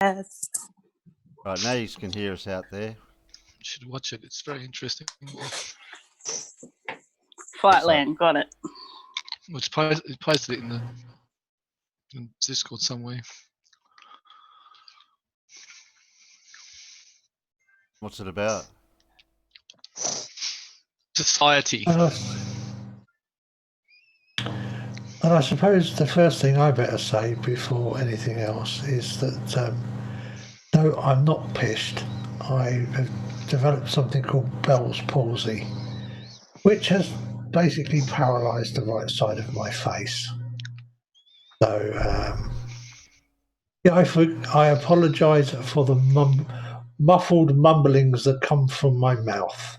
Yes. Right, now you can hear us out there. You should watch it. It's very interesting. Flightland, got it. Which posted it in Discord somewhere. What's it about? Society. And I suppose the first thing I better say before anything else is that no, I'm not pissed. I have developed something called Bell's palsy, which has basically paralysed the right side of my face. So, I apologise for the muffled mumblings that come from my mouth.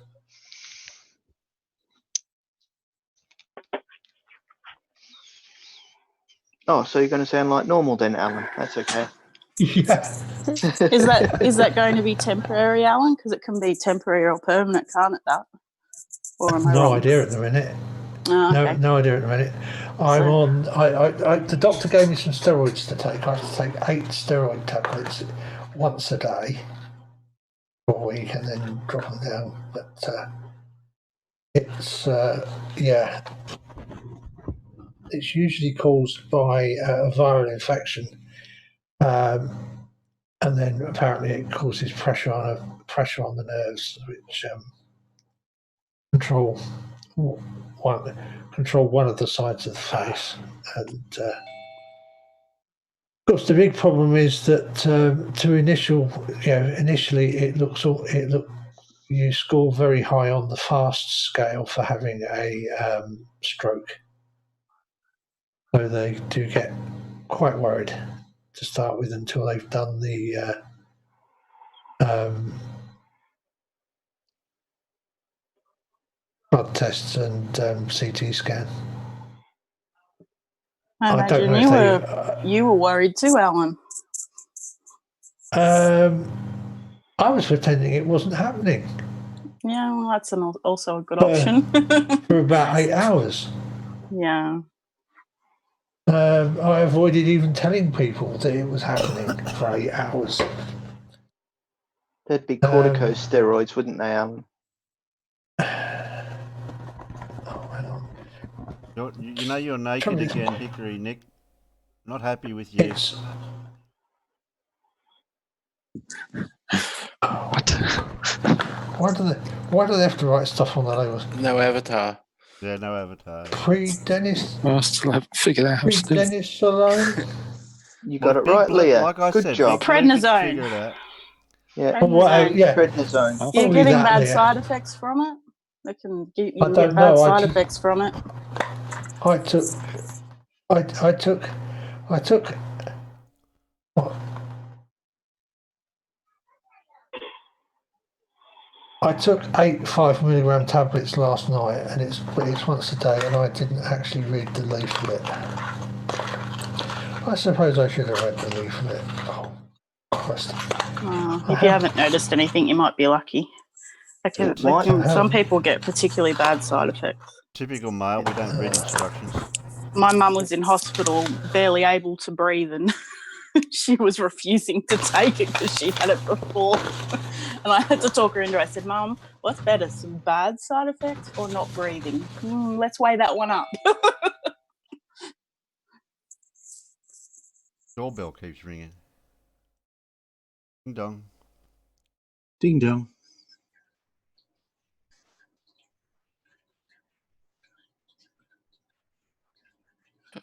Oh, so you're going to sound like normal then, Alan? That's okay. Yeah. Is that going to be temporary, Alan? Because it can be temporary or permanent, can't it? That? Or am I No wrong? idea at the minute. Oh, okay. No idea at the minute. The doctor gave me some steroids to take. I have to take 8 steroid tablets once a day for a week and then drop them down. But it's it's usually caused by a viral infection, and then apparently it causes pressure on the nerves, which control one of the sides of the face. And of course, the big problem is that initially you score very high on the fast scale for having a stroke. So they do get quite worried to start with until they've done the blood tests and CT scan. I don't imagine know you were worried too, Alan. I was pretending it wasn't happening. Yeah, well, that's also a good option. For about 8 hours. Yeah. I avoided even telling people that it was happening for 8 hours. There'd be corticosteroids, wouldn't they, Alan? You know you're naked again, Hickory Nick. Not happy with you. What? Why do they have to write stuff on the labels? No avatar. Yeah, no avatar. Pre-Dennis. I still haven't figured out how to do it. Pre-Dennis Salone. You got it right, Leah. Like I Good said, job. Prednisone. Figure it out. Yeah. Prednisone. You're getting bad side effects from it. You can get bad side effects from it. I took what? I took 8 5-milligram tablets last night, and it's once a day, and I didn't actually read the leaflet. I suppose I should have read the leaflet. Oh, Christ. If you haven't noticed anything, you might be lucky. Some people get particularly bad side effects. Typical male, we don't read instructions. My mum was in hospital, barely able to breathe, and she was refusing to take it because she had it before. And I had to talk her into it. I said, Mum, what's better, some bad side effects or not breathing? Let's weigh that one up. Doorbell keeps ringing. Ding dong. Ding dong.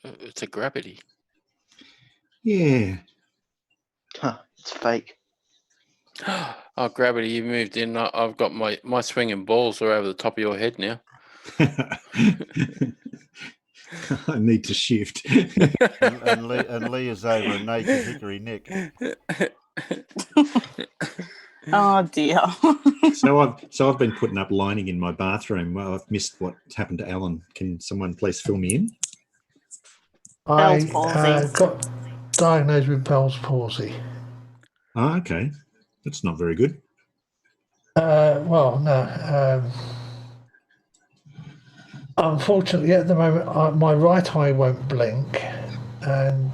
It's a gravity. Yeah. Huh, it's fake. Oh, gravity, you moved in. I've got my swinging balls are over the top of your head now. I need to shift. and Lee is over a naked Hickory Nick. Oh dear. So I've been putting up lining in my bathroom. Well, I've missed what happened to Alan. Can someone please fill me in? I got diagnosed with Bell's palsy. Oh, okay. That's not very good. Well, no. Unfortunately, at the moment, my right eye won't blink, and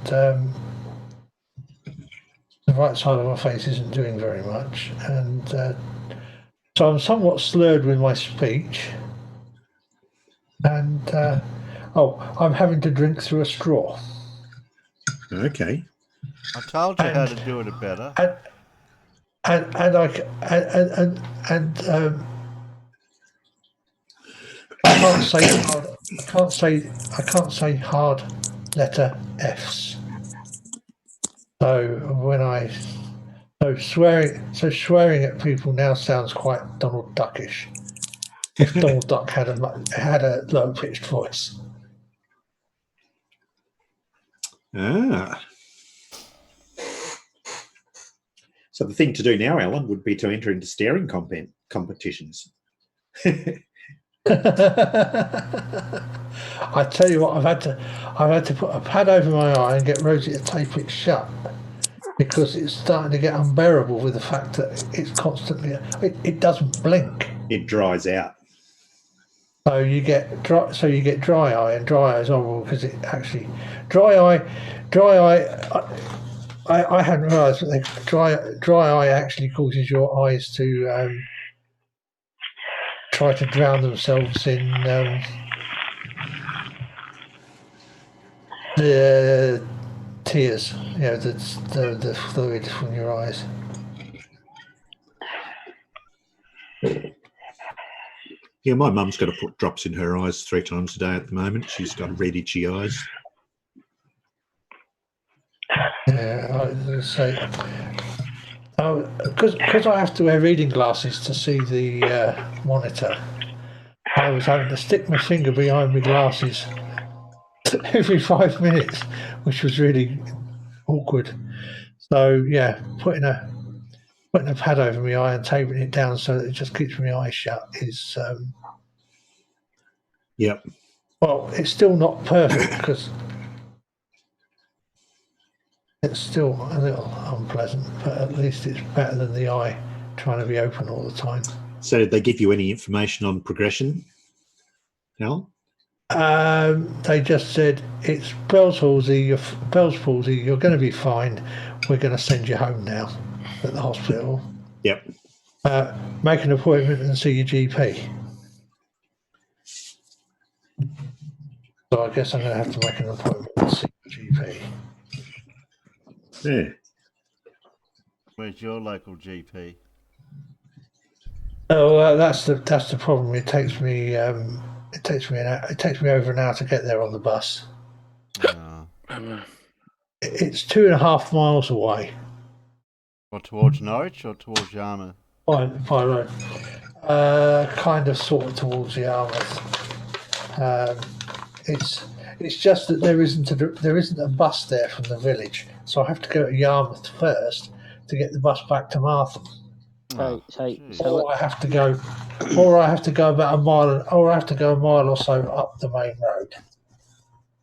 right side of my face isn't doing very much, and so I'm somewhat slurred with my speech, and I'm having to drink through a straw. Okay. I told you how to do it better. And I can't say hard letter F's. So swearing at people now sounds quite Donald Duckish. If Donald Duck had a low pitched voice. Ah. So the thing to do now, Alan, would be to enter into staring competitions. I tell you what, I've had to put a pad over my eye and get Rosie to tape it shut because it's starting to get unbearable with the fact that it's constantly it doesn't blink. It dries out. So you get dry eye, and dry eye is horrible because it actually dry eye. I hadn't realised that dry eye actually causes your eyes to try to drown themselves in the tears, the fluid from your eyes. Yeah, my mum's got to put drops in her eyes 3 times a day at the moment. She's got red, itchy eyes. Yeah, I was going to say, because I have to wear reading glasses to see the monitor, I was having to stick my finger behind my glasses every 5 minutes, which was really awkward. So yeah, putting a pad over my eye and taping it down so that it just keeps my eyes shut is Yep. well, it's still not perfect because it's still a little unpleasant, but at least it's better than the eye trying to be open all the time. So did they give you any information on progression, Alan? They just said it's Bell's palsy. You're going to be fine. We're going to send you home now at the hospital. Yep. Make an appointment and see your GP. So I guess I'm going to have to make an appointment and see your GP. Yeah. Where's your local GP? Oh, that's the problem. It takes me over an hour to get there on the bus. It's 2.5 miles away. Or towards Norwich or towards Yarmouth? By road. Kind of sort of towards Yarmouth. It's just that there isn't a bus there from the village, so I have to go to Yarmouth first to get the bus back to Martham. Or I have to go about a mile, or I have to go a mile or so up the main road.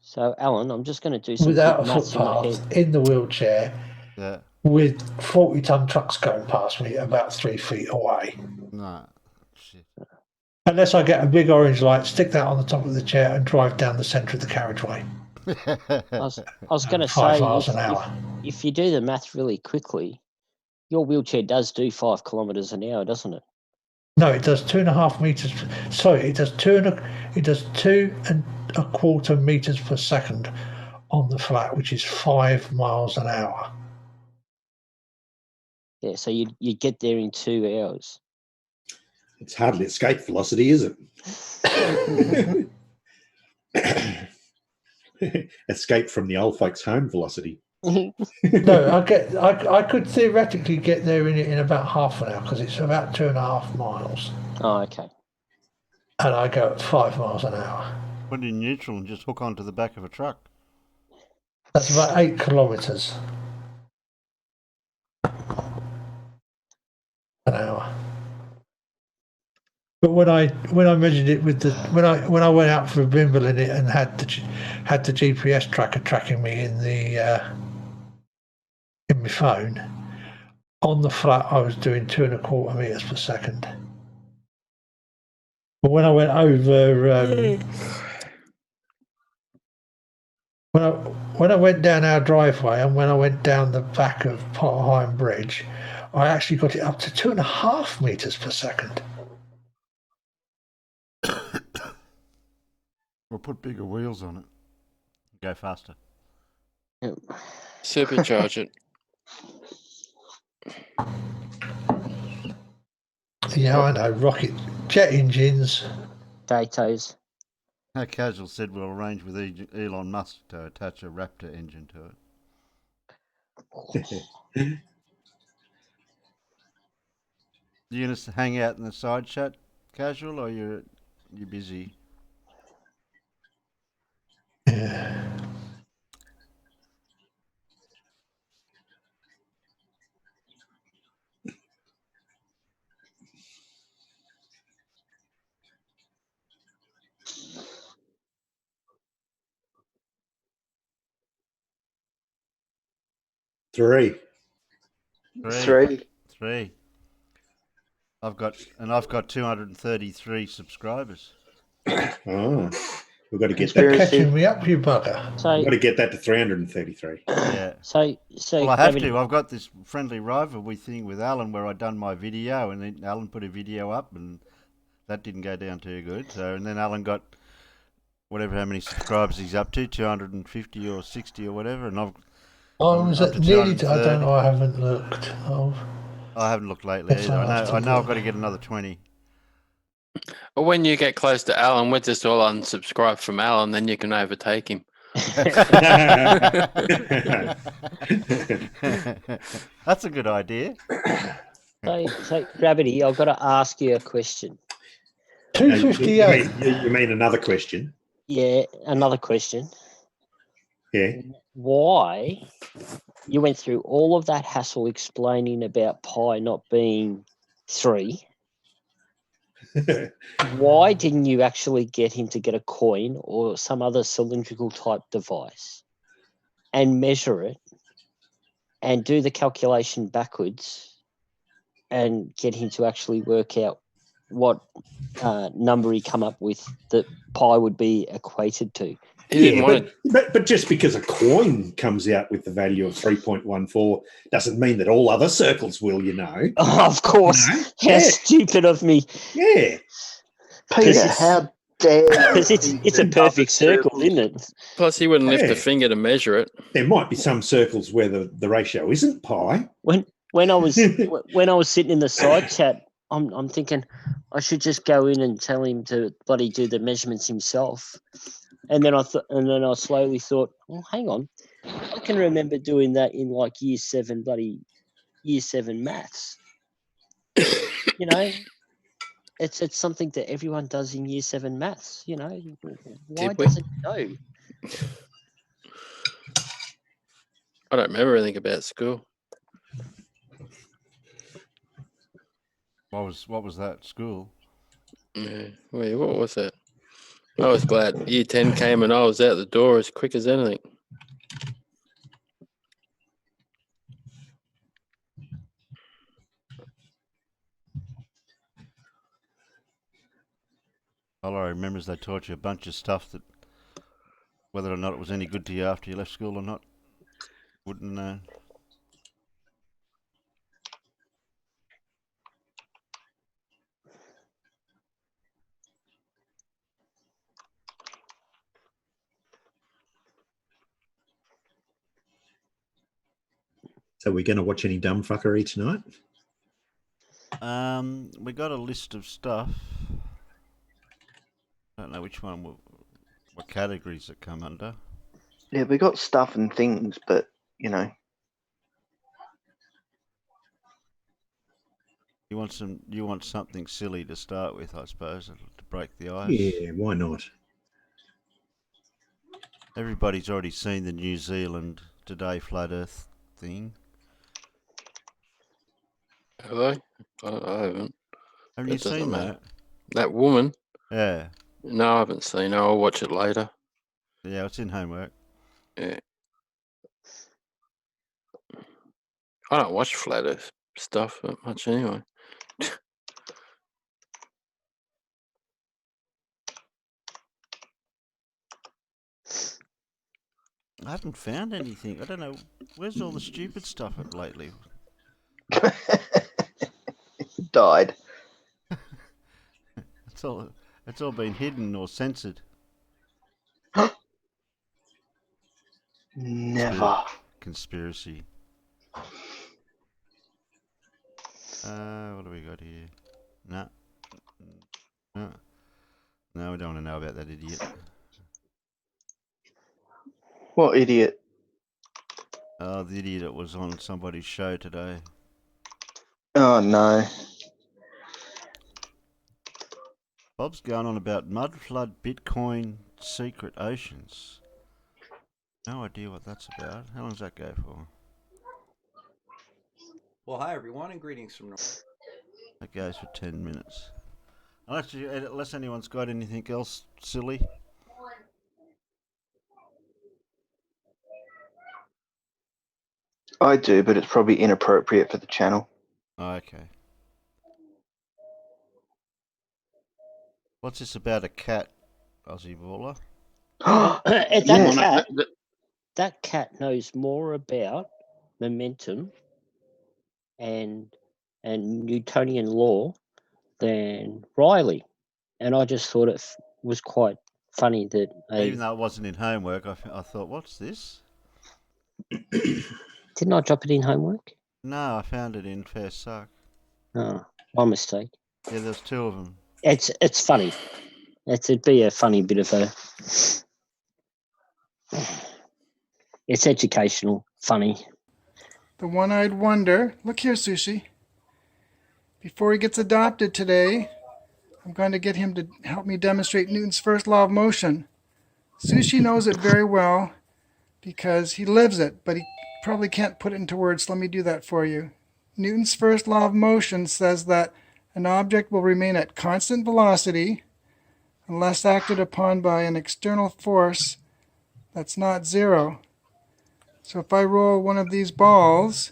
So, Alan, I'm just going to do some without a maths in my footpath, head. in the wheelchair, Yeah. with 40-ton trucks going past me about 3 feet away. No. Shit. Unless I get a big orange light, stick that on the top of the chair and drive down the centre of the carriageway. I was going to 5 say, miles an hour. if you do the math really quickly, your wheelchair does do 5 kilometres an hour, doesn't it? No, it does 2.5 meters. Sorry, it does 2.25 meters per second on the flat, which is 5 miles an hour. Yeah, so you get there in 2 hours. It's hardly escape velocity, is it? Escape from the old folks' home velocity. No, I could theoretically get there in about half an hour because it's about 2.5 miles. Oh, okay. And I go at 5 miles an hour. Put it in neutral and just hook onto the back of a truck. That's about 8 kilometres an hour. But when I measured it with the when I went out for a bimble in it and had the GPS tracker tracking me in my phone, on the flat I was doing 2.25 meters per second. But when I went over when I went down our driveway and when I went down the back of Potterheim Bridge, I actually got it up to 2.5 meters per second. We'll put bigger wheels on it. Go faster. Yep. Supercharge it. Yeah, I know. Rocket jet engines. Potatoes. How Casual said we'll arrange with Elon Musk to attach a Raptor engine to it. You gonna hang out in the side chat, Casual, or you busy? Yeah. Three. Three. I've got 233 subscribers. Oh, we've got to get You're that. catching me up, you bugger. So, We've got to get that to 333. Yeah. so Well, I have Gravity- to. I've got this friendly rivalry thing with Alan where I done my video, and then Alan put a video up, and that didn't go down too good. So, and then Alan got how many subscribers he's up to, 250 or 60 or whatever, and I was up at to nearly. I 230. don't know. I haven't looked. Oh, I haven't looked lately Yes, either. I'll have to I know I've look. got to get another 20. But when you get close to Alan, we're just all unsubscribe from Alan, then you can overtake him. That's a good idea. so Gravity, I've got to ask you a question. 258. You mean another question? Yeah, another question. Yeah. Why you went through all of that hassle explaining about pi not being 3? Why didn't you actually get him to get a coin or some other cylindrical type device and measure it and do the calculation backwards and get him to actually work out what number he come up with that pi would be equated to? He didn't want but just because a coin comes out with the value of 3.14 doesn't mean that all other circles will, you know. Oh, of course. No? How Yeah. stupid of me. Yeah. Peter, how dare you? Because it's a perfect circle, isn't it? Plus, he wouldn't lift Yeah. a finger to measure it. There might be some circles where the ratio isn't pi. When I was sitting in the side chat, I'm thinking I should just go in and tell him to bloody do the measurements himself. And then I slowly thought, well, hang on, I can remember doing that in like year 7 maths. You know, it's something that everyone does in year 7 maths. You know, why Did we? doesn't he know? I don't remember anything about school. What was that school? Yeah. Wait, what was that? I was glad year 10 came and I was out the door as quick as anything. All I remember is they taught you a bunch of stuff that, whether or not it was any good to you after you left school or not, wouldn't know. So we're going to watch any dumb fuckery tonight? We got a list of stuff. I don't know which one, what categories it come under. Yeah, we got stuff and things, but you know, You want something silly to start with, I suppose, to break the ice. Yeah, why not? Everybody's already seen the New Zealand Today Flat Earth thing. Have I? I haven't. Have That you doesn't seen matter. That woman? that? No, I haven't seen her. I'll watch it later. Yeah, it's in homework. Yeah. I don't watch flat earth stuff that much anyway. I haven't found anything. I don't know. Where's all the stupid stuff lately? Died. It's all been hidden or censored. Never. Conspiracy. What do we got here? No. No, we don't want to know about that idiot. What idiot? Oh, the idiot that was on somebody's show today. Oh no. Bob's going on about mud flood, Bitcoin, secret oceans. No idea what that's about. How long does that go for? Well, hi everyone, and greetings from North. That goes for 10 minutes. Unless anyone's got anything else silly. I do, but it's probably inappropriate for the channel. Oh, okay. What's this about a cat, Ozzie Baller? That cat knows more about momentum and Newtonian law than Riley, and I just thought it was quite funny that even though it wasn't in homework, I thought, what's this? Didn't I drop it in homework? No, I found it in Fair Suck. Oh, my mistake. Yeah, there's two of them. It's funny. It'd be a funny bit of a. It's educational, funny. The one-eyed wonder. Look here, Sushi. Before he gets adopted today, I'm going to get him to help me demonstrate Newton's first law of motion. Sushi knows it very well because he lives it, but he probably can't put it into words. Let me do that for you. Newton's first law of motion says that an object will remain at constant velocity unless acted upon by an external force that's not zero. So if I roll one of these balls,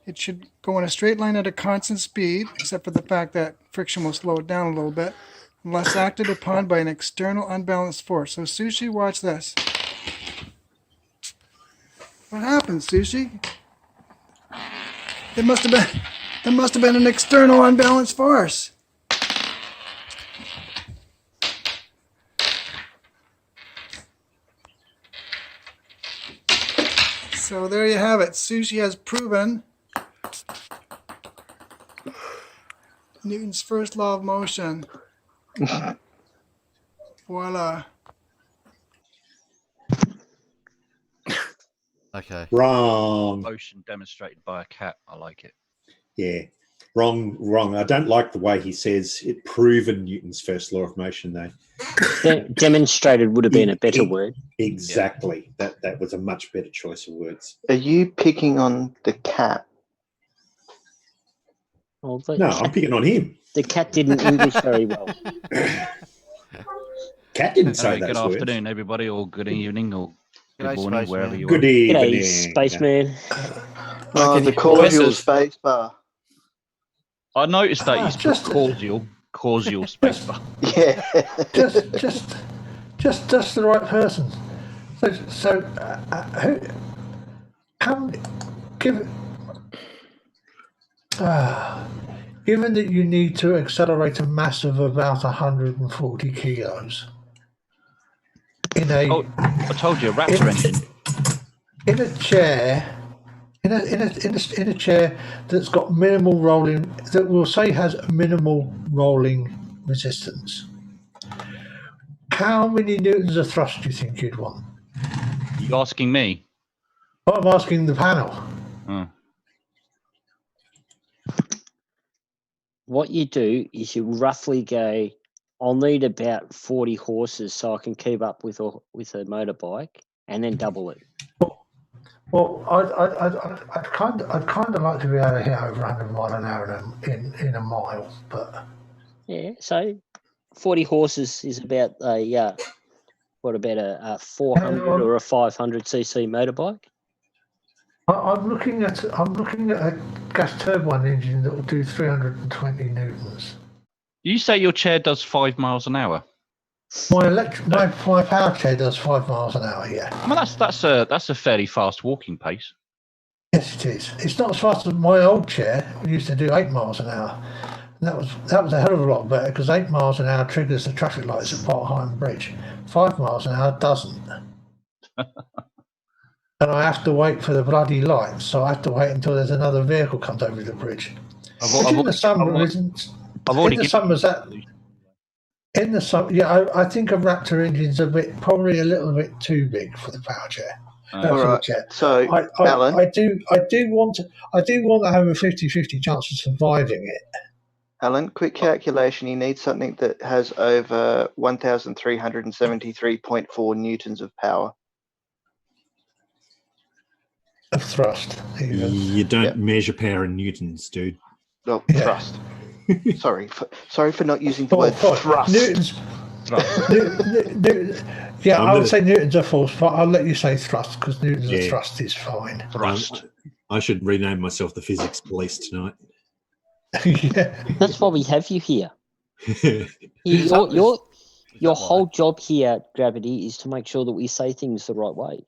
it should go in a straight line at a constant speed, except for the fact that friction will slow it down a little bit, unless acted upon by an external unbalanced force. So Sushi, watch this. What happened, Sushi? There must have been an external unbalanced force. So there you have it. Sushi has proven Newton's first law of motion. Voila. Okay. Wrong. Motion demonstrated by a cat. I like it. Yeah. Wrong. I don't like the way he says it proven Newton's first law of motion, though. Demonstrated would have been a better word. Exactly. Yeah. That was a much better choice of words. Are you picking on the cat? Oh, no, I'm picking on him. The cat didn't English very well. Cat didn't say those good words. afternoon, everybody, or good evening, or good G'day, morning, Spaceman. wherever you Good are. evening. G'day, Spaceman. Oh, the cordial space bar. I noticed that you put cordial space bar. Yeah. just the right person. Given that you need to accelerate a mass of about 140 kilos in a, I told you, a Raptor engine. In a chair, in a chair that's got minimal rolling, that we'll say has minimal rolling resistance. How many newtons of thrust do you think you'd want? You asking me? I'm asking the panel. Oh. What you do is you roughly go, I'll need about 40 horses so I can keep up with a motorbike, and then double it. Well, I'd kind of like to be able to hit over 100 miles an hour in a mile, but yeah. So 40 horses is about a 400 or a 500 cc motorbike. I'm looking at a gas turbine engine that will do 320 newtons. You say your chair does 5 miles an hour? My power chair does 5 miles an hour. Yeah. I mean, that's a fairly fast walking pace. Yes, it is. It's not as fast as my old chair. We used to do 8 miles an hour. And that was a hell of a lot better because 8 miles an hour triggers the traffic lights at Bartheim Bridge. 5 miles an hour doesn't. And I have to wait for the bloody lights, so I have to wait until there's another vehicle comes over the bridge. In the summer, yeah, I think a Raptor engine's probably a little bit too big for the power chair. All right. So, Alan, I do want to have a 50-50 chance of surviving it. Alan, quick calculation. You need something that has over 1,373.4 newtons of power. Of thrust. Even. You don't measure power in newtons, dude. No, thrust. sorry for not using the word thrust. Newtons. Yeah, I would say newtons are force, but I'll let you say thrust because newtons of thrust is fine. Thrust. I should rename myself the physics police tonight. Yeah. That's why we have you here. Your whole job here, Gravity, is to make sure that we say things the right way.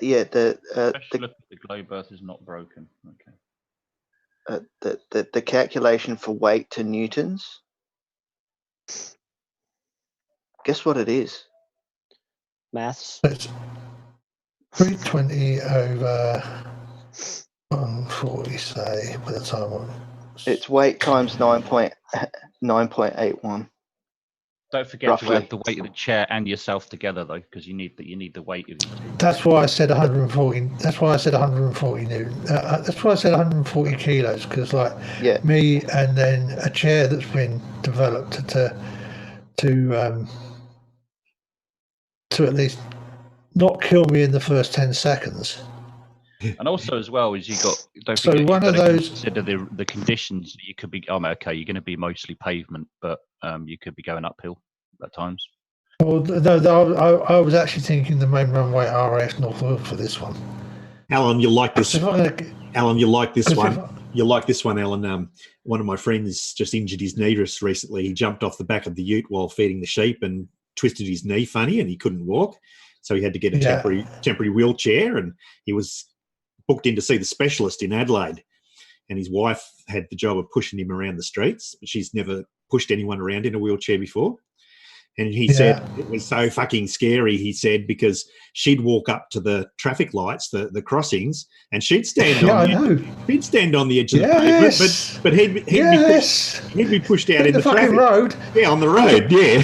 Yeah, the globe Earth is not broken. Okay. The calculation for weight to newtons. Guess what it is? Maths. It's 320 over 140, say, by the time it's weight times 9.81. Don't forget roughly. to add the weight of the chair and yourself together, though, because you need the weight of. That's why I said 140. That's why I said 140 newton. That's why I said 140 kilos, because me and then a chair that's been developed to at least not kill me in the first 10 seconds. And also, as well, is don't so forget, one of those consider the conditions that you could be. Okay, you're going to be mostly pavement, but you could be going uphill at times. Well, no, I was actually thinking the main runway RAF Northwood for this one. Alan, you like this? Alan, you like this one? You like this one, Alan? One of my friends just injured his knee recently. He jumped off the back of the ute while feeding the sheep and twisted his knee funny, and he couldn't walk, so he had to get a temporary wheelchair, and he was booked in to see the specialist in Adelaide, and his wife had the job of pushing him around the streets, but she's never pushed anyone around in a wheelchair before. And he said it was so fucking scary, he said, because she'd walk up to the traffic lights, the crossings, and she'd stand he'd stand on the edge of the pavement, but he'd be pushed out in the fucking traffic. Road. Yeah, on the road, yeah.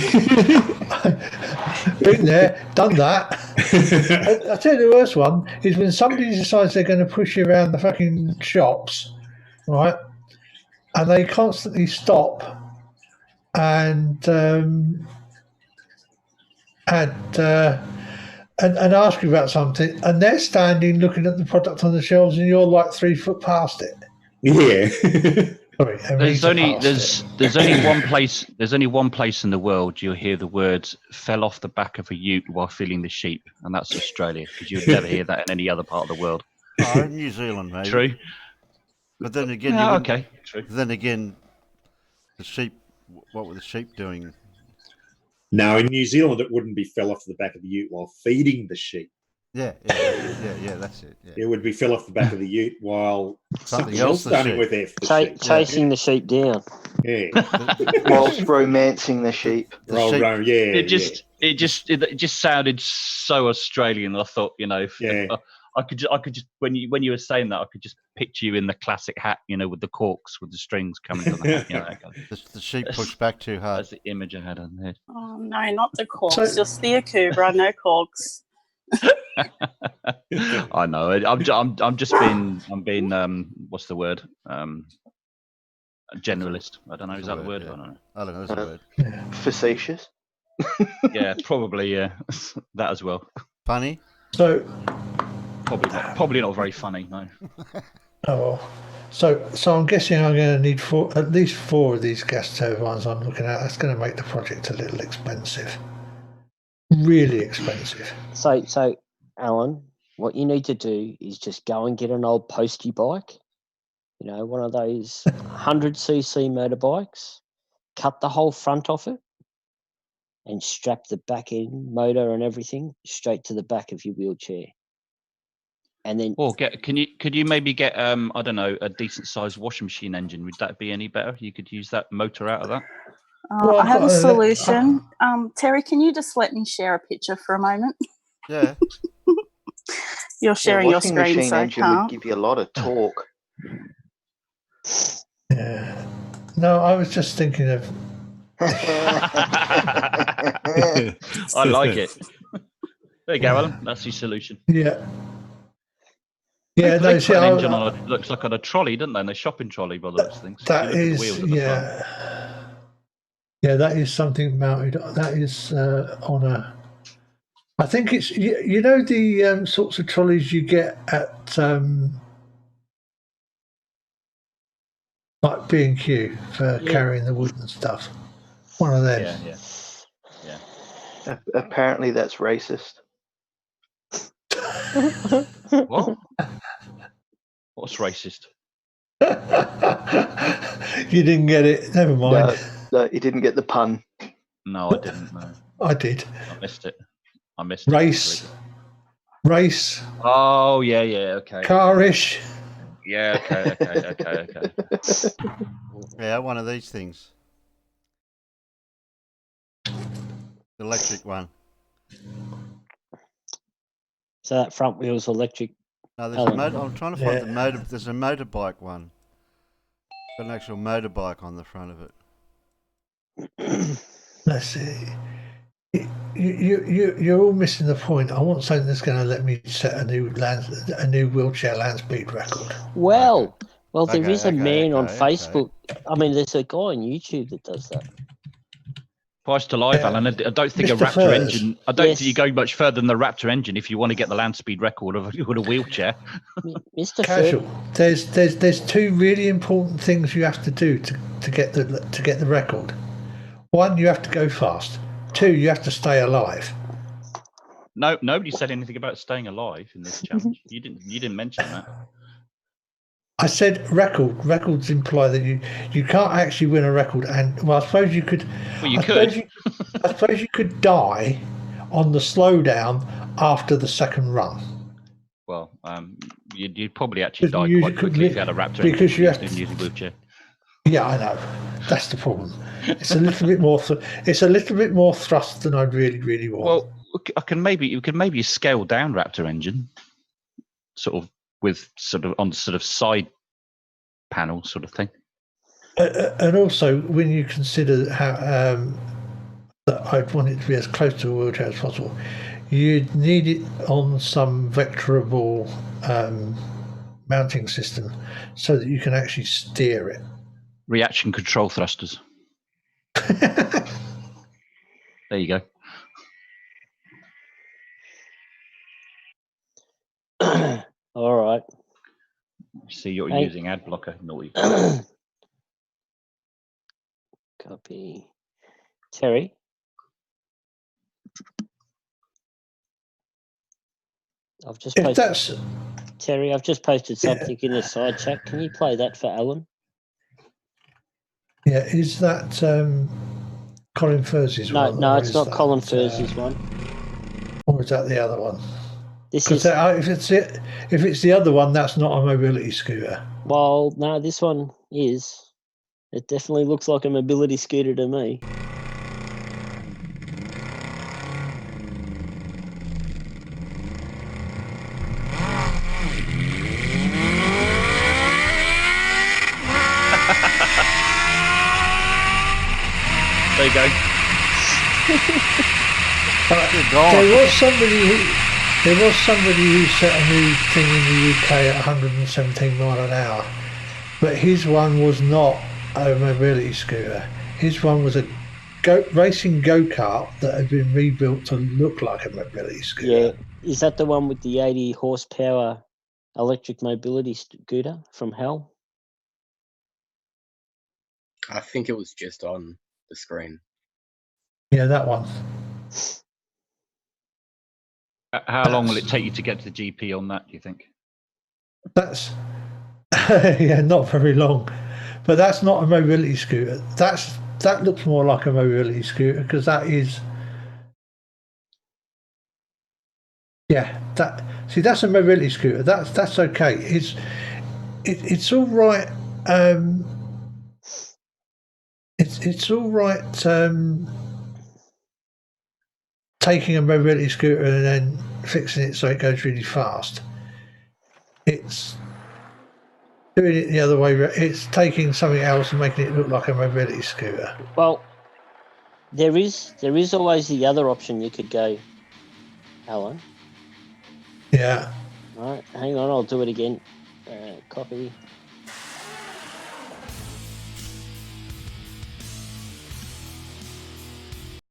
Been there, done that. I'll tell you the worst one is when somebody decides they're going to push you around the fucking shops, right? And they constantly stop and ask you about something, and they're standing looking at the product on the shelves, and you're like 3 foot past it. Yeah. Sorry, there's only one place in the world you'll hear the words "fell off the back of a ute while feeding the sheep," and that's Australia, because you'd never hear that in any other part of the world. Oh, New Zealand, maybe. True. But then again, True. Then again, the sheep. What were the sheep doing? No, in New Zealand, it wouldn't be fell off the back of the ute while feeding the sheep. Yeah, that's it. Yeah. It would be fell off the back of the ute while something else done with the sheep. Chasing the sheep down. Yeah. Whilst romancing the sheep. It just sounded so Australian. I thought, I could just when you were saying that, I could just picture you in the classic hat, with the corks with the strings coming to the hat. The sheep pushed back too hard. That's the image I had on the head. Oh no, not the corks, just the Akubra, no corks. I know. I'm being what's the word? Generalist. I don't know. Is that the word? Yeah. I don't know. I don't know. That's the word. Facetious. Yeah, probably. Yeah, that as well. Funny. So. Probably not very funny. No. Oh, so I'm guessing I'm going to need at least 4 of these gas turbines I'm looking at. That's going to make the project a little expensive. Really expensive. So Alan, what you need to do is just go and get an old postie bike, one of those 100cc motorbikes, cut the whole front off it, and strap the back end motor and everything straight to the back of your wheelchair. And then, or could you maybe get I don't know, a decent sized washing machine engine? Would that be any better? You could use that motor out of that. I have a solution. Terry, can you just let me share a picture for a moment? Yeah. You're sharing your washing screen, machine so I engine would can't. give you a lot of torque. Yeah. No, I was just thinking of. I like it. There you go, Alan. That's your solution. Yeah. Yeah, They no, put an engine on looks like on a trolley, don't they? And a shopping trolley by the looks of things. That is, yeah. Yeah, that is something mounted. That is on a. I think it's the sorts of trolleys you get at like B&Q for carrying the wood and stuff. One of them. Yeah. Apparently, that's racist. What? What's racist? You didn't get it. Never mind. No, you didn't get the pun. No, I didn't. No, I did. I missed it. Race. Oh yeah. Okay. Carish. Yeah. Okay. Yeah, one of these things. The electric one. So that front wheel's electric. No, there's a motor. I'm trying to find the motor. There's a motorbike one. Got an actual motorbike on the front of it. Let's see. You're all missing the point. I want something that's going to let me set a new wheelchair land speed record. Well, there is a man on Facebook. I mean, there's a guy on YouTube that does that. Price to life, Alan. I don't think a Raptor engine. I don't think you go much further than the Raptor engine if you want to get the land speed record of a wheelchair. Mr. Casual. There's two really important things you have to do to get the record. One, you have to go fast. Two, you have to stay alive. No, nobody said anything about staying alive in this challenge. You didn't mention that. I said record. Records imply that you can't actually win a record, and I suppose you could. Well, you could. I suppose you could die on the slowdown after the second run. Well, you'd probably actually die quite quickly if you had a Raptor because you have to use a wheelchair. Yeah, I know. That's the problem. It's a little bit more. It's a little bit more thrust than I really want. Well, you could maybe scale down Raptor engine, sort of on side panel sort of thing. And also, when you consider how that I'd want it to be as close to a wheelchair as possible, you'd need it on some vectorable mounting system so that you can actually steer it. Reaction control thrusters. There you go. All right. See, you're using ad blocker. Naughty. Copy. Terry. I've just posted. Terry, I've just posted something in the side chat. Can you play that for Alan? Yeah, is that Colin Fursey's one? No, it's not Colin Fursey's one. Or is that the other one? This is if it's the other one, that's not a mobility scooter. Well, no, this one is. It definitely looks like a mobility scooter to me. There you go. There was somebody who set a new thing in the UK at 117 mile an hour, but his one was not a mobility scooter. His one was a racing go-kart that had been rebuilt to look like a mobility scooter. Yeah, is that the one with the 80 horsepower electric mobility scooter from Hell? I think it was just on the screen. Yeah, that one. How long will it take you to get to the GP on that, do you think? That's yeah, not very long. But that's not a mobility scooter. That looks more like a mobility scooter because that is. Yeah, that's a mobility scooter. That's okay. It's all right. It's all right. Taking a mobility scooter and then fixing it so it goes really fast. It's doing it the other way. It's taking something else and making it look like a mobility scooter. Well, there is always the other option you could go, Alan. Yeah. All right, hang on, I'll do it again. Copy.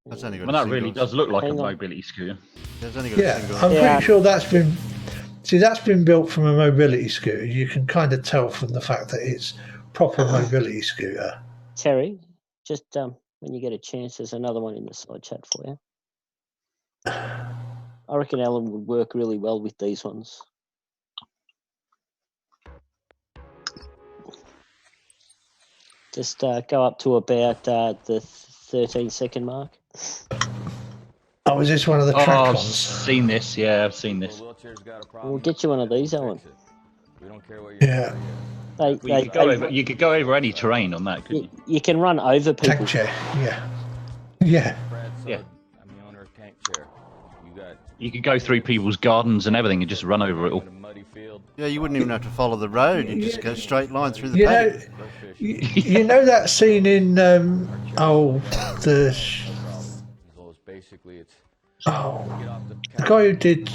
That's only got Well, that really does look like a mobility scooter. Yeah, I'm pretty sure that's been built from a mobility scooter. You can kind of tell from the fact that it's proper mobility scooter. Terry, just when you get a chance, there's another one in the side chat for you. I reckon Alan would work really well with these ones. Just go up to about the 13-second mark. Oh, is this one of the track I've ones? seen this. Yeah, I've seen this. We'll get you one of these, Alan. Yeah. You could go over any terrain on that, couldn't you? You can run over people. Tank chair, yeah. Yeah. Yeah. You could go through people's gardens and everything and just run over it all. Yeah, you wouldn't even have to follow the road. You just go straight line through the You paddock. know, you know that scene in the guy who did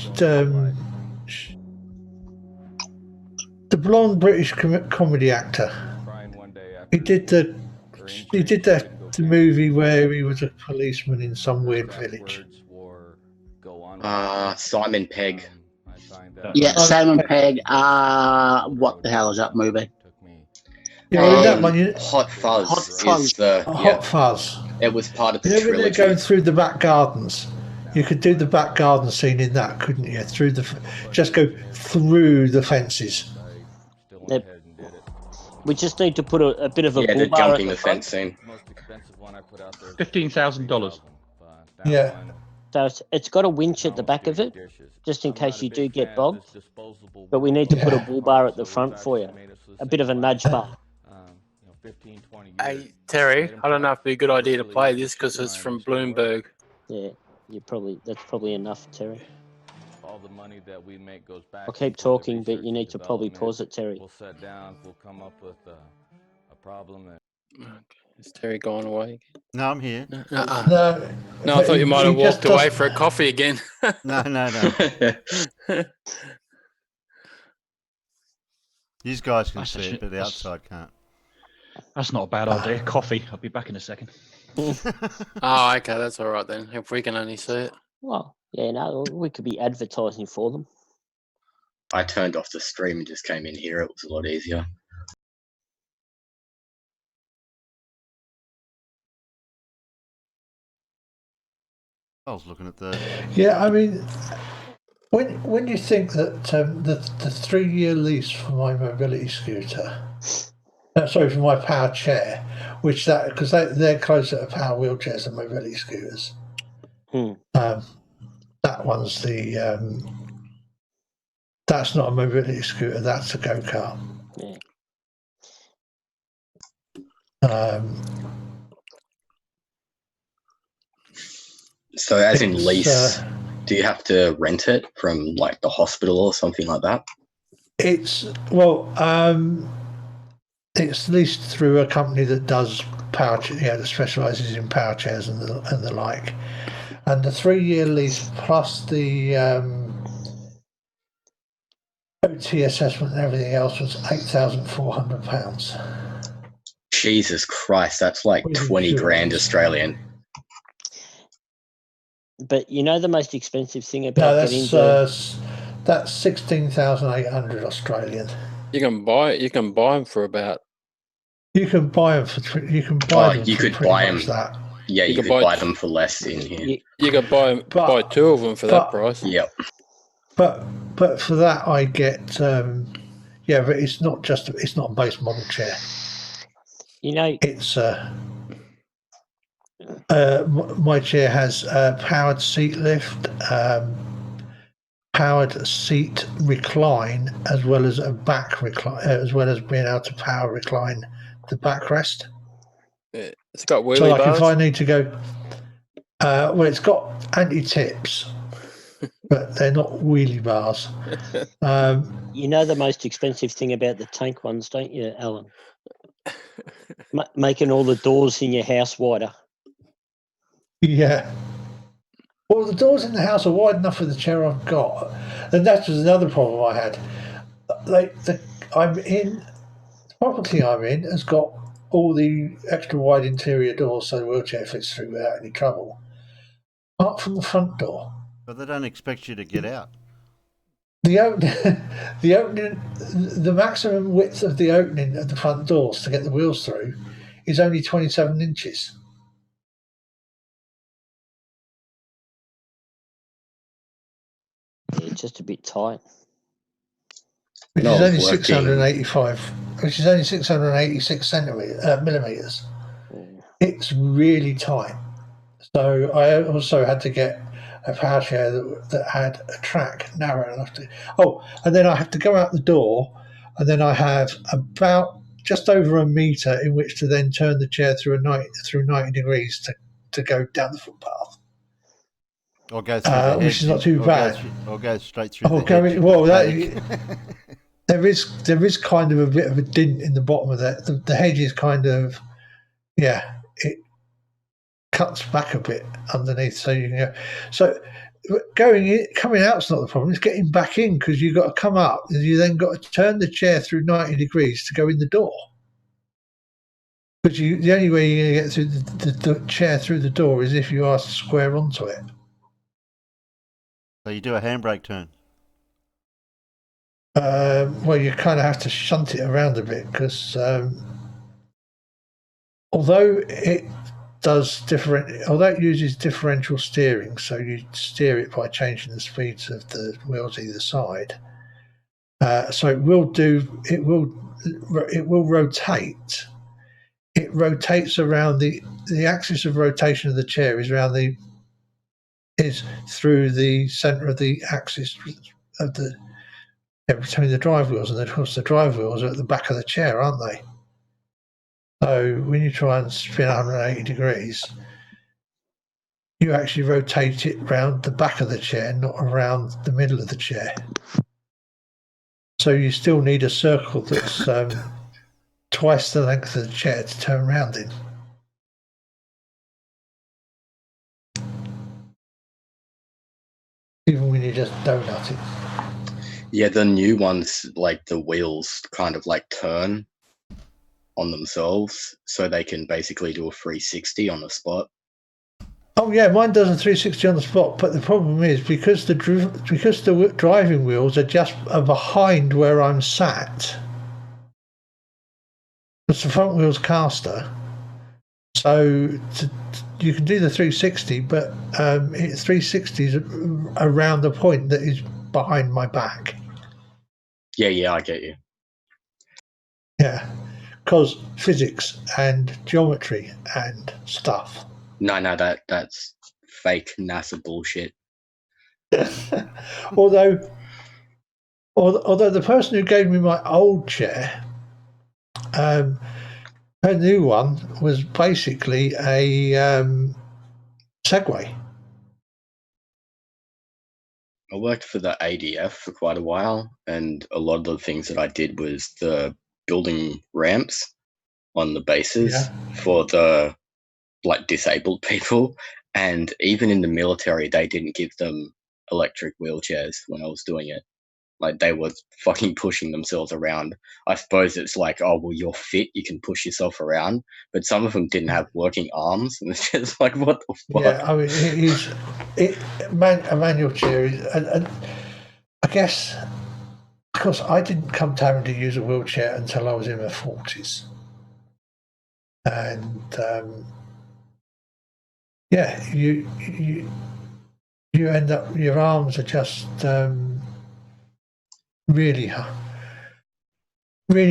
the blonde British comedy actor. He did the movie where he was a policeman in some weird village. Simon Pegg. Yeah, Simon Pegg. What the hell is that movie? Yeah, that one. Hot Fuzz. Hot Fuzz. Hot Fuzz. It was part of the When they're trilogy. going through the back gardens, you could do the back garden scene in that, couldn't you? Just go through the fences. Yep. We just need to put a bit of a the bull bar jumping at the front. fence scene. $15,000. Yeah. So it's got a winch at the back of it, just in case you do get bogged. But we need to put a bull bar at the front for you, a bit of a nudge bar. Hey, Terry, I don't know if it'd be a good idea to play this because it's from Bloomberg. Yeah, that's probably enough, Terry. I'll keep talking, but you need to probably pause it, Terry. We'll sit down. We'll come up with a problem. Okay. Is Terry gone away? No, I'm here. No, I thought you might have walked away for a coffee again. No. These guys can see it, but the outside can't. That's not a bad idea. Coffee. I'll be back in a second. Oh, okay, that's all right then. If we can only see it. Well, yeah, no, we could be advertising for them. I turned off the stream and just came in here. It was a lot easier. I was looking at the. Yeah, I mean, when you think that the 3-year lease for my mobility scooter, for my power chair, because they're closer to power wheelchairs than mobility scooters. That one's that's not a mobility scooter. That's a go-kart. Yeah. So, as in lease, do you have to rent it from like the hospital or something like that? It's leased through a company that does that specialises in power chairs and the like. And the 3-year lease plus the OT assessment and everything else was £8,400. Jesus Christ, that's like 20 grand Australian. But you know the most expensive thing about getting that's 16,800 Australian. You can buy them for about. You can buy them for. You can buy them. You for could pretty buy much them. That. Yeah, you could buy them for less in here. You could buy 2 of them for that price. Yep. But for that I get yeah, but it's not a base model chair. It's my chair has powered seat lift, powered seat recline, as well as a back recline, as well as being able to power recline the backrest. It's got wheelie so like bars. If I need to go, well, it's got anti-tips, but they're not wheelie bars. You know the most expensive thing about the tank ones, don't you, Alan? Making all the doors in your house wider. Yeah. Well, the doors in the house are wide enough for the chair I've got, and that was another problem I had. The property I'm in has got all the extra wide interior doors, so the wheelchair fits through without any trouble. Apart from the front door. But they don't expect you to get out. The opening, the maximum width of the opening of the front doors to get the wheels through is only 27 inches. Yeah, just a bit tight. Which is only 685. Which is only 686 millimeters. It's really tight. So I also had to get a power chair that had a track narrow enough to. Oh, and then I have to go out the door, and then I have about just over a meter in which to then turn the chair through 90 degrees to go down the footpath. Or go through the hedge, which is not too bad. Or go straight through the hedge. Well, there is kind of a bit of a dint in the bottom of that. The hedge is kind of, yeah, it cuts back a bit underneath, so you can go. So coming out's not the problem. It's getting back in, because you've got to come up, and you then got to turn the chair through 90 degrees to go in the door. But the only way you're going to get through the chair through the door is if you are to square onto it. So you do a handbrake turn. Well, you kind of have to shunt it around a bit, because although it uses differential steering, so you steer it by changing the speeds of the wheels either side. So it will rotate. It rotates around the axis of rotation of the chair is through the center of the axis of between the drive wheels, and of course the drive wheels are at the back of the chair, aren't they? So when you try and spin 180 degrees, you actually rotate it around the back of the chair, not around the middle of the chair. So you still need a circle that's twice the length of the chair to turn around in. Even when you just donut it. Yeah, the new ones, like the wheels kind of like turn on themselves, so they can basically do a 360 on the spot. Oh yeah, mine does a 360 on the spot, but the problem is because the driving wheels are behind where I'm sat. It's the front wheel's caster, so you can do the 360, but 360 is around the point that is behind my back. Yeah, I get you. Yeah, because physics and geometry and stuff. No, that's fake NASA bullshit. although the person who gave me my old chair, her new one was basically a Segway. I worked for the ADF for quite a while, and a lot of the things that I did was the building ramps on the bases for the disabled people. And even in the military, they didn't give them electric wheelchairs when I was doing it. Like, they were fucking pushing themselves around. I suppose it's like, oh, well, you're fit, you can push yourself around. But some of them didn't have working arms, and it's just like, what the fuck? Yeah, I mean, a manual chair is, and I guess, because I didn't come to having to use a wheelchair until I was in my 40s. And Yeah, you end up, your arms are just really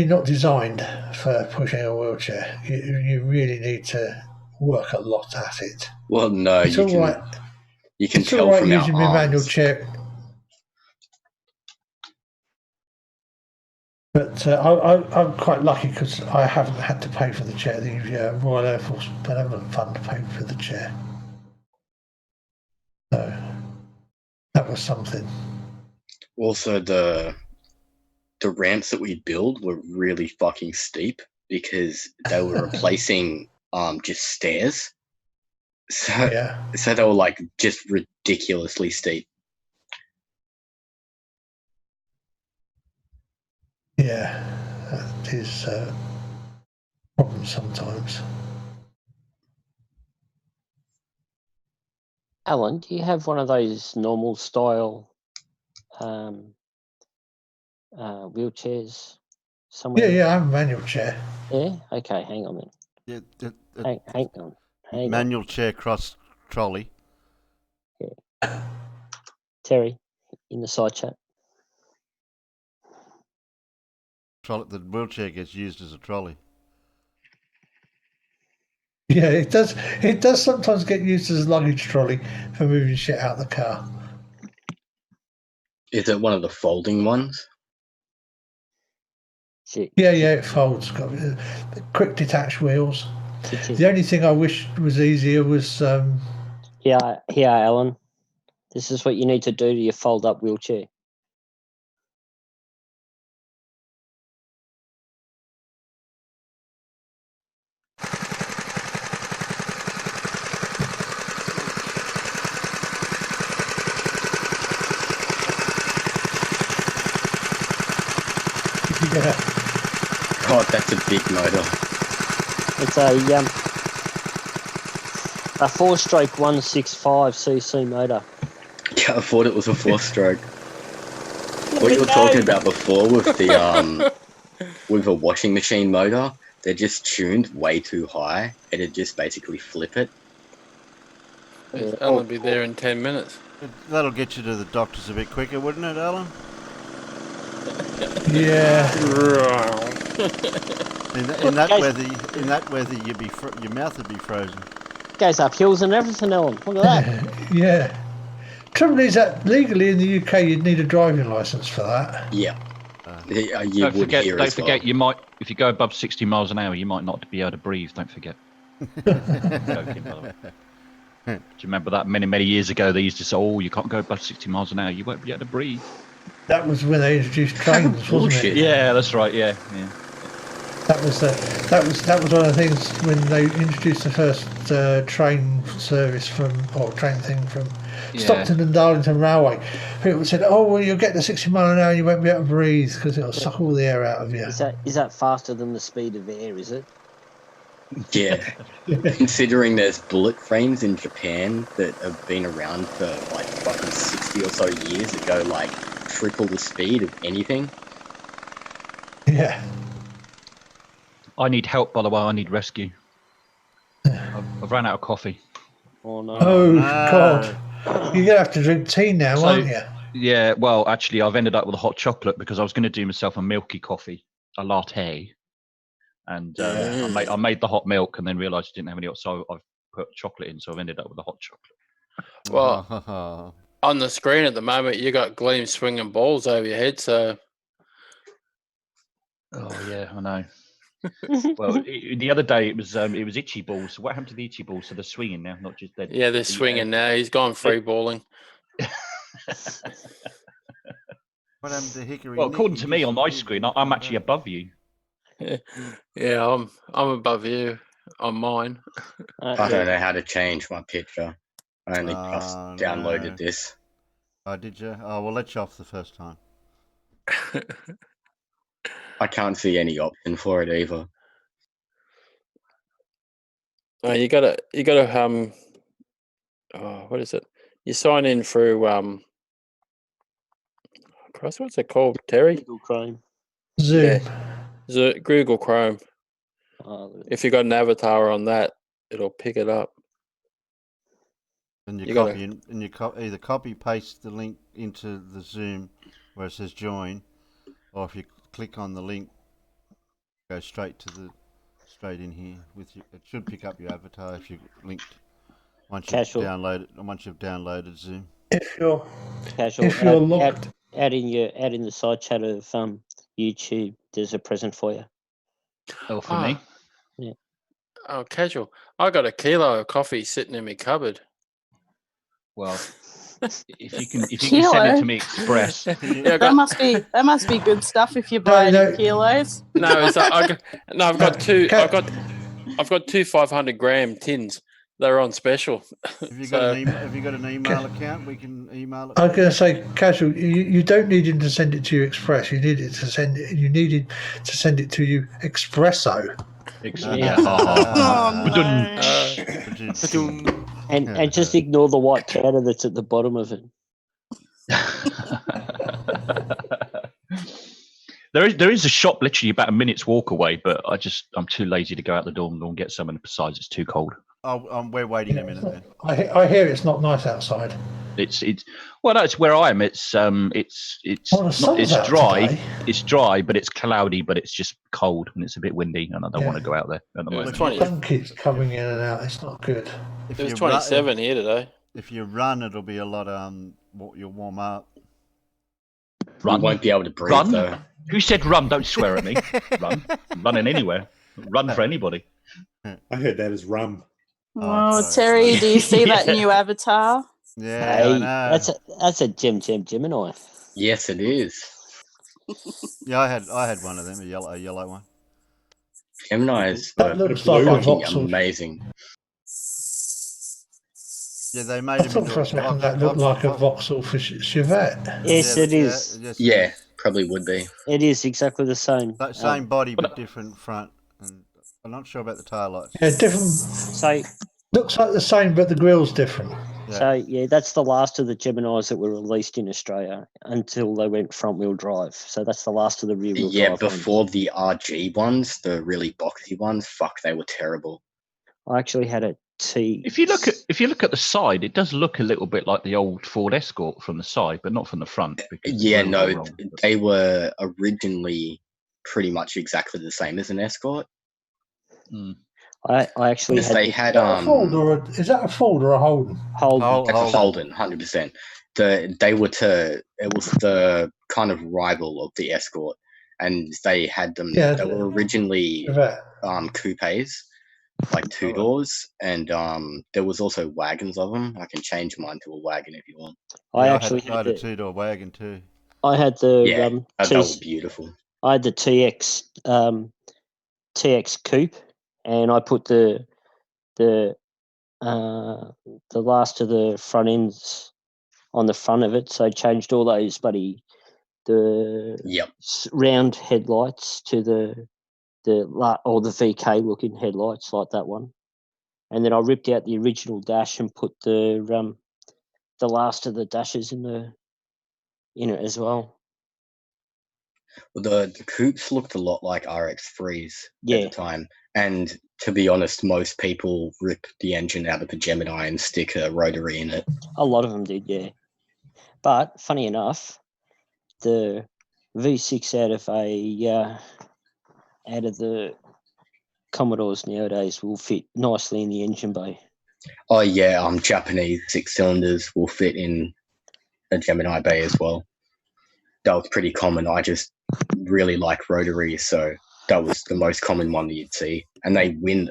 not designed for pushing a wheelchair. You really need to work a lot at it. Well, no, It's you all can. right. You can It's tell all right from our using my manual arms. chair. But I'm quite lucky because I haven't had to pay for the chair. The Royal Air Force Benevolent Fund paid for the chair. So that was something. Also, the ramps that we built were really fucking steep because they were replacing just stairs. So they were like just ridiculously steep. Yeah, that is a problem sometimes. Alan, do you have one of those normal style wheelchairs somewhere? Yeah, I have a manual chair. Yeah? Okay, hang on then. Yeah, hang on. Manual chair cross trolley. Yeah. Terry, in the side chat. The wheelchair gets used as a trolley. Yeah, it does. It does sometimes get used as a luggage trolley for moving shit out of the car. Is it one of the folding ones? Yeah, it folds. Got quick detached wheels. The only thing I wish was easier was. Here, Alan. This is what you need to do to your fold-up wheelchair. Yeah. God, that's a big motor. It's a 4-stroke 165cc motor. Yeah, I thought it was a 4-stroke. What you were talking about before with the with a washing machine motor, they're just tuned way too high. It'd just basically flip it. Alan be there in 10 minutes. That'll get you to the doctors a bit quicker, wouldn't it, Alan? Yeah. In that weather, your mouth would be frozen. Goes up hills and everything, Alan. Look at that. Yeah. Trouble is that legally in the UK you'd need a driving licence for that. Yeah. Don't forget, you might, if you go above 60 miles an hour, you might not be able to breathe. Don't forget. Joking, by the way. Do you remember that many years ago? They used to say, "Oh, you can't go above 60 miles an hour. You won't be able to breathe." That was when they introduced trains, wasn't it? Yeah, that's right. Yeah. That was one of the things when they introduced the first train service train thing from Stockton and Darlington Railway. People said, "Oh, well, you'll get to 60 mile an hour, and you won't be able to breathe because it'll suck all the air out of you." Is that faster than the speed of air? Is it? Yeah. Considering there's bullet trains in Japan that have been around for like fucking 60 or so years that go like triple the speed of anything. Yeah. I need help, by the way. I need rescue. I've run out of coffee. Oh no! Oh God! You're gonna have to drink tea now, aren't you? Yeah. Well, actually, I've ended up with a hot chocolate because I was going to do myself a milky coffee, a latte. And I made the hot milk and then realised I didn't have any hot, so I've put chocolate in, so I've ended up with a hot chocolate. Well, on the screen at the moment, you got Gleam swinging balls over your head, so... Oh, yeah, I know. Well, the other day it was itchy balls. So what happened to the itchy balls? So they're swinging now, not just dead. Yeah, they're swinging now. He's gone free balling. What happened to Hickory? Well, according to me on my screen, I'm actually above you. Yeah, I'm above you on mine. I don't know how to change my picture. I only just downloaded this. Oh, did you? Oh, we'll let you off the first time. I can't see any option for it either. You gotta what is it? You sign in through Christ, what's it called, Terry? Google Chrome. Zoom. Yeah. Google Chrome. Oh, if you got an avatar on that, it'll pick it up. And you, You copy gotta- and you either copy paste the link into the Zoom where it says join, or if you click on the link, go straight in here with you. It should pick up your avatar if you linked once you've Casual. downloaded Zoom. If you're Casual. if you're logged, Out in the side chat of YouTube, there's a present for you. Oh, for me. Yeah. Oh, casual. I got a kilo of coffee sitting in my cupboard. Well, if you can send it to me express. Yeah, I That got, must be good stuff if you buy it in kilos. no, it's I've got two. I've got two 500-gram tins. They're on special. Have you got an email account? We can email it. I was going to say, Casual, you don't need him to send it to you express. You needed to send it to you espresso. And just ignore the white powder that's at the bottom of it. There is a shop literally about a minute's walk away, but I'm too lazy to go out the door and go and get some, and besides it's too cold. Oh, we're waiting a minute then. I hear it's not nice outside. It's well, no, it's where I am. It's dry. Today. It's dry, but it's cloudy, but it's just cold and it's a bit windy, and I don't want to go out there at the moment. The sun keeps coming in and out. It's not good. It was 27 here today. If you run, it'll be a lot. You'll warm up. You won't be able to breathe though. Who said run? Don't swear at me. Running anywhere. Run for anybody. I heard that as rum. Oh, Terry, do you see that new avatar? Yeah, Hey, I know. that's a Gemini. Yes, it is. Yeah, I had one of them, a yellow one. Gemini's That looks like a fucking voxel. amazing. Yeah, they made I thought for a second that looked like a Vauxhall for Chevette. Yes, it is. Yeah, probably would be. It is exactly the same. Same body, but different front. And I'm not sure about the tail lights. Yeah, different. So Looks like the same, but the grill's different. Yeah. So yeah, that's the last of the Geminis that were released in Australia until they went front wheel drive. So that's the last of the rear wheel drive. Yeah, before the RG ones, the really boxy ones, fuck, they were terrible. I actually had a T. If you look at the side, it does look a little bit like the old Ford Escort from the side, but not from the front. Yeah, no, they were originally pretty much exactly the same as an Escort. I actually Because they had is that a Ford or a Holden? Holden. That's a Holden, 100%. It was the kind of rival of the Escort, and they had them. Yeah, they were originally coupes, like two doors, and there was also wagons of them. I can change mine to a wagon if you want. I Yeah, actually I had a two-door wagon too. I had the they were beautiful. I had the TX coupe, and I put the last of the front ends on the front of it. So I changed all those round headlights to the VK looking headlights like that one, and then I ripped out the original dash and put the last of the dashes in it as well. Well, the coupes looked a lot like RX3s at the time, and to be honest, most people rip the engine out of the Gemini and stick a rotary in it. A lot of them did, yeah. But funny enough, the V6 out of the Commodores nowadays will fit nicely in the engine bay. Oh yeah, Japanese 6-cylinders will fit in a Gemini bay as well. That was pretty common. I just really like rotaries, so that was the most common one that you'd see. And they win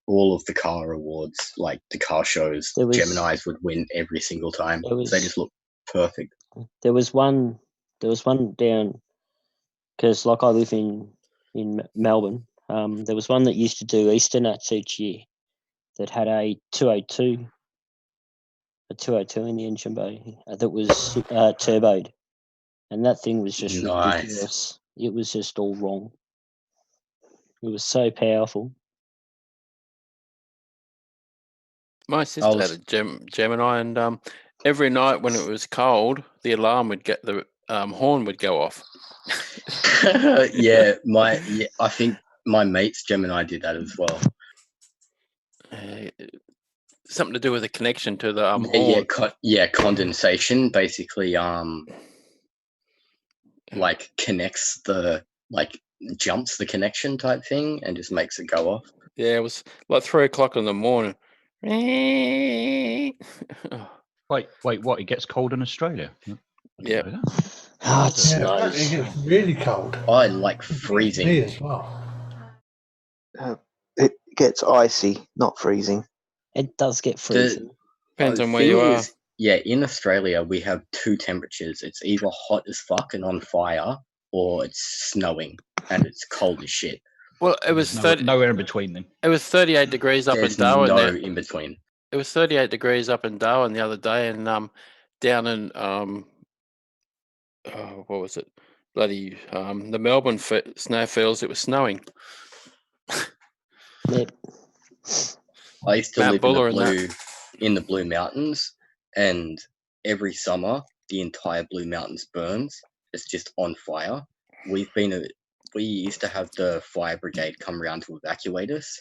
all of the car awards, like the car shows. Geminis would win every single time. They just look perfect. There was one down, because like I live in Melbourne. There was one that used to do Easter nuts each year that had a 202 in the engine bay that was turboed. And that thing was just ridiculous. It was just all wrong. It was so powerful. My sister had a Gemini, and every night when it was cold, the alarm would get the horn would go off. I think my mate's Gemini did that as well. something to do with the connection to the yeah, horn. condensation basically like connects the jumps the connection type thing and just makes it go off. Yeah, it was like 3 o'clock in the morning. Wait, what? It gets cold in Australia? Yeah. Oh, it's Yeah, nice. apparently it gets really cold. I like freezing. Me as well. It gets icy, not freezing. It does get freezing. Depends on where you are. Yeah, in Australia we have 2 temperatures. It's either hot as fuck and on fire, or it's snowing and it's cold as shit. Well, it was nowhere in between then. It was 38 degrees up There's in Darwin. no there. in between. It was 38 degrees up in Darwin the other day, and down in what was it? Bloody the Melbourne snowfields. It was snowing. Yep. I used to Mount live Buller in the Blue Mountains, and every summer the entire Blue Mountains burns. It's just on fire. We used to have the fire brigade come around to evacuate us,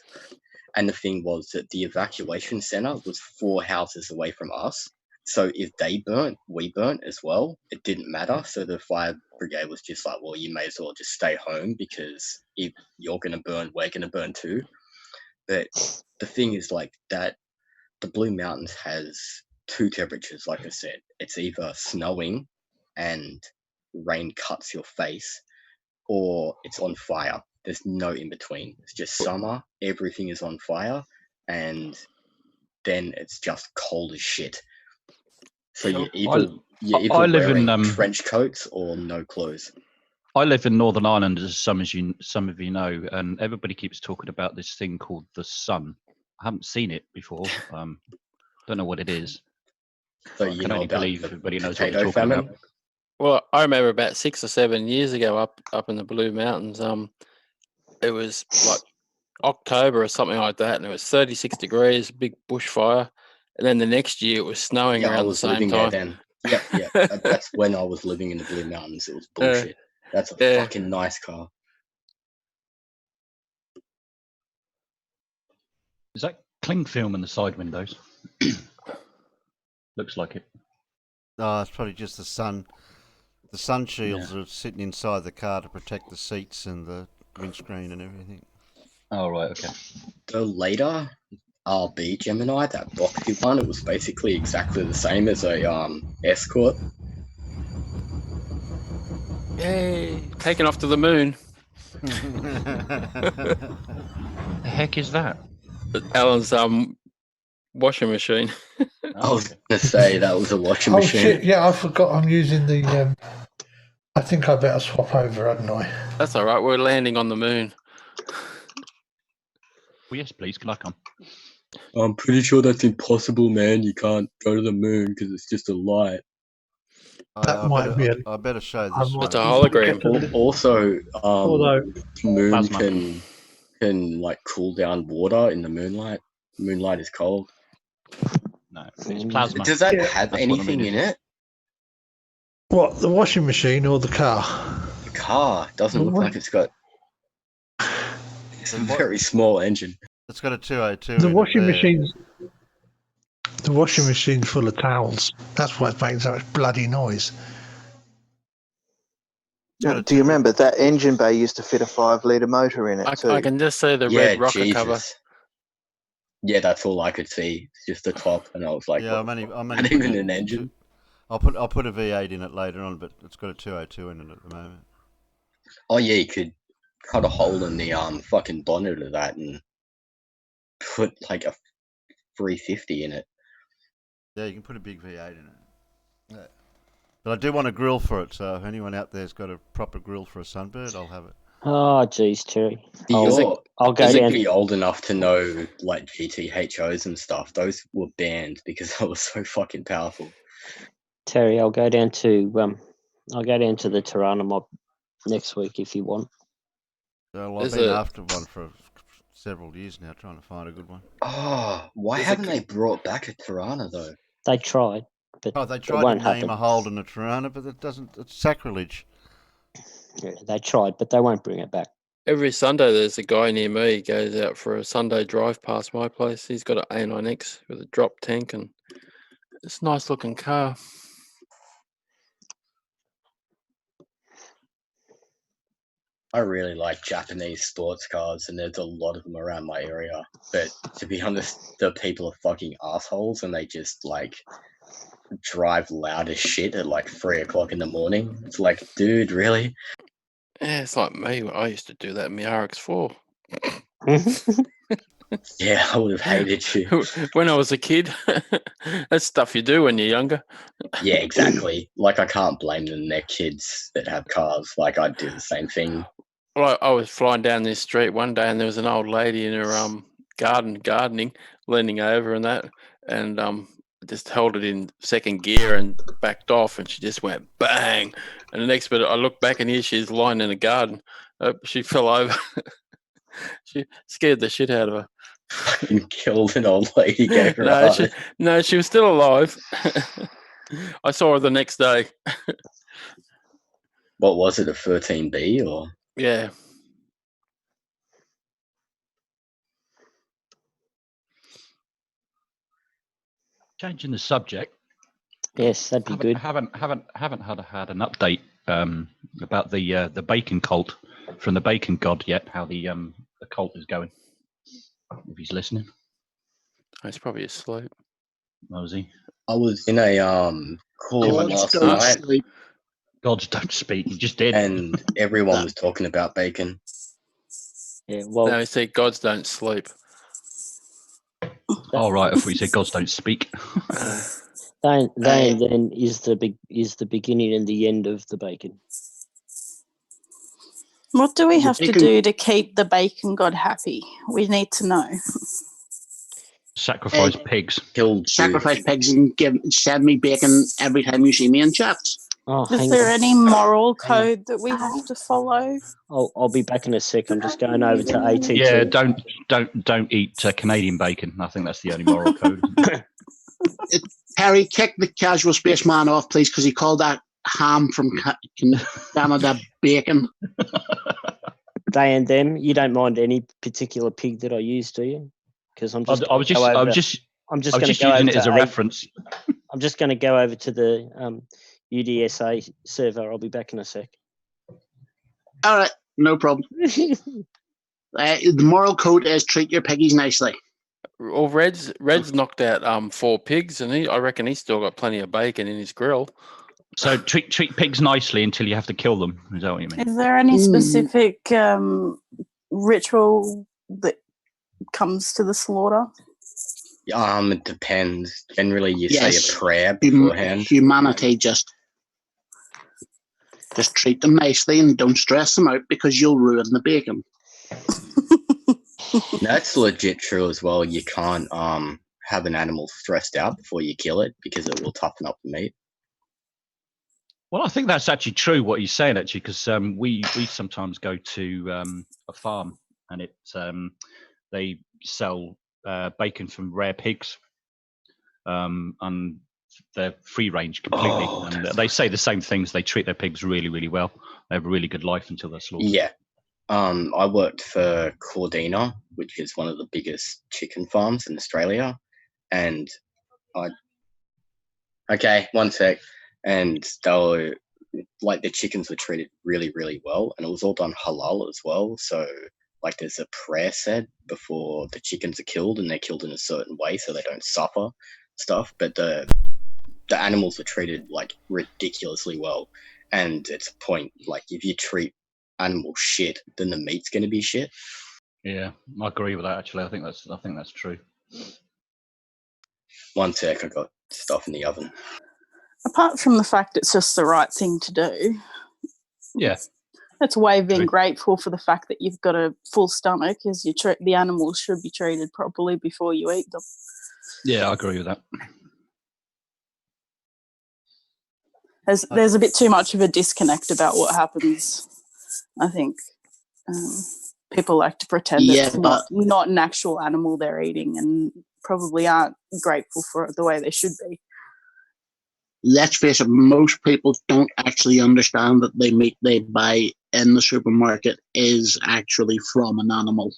and the thing was that the evacuation center was 4 houses away from us. So if they burnt, we burnt as well. It didn't matter. So the fire brigade was just like, well, you may as well just stay home, because if you're going to burn, we're going to burn too. But the thing is like that, the Blue Mountains has 2 temperatures, like I said. It's either snowing and rain cuts your face, or it's on fire. There's no in between. It's just summer, everything is on fire, and then it's just cold as shit. So you're either wearing trench coats or no clothes. I live in Northern Ireland, as some of you know, and everybody keeps talking about this thing called the sun. I haven't seen it before. Don't know what it is. So I can only believe everybody knows what you're talking famine? about. Well, I remember about 6 or 7 years ago up in the Blue Mountains. It was like October or something like that, and it was 36 degrees, big bushfire. And then the next year it was snowing around the same time. There then. Yeah. That's when I was living in the Blue Mountains. It was bullshit. That's a fucking nice car. Is that cling film in the side windows? Looks like it. Oh, it's probably just the sun. The sun shields are sitting inside the car to protect the seats and the windscreen and everything. Oh, right, okay. The later RB Gemini, that boxy one, it was basically exactly the same as a Escort. Yay! Taken off to the moon. The heck is that? Alan's washing machine. I was gonna say that was a washing machine. Oh shit! Yeah, I forgot. I'm using the. I think I better swap over, hadn't I? That's all right. We're landing on the moon. Well, yes, please. Can I come? I'm pretty sure that's impossible, man. You can't go to the moon because it's just a light. I better show this one. It's a hologram. Also, although moon plasma. can like cool down water in the moonlight. Moonlight is cold. No, it's plasma. Does that have anything in it? What, the washing machine or the car? The car doesn't look like it's got. It's a very small engine. It's got a 202. The washing machine's. The washing machine's full of towels. That's why it's making so much bloody noise. Do you remember that engine bay used to fit a 5-litre motor in it too? I can just see the red rocker cover. Yeah, that's all I could see. It's just the top, and I was like, yeah, I'm not even an engine. I'll put a V8 in it later on, but it's got a 202 in it at the moment. Oh yeah, you could cut a hole in the fucking bonnet of that and put like a 350 in it. Yeah, you can put a big V8 in it. Yeah. But I do want a grill for it, so if anyone out there's got a proper grill for a Sunbird, I'll have it. Oh, geez, Terry. I'll go down. Be old enough to know like GTHOs and stuff. Those were banned because they were so fucking powerful. Terry, I'll go down to the Tirana mob next week if you want. Well, I've been after one for several years now, trying to find a good one. Oh, why haven't they brought back a Tirana though? They tried, but they tried to name a Holden a Tirana, but it doesn't. It's sacrilege. Yeah, they tried, but they won't bring it back. Every Sunday, there's a guy near me. He goes out for a Sunday drive past my place. He's got an A9X with a drop tank, and it's a nice looking car. I really like Japanese sports cars, and there's a lot of them around my area. But to be honest, the people are fucking assholes, and they just like drive loud as shit at like 3 o'clock in the morning. It's like, dude, really? Yeah, it's like me. I used to do that in my RX-4. Yeah, I would have hated you. When I was a kid. That's stuff you do when you're younger. Yeah, exactly. Like, I can't blame them. They're kids that have cars. Like, I'd do the same thing. Well, I was flying down this street one day, and there was an old lady in her gardening, leaning over and that, and just held it in second gear and backed off, and she just went bang. And the next bit, I looked back, and here she's lying in the garden. She fell over. She scared the shit out of her. Fucking killed an old lady. Gave her a heart. No, she was still alive. I saw her the next day. What was it, a 13B or? Yeah. Changing the subject. Yes, that'd be good. Haven't had an update about the bacon cult from the bacon god yet. How the cult is going? If he's listening, he's probably asleep. Was he? I was in a call last night. Gods don't speak. He just did, and everyone was talking about bacon. Yeah, well, no, he said gods don't sleep. All right, if we say gods don't speak. Then is the beginning and the end of the bacon. What do we have to do to keep the bacon god happy? We need to know. Sacrifice pigs. Sacrifice pigs and send me bacon every time you see me in chats. Oh, is there any moral code that we have to follow? I'll be back in a sec. I'm just going over to AT2. Yeah, don't eat Canadian bacon. I think that's the only moral code. Harry, kick the casual spaceman off, please, because he called that ham from Canada bacon. Dan, you don't mind any particular pig that I use, do you? Because I'm just using it as a reference. I'm just going to go over to the UDSA server. I'll be back in a sec. All right, no problem. The moral code is treat your piggies nicely. Well, Red's knocked out 4 pigs, and I reckon he's still got plenty of bacon in his grill. So treat pigs nicely until you have to kill them. Is that what you mean? Is there any specific ritual that comes to the slaughter? It depends. Generally, you say a prayer beforehand. Humanity just treat them nicely and don't stress them out because you'll ruin the bacon. That's legit true as well. You can't have an animal stressed out before you kill it because it will toughen up the meat. Well, I think that's actually true what he's saying, actually, because we sometimes go to a farm and they sell bacon from rare pigs, and they're free range completely. And they say the same things. They treat their pigs really, really well. They have a really good life until they're slaughtered. Yeah. I worked for Cordina, which is one of the biggest chicken farms in Australia. And okay, one sec. And they were, like, the chickens were treated really, really well. And it was all done halal as well. So, like, there's a prayer said before the chickens are killed, and they're killed in a certain way so they don't suffer stuff. But the animals were treated, like, ridiculously well. And it's a point, like, if you treat animal shit, then the meat's going to be shit. Yeah, I agree with that. Actually, I think that's true. One sec, I got stuff in the oven. Apart from the fact it's just the right thing to do, yeah, it's a way of being grateful for the fact that you've got a full stomach, as the animals should be treated properly before you eat them. Yeah, I agree with that. There's a bit too much of a disconnect about what happens. I think people like to pretend it's not an actual animal they're eating, and probably aren't grateful for it the way they should be. let's face it, most people don't actually understand that the meat they buy in the supermarket is actually from an animal.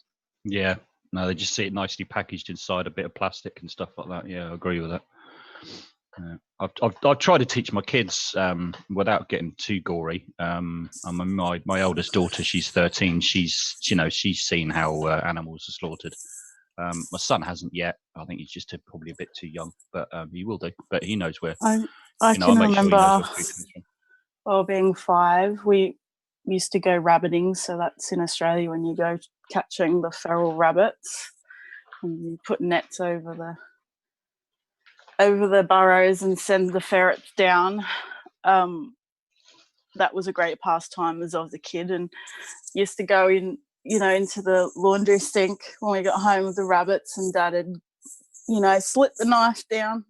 Yeah. No, they just see it nicely packaged inside a bit of plastic and stuff like that. Yeah, I agree with that. Yeah. I've tried to teach my kids without getting too gory. My oldest daughter, she's 13. She's seen how animals are slaughtered. My son hasn't yet. I think he's just probably a bit too young, but he will do. But he knows where. I I can make sure he knows remember, where food comes from. well, being 5, we used to go rabbiting. So that's in Australia when you go catching the feral rabbits, and you put nets over the burrows and send the ferrets down. That was a great pastime as I was a kid, and used to go in, into the laundry sink when we got home with the rabbits, and Dad had, slit the knife down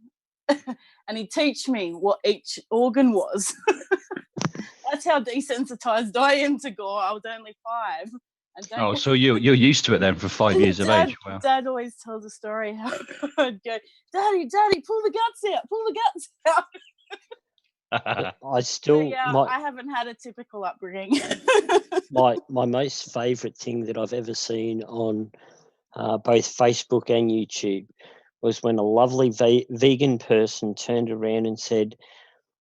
and he'd teach me what each organ was. That's how desensitized I am to gore. I was only 5. And So you're used to it then for 5 years of age. Wow. Dad always tells a story how I'd go, Daddy, pull the guts out. I still, yeah, I haven't had a typical upbringing. my most favourite thing that I've ever seen on both Facebook and YouTube was when a lovely vegan person turned around and said,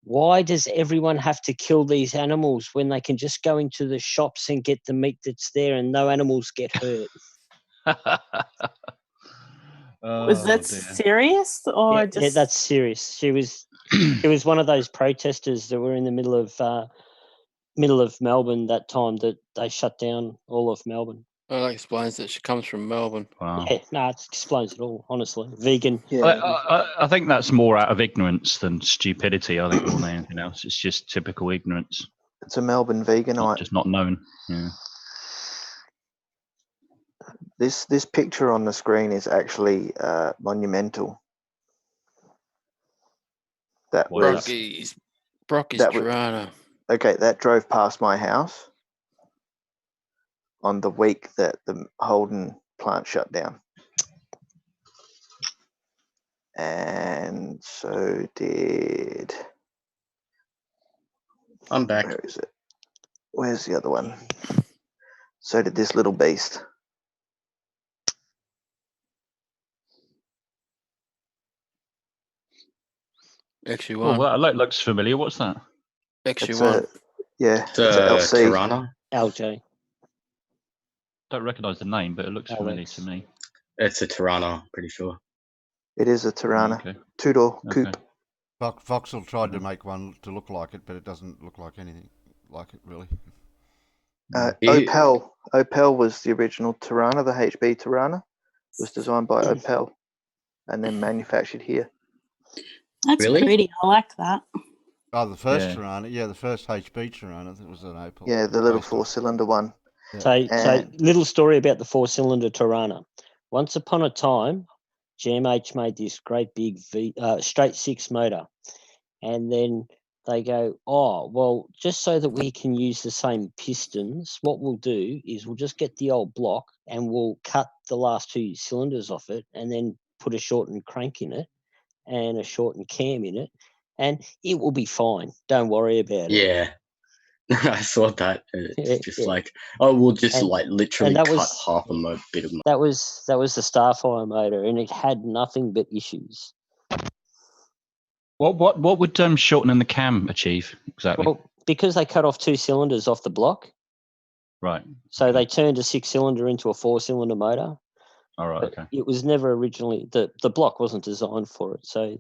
"Why does everyone have to kill these animals when they can just go into the shops and get the meat that's there and no animals get hurt?" Was that serious or yeah, that's serious. She was one of those protesters that were in the middle of Melbourne that time that they shut down all of Melbourne. Well, that explains that she comes from Melbourne. Wow. Yeah, no, it explains it all, honestly. Vegan. Yeah. I think that's more out of ignorance than stupidity. I think more than anything else, it's just typical ignorance. It's a Melbourne veganite. Just not known. Yeah. This picture on the screen is actually monumental. That was Brocky's that Tirana. Okay, that drove past my house on the week that the Holden plant shut down. And so did... I'm back. Where is it? Where's the other one? So did this little beast. XU1. Oh, that looks familiar. What's that? XU1. It's an LC. Tirana. LJ. Don't recognise the name, but it looks familiar to me. It's a Tirana, pretty sure. It is a Tirana. Okay. 2-door coupe. Vauxhall tried to make one to look like it, but it doesn't look like anything like it, really. Opel was the original Tirana. The HB Tirana was designed by Opel and then manufactured here. That's pretty. I like that. Oh, the first Tirana. Yeah, the first HB Tirana. That was an Opel. Yeah, the little 4-cylinder one. Yeah. So little story about the 4-cylinder Tirana. Once upon a time, GMH made this great big straight 6 motor, and then they go, "Oh, well, just so that we can use the same pistons, what we'll do is we'll just get the old block and we'll cut the last 2 cylinders off it and then put a shortened crank in it and a shortened cam in it, and it will be fine. Don't worry about it." Yeah. I saw that. It's just like, we'll just literally cut half a bit of. That was the Starfire motor, and it had nothing but issues. What would shortening the cam achieve exactly? Well, because they cut off 2 cylinders off the block, right? So they turned a 6-cylinder into a 4-cylinder motor. All right. Okay. It was never originally the block wasn't designed for it, so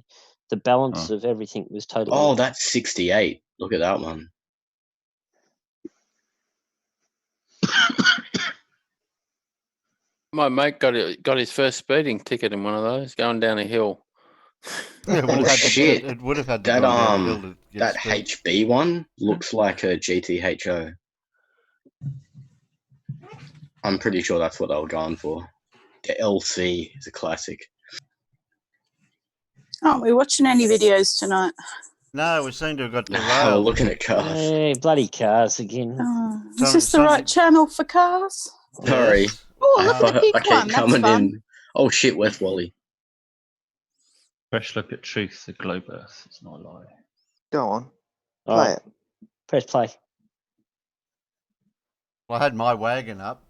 the balance of everything was totally. Oh, that's 68. Look at that one. My mate got his first speeding ticket in one of those, going down a hill. Oh shit! It would have had that to that HB one looks like a GTHO. I'm pretty sure that's what they were going for. The LC is a classic. Aren't we watching any videos tonight? No, we seem to have got Oh, looking at cars. Hey, bloody cars again. Is this the right channel for cars? Sorry. Oh, look at the big I keep one. That's coming fun. in. Oh shit, where's Wally? Fresh look at truth, the globe Earth. It's not a lie. Go on. All Play right, it. press play. Well, I had my wagon up.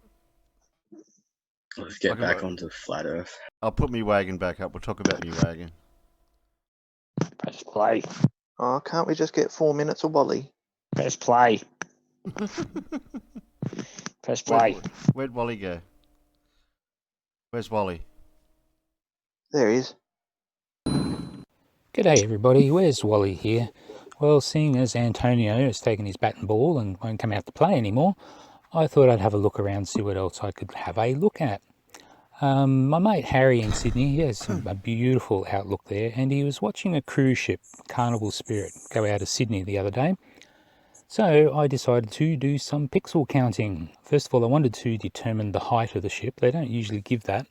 Let's get back onto flat Earth. I'll put me wagon back up. We'll talk about me wagon. Press play. Oh, can't we just get 4 minutes of Wally? Press play. Press play. Where'd Wally go? Where's Wally? There he is. G'day everybody, where's Wally here? Well, seeing as Antonio has taken his bat and ball and won't come out to play anymore, I thought I'd have a look around, see what else I could have a look at. My mate Harry in Sydney, he has a beautiful outlook there, and he was watching a cruise ship, Carnival Spirit, go out of Sydney the other day. So I decided to do some pixel counting. First of all, I wanted to determine the height of the ship. They don't usually give that,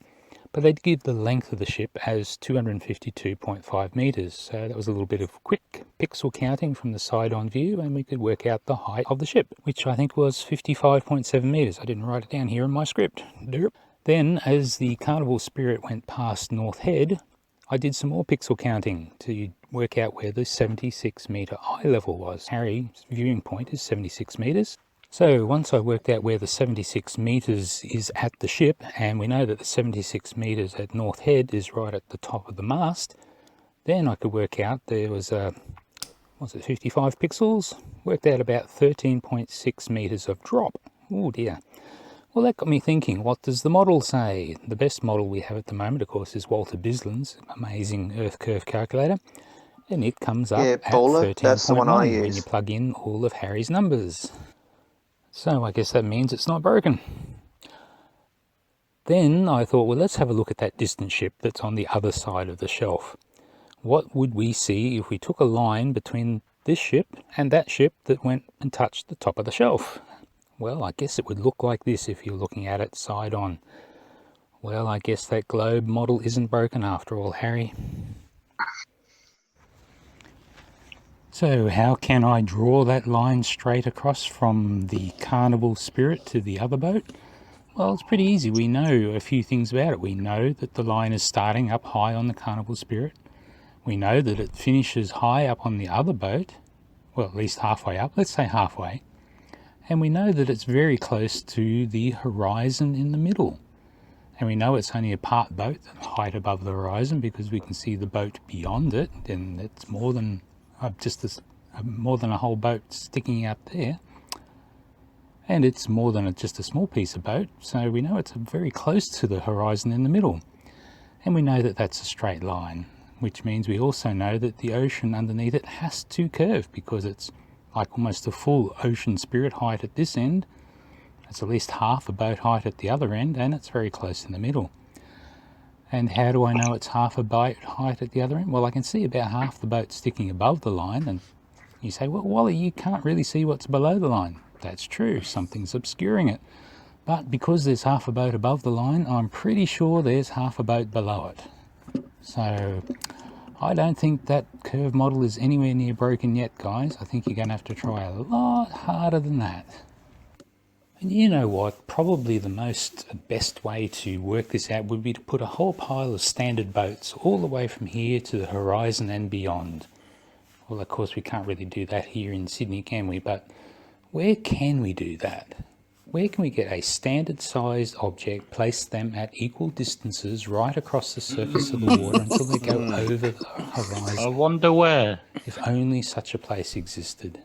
but they give the length of the ship as 252.5 metres. So that was a little bit of quick pixel counting from the side-on view, and we could work out the height of the ship, which I think was 55.7 metres. I didn't write it down here in my script. Derp. Then, as the Carnival Spirit went past North Head, I did some more pixel counting to work out where the 76 metre eye level was. Harry's viewing point is 76 metres. So once I worked out where the 76 metres is at the ship, and we know that the 76 metres at North Head is right at the top of the mast, then I could work out there was 55 pixels, worked out about 13.6 metres of drop. Oh dear. Well, that got me thinking, what does the model say? The best model we have at the moment, of course, is Walter Bislin's amazing Earth Curve calculator, and it comes up at 13.1 when you plug in all of Harry's numbers. So I guess that means it's not broken. Then I thought, well, let's have a look at that distant ship that's on the other side of the shelf. What would we see if we took a line between this ship and that ship that went and touched the top of the shelf? Well, I guess it would look like this if you're looking at it side on. Well, I guess that globe model isn't broken after all, Harry. So how can I draw that line straight across from the Carnival Spirit to the other boat? Well, it's pretty easy. We know a few things about it. We know that the line is starting up high on the Carnival Spirit. We know that it finishes high up on the other boat. Well, at least halfway up. Let's say halfway. And we know that it's very close to the horizon in the middle. And we know it's only a part boat, height above the horizon, because we can see the boat beyond it, and it's more than more than a whole boat sticking out there. And it's more than just a small piece of boat, so we know it's very close to the horizon in the middle. And we know that that's a straight line, which means we also know that the ocean underneath it has to curve, because it's like almost a full ocean spirit height at this end. It's at least half a boat height at the other end, and it's very close in the middle. And how do I know it's half a boat height at the other end? Well, I can see about half the boat sticking above the line, and you say, well, Wally, you can't really see what's below the line. That's true, something's obscuring it. But because there's half a boat above the line, I'm pretty sure there's half a boat below it. So I don't think that curve model is anywhere near broken yet, guys. I think you're going to have to try a lot harder than that. And you know what? Probably the best way to work this out would be to put a whole pile of standard boats all the way from here to the horizon and beyond. Well, of course, we can't really do that here in Sydney, can we? But where can we do that? Where can we get a standard sized object, place them at equal distances right across the surface of the water until they go over the horizon? I wonder where. If only such a place existed.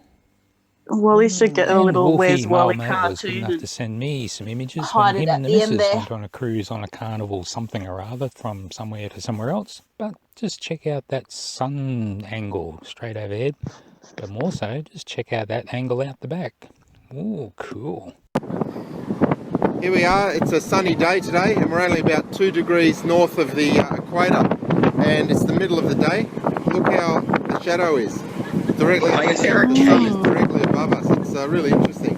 Wally should get a little Where's Wally cartoon. Was good enough to send me some images when him and the missus went on a cruise on a carnival something or other from somewhere to somewhere else. But just check out that sun angle straight overhead. But more so, just check out that angle out the back. Oh, cool. Here we are, it's a sunny day today and we're only about 2 degrees north of the equator, and it's the middle of the day. Look how the shadow is directly, the sun is directly above us. It's really interesting.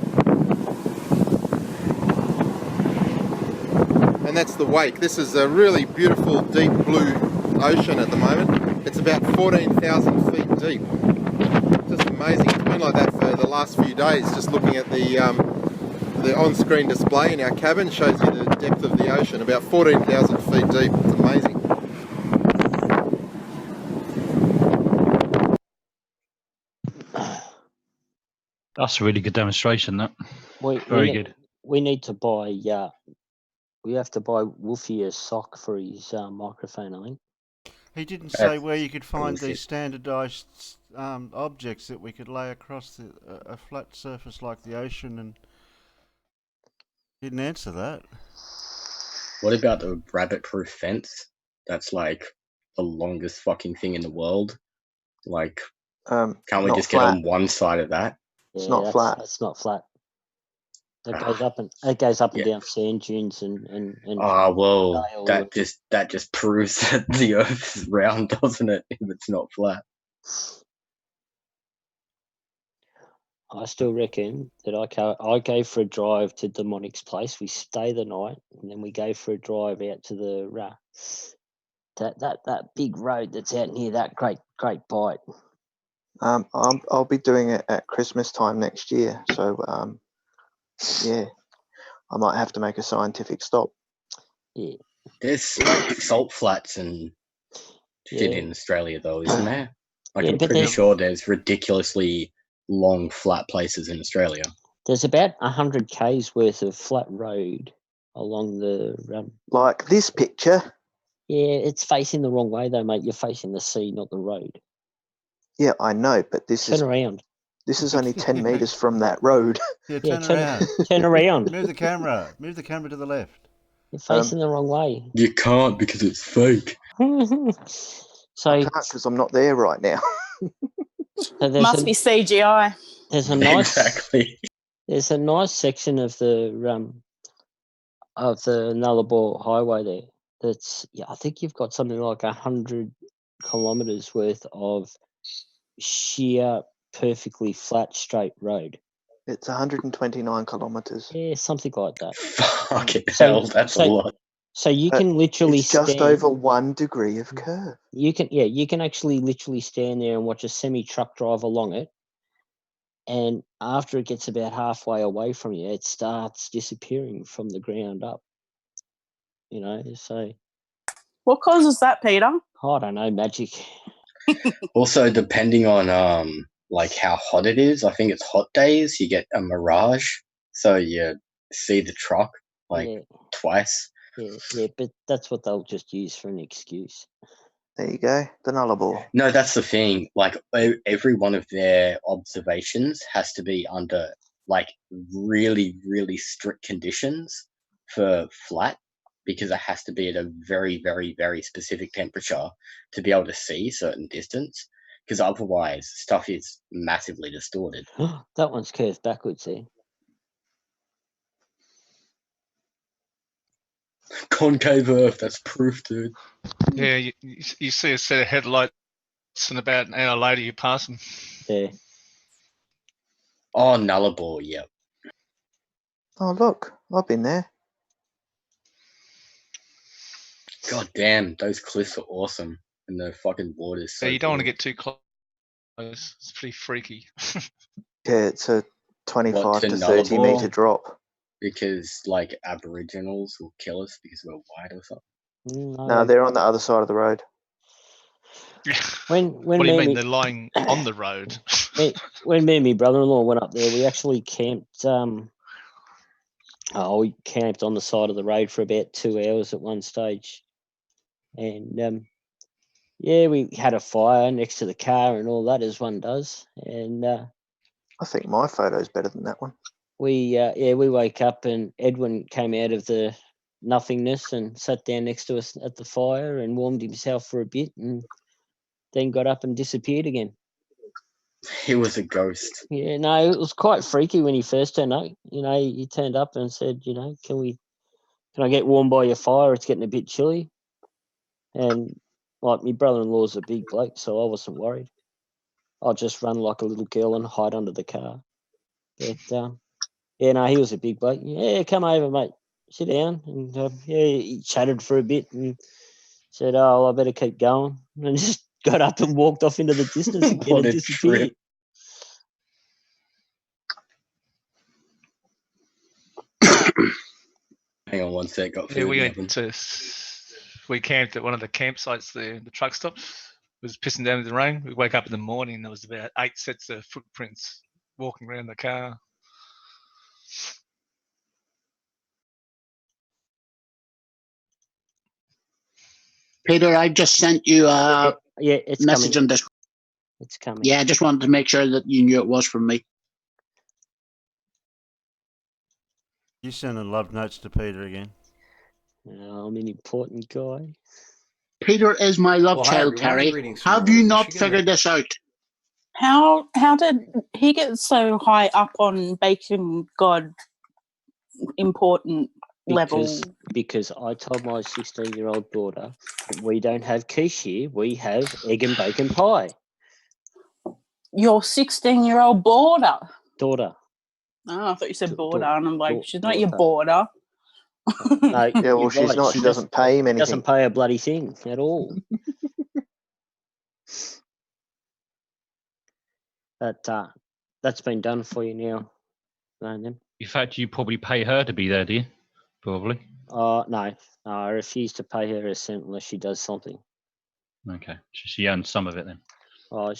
And that's the wake. This is a really beautiful deep blue ocean at the moment. It's about 14,000 feet deep. Just amazing. It's been like that for the last few days. Just looking at the on-screen display in our cabin shows you the depth of the ocean, about 14,000 feet deep. It's amazing. That's a really good demonstration. That We very good. We need to buy. We have to buy Wolfie a sock for his microphone. I think. He didn't say where you could find these standardised objects that we could lay across a flat surface like the ocean, and didn't answer that. What about the rabbit-proof fence? That's like the longest fucking thing in the world. Like, can't we just get on one side of that? It's not flat. It's not flat. It goes up and down sand dunes and. Oh well, that just proves that the Earth is round, doesn't it? If it's not flat. I still reckon that I go for a drive to Demonic's place. We stay the night, and then we go for a drive out to the that big road that's out near that great bite. I'll be doing it at Christmas time next year, so yeah, I might have to make a scientific stop. Yeah, there's like salt flats and shit in Australia, though, isn't there? Like, I'm pretty sure there's ridiculously long flat places in Australia. There's about 100 k's worth of flat road along the like this picture. Yeah, it's facing the wrong way though, mate. You're facing the sea, not the road. Yeah, I know, but turn around. This is only 10 meters from that road. Yeah, turn around. Turn around. Move the camera. Move the camera to the left. You're facing the wrong way. You can't because it's fake. So I can't because I'm not there right now. Must be CGI. There's a nice There's a nice section of the Nullarbor Highway there. That's I think you've got something like 100 kilometers worth of sheer, perfectly flat, straight road. It's 129 kilometers. Yeah, something like that. Fucking hell, that's a lot. So you can literally it's just over 1 degree of curve. You can actually literally stand there and watch a semi-truck drive along it, and after it gets about halfway away from you, it starts disappearing from the ground up. You know, so what causes that, Peter? I don't know, magic. Also, depending on like how hot it is, I think it's hot days, you get a mirage, so you see the truck twice. Yeah, but that's what they'll just use for an excuse. There you go, the Nullarbor. No, that's the thing. Like, every one of their observations has to be under like really, really strict conditions for flat, because it has to be at a very, very, very specific temperature to be able to see certain distance, because otherwise stuff is massively distorted. That one's curved backwards there. Concave Earth, that's proof, dude. Yeah, you see a set of headlights, and about an hour later you pass them. Yeah. Oh, Nullarbor, yeah. Oh, look, I've been there. God damn, those cliffs are awesome, and the fucking water's so Yeah, you don't want to cool. get too close. It's pretty freaky. Yeah, it's a 25 to 30 Nullarbor? meter drop. Because, like, Aboriginals will kill us because we're white or something. No, they're on the other side of the road. When What do you me mean and they're lying on the road? when me and my brother-in-law went up there, we actually camped. We camped on the side of the road for about 2 hours at one stage, and we had a fire next to the car and all that, as one does. And I think my photo's better than that one. we woke up and Edwin came out of the nothingness and sat down next to us at the fire and warmed himself for a bit, and then got up and disappeared again. He was a ghost. Yeah, no, it was quite freaky when he first turned up. You know, he turned up and said, you know, can I get warm by your fire? It's getting a bit chilly. And like, my brother-in-law's a big bloke, so I wasn't worried. I'll just run like a little girl and hide under the car. But he was a big bloke. Yeah, come over, mate. Sit down. And he chatted for a bit and said, "Oh, I better keep going," and just got up and walked off into the distance again and disappeared. Hang on one sec. Got Yeah, food. we camped at one of the campsites there. The truck stop. It was pissing down with the rain. We woke up in the morning. There was about 8 sets of footprints walking around the car. Peter, I just sent you a it's message coming. on Discord. It's coming. Yeah, I just wanted to make sure that you knew it was from me. You sending love notes to Peter again? I'm an important guy. Peter is my love Well, hi, child, everyone. Terry. Greetings from Have you not Michigan. figured this out? How did he get so high up on Bacon God important level? Because I told my 16-year-old daughter that we don't have quiche here, we have egg and bacon pie. Your 16-year-old boarder. Daughter. Oh, I thought you said boarder, and I'm like, she's not your daughter. boarder. No, Yeah, well, you're she's right. not. She doesn't pay him anything. Doesn't pay a bloody thing at all. That's been done for you now. Then. In fact, you probably pay her to be there, do you? Probably. No, I refuse to pay her a cent unless she does something. Okay, she owns some of it then. Oh,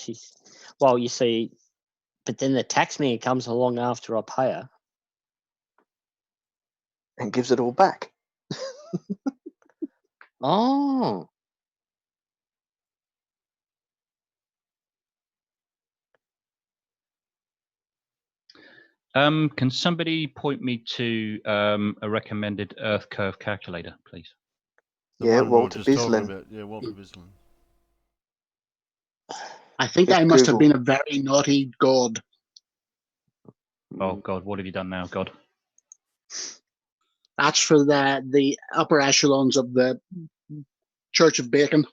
well, you see, but then the tax man comes along after I pay her. And gives it all back. Oh. Can somebody point me to a recommended Earth curve calculator, please? Yeah, Walter Bislin. Yeah, Walter Bislin. I think Just I must Google. have been a very naughty god. Oh God, what have you done now, God? That's for the upper echelons of the Church of Bacon,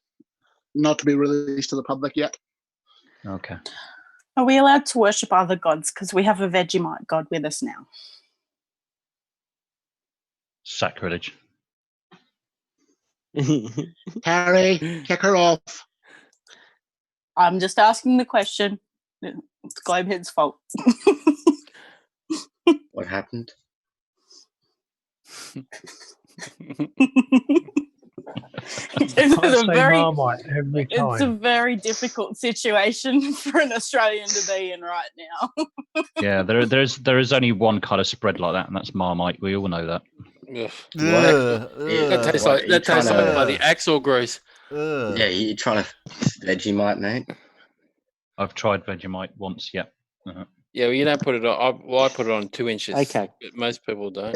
not to be released to the public yet. Okay. Are we allowed to worship other gods? Because we have a Vegemite god with us now. Sacrilege. Harry, kick her off. I'm just asking the question. It's Globehead's fault. What happened? It's a very difficult situation for an Australian to be in right now. Yeah, there is only one kind of spread like that, and that's Marmite. We all know that. That tastes like bloody axle grease. Yeah, you trying to Vegemite, mate? I've tried Vegemite once. Yeah. Yeah, well, you don't put it on. I put it on 2 inches. Okay. But most people don't.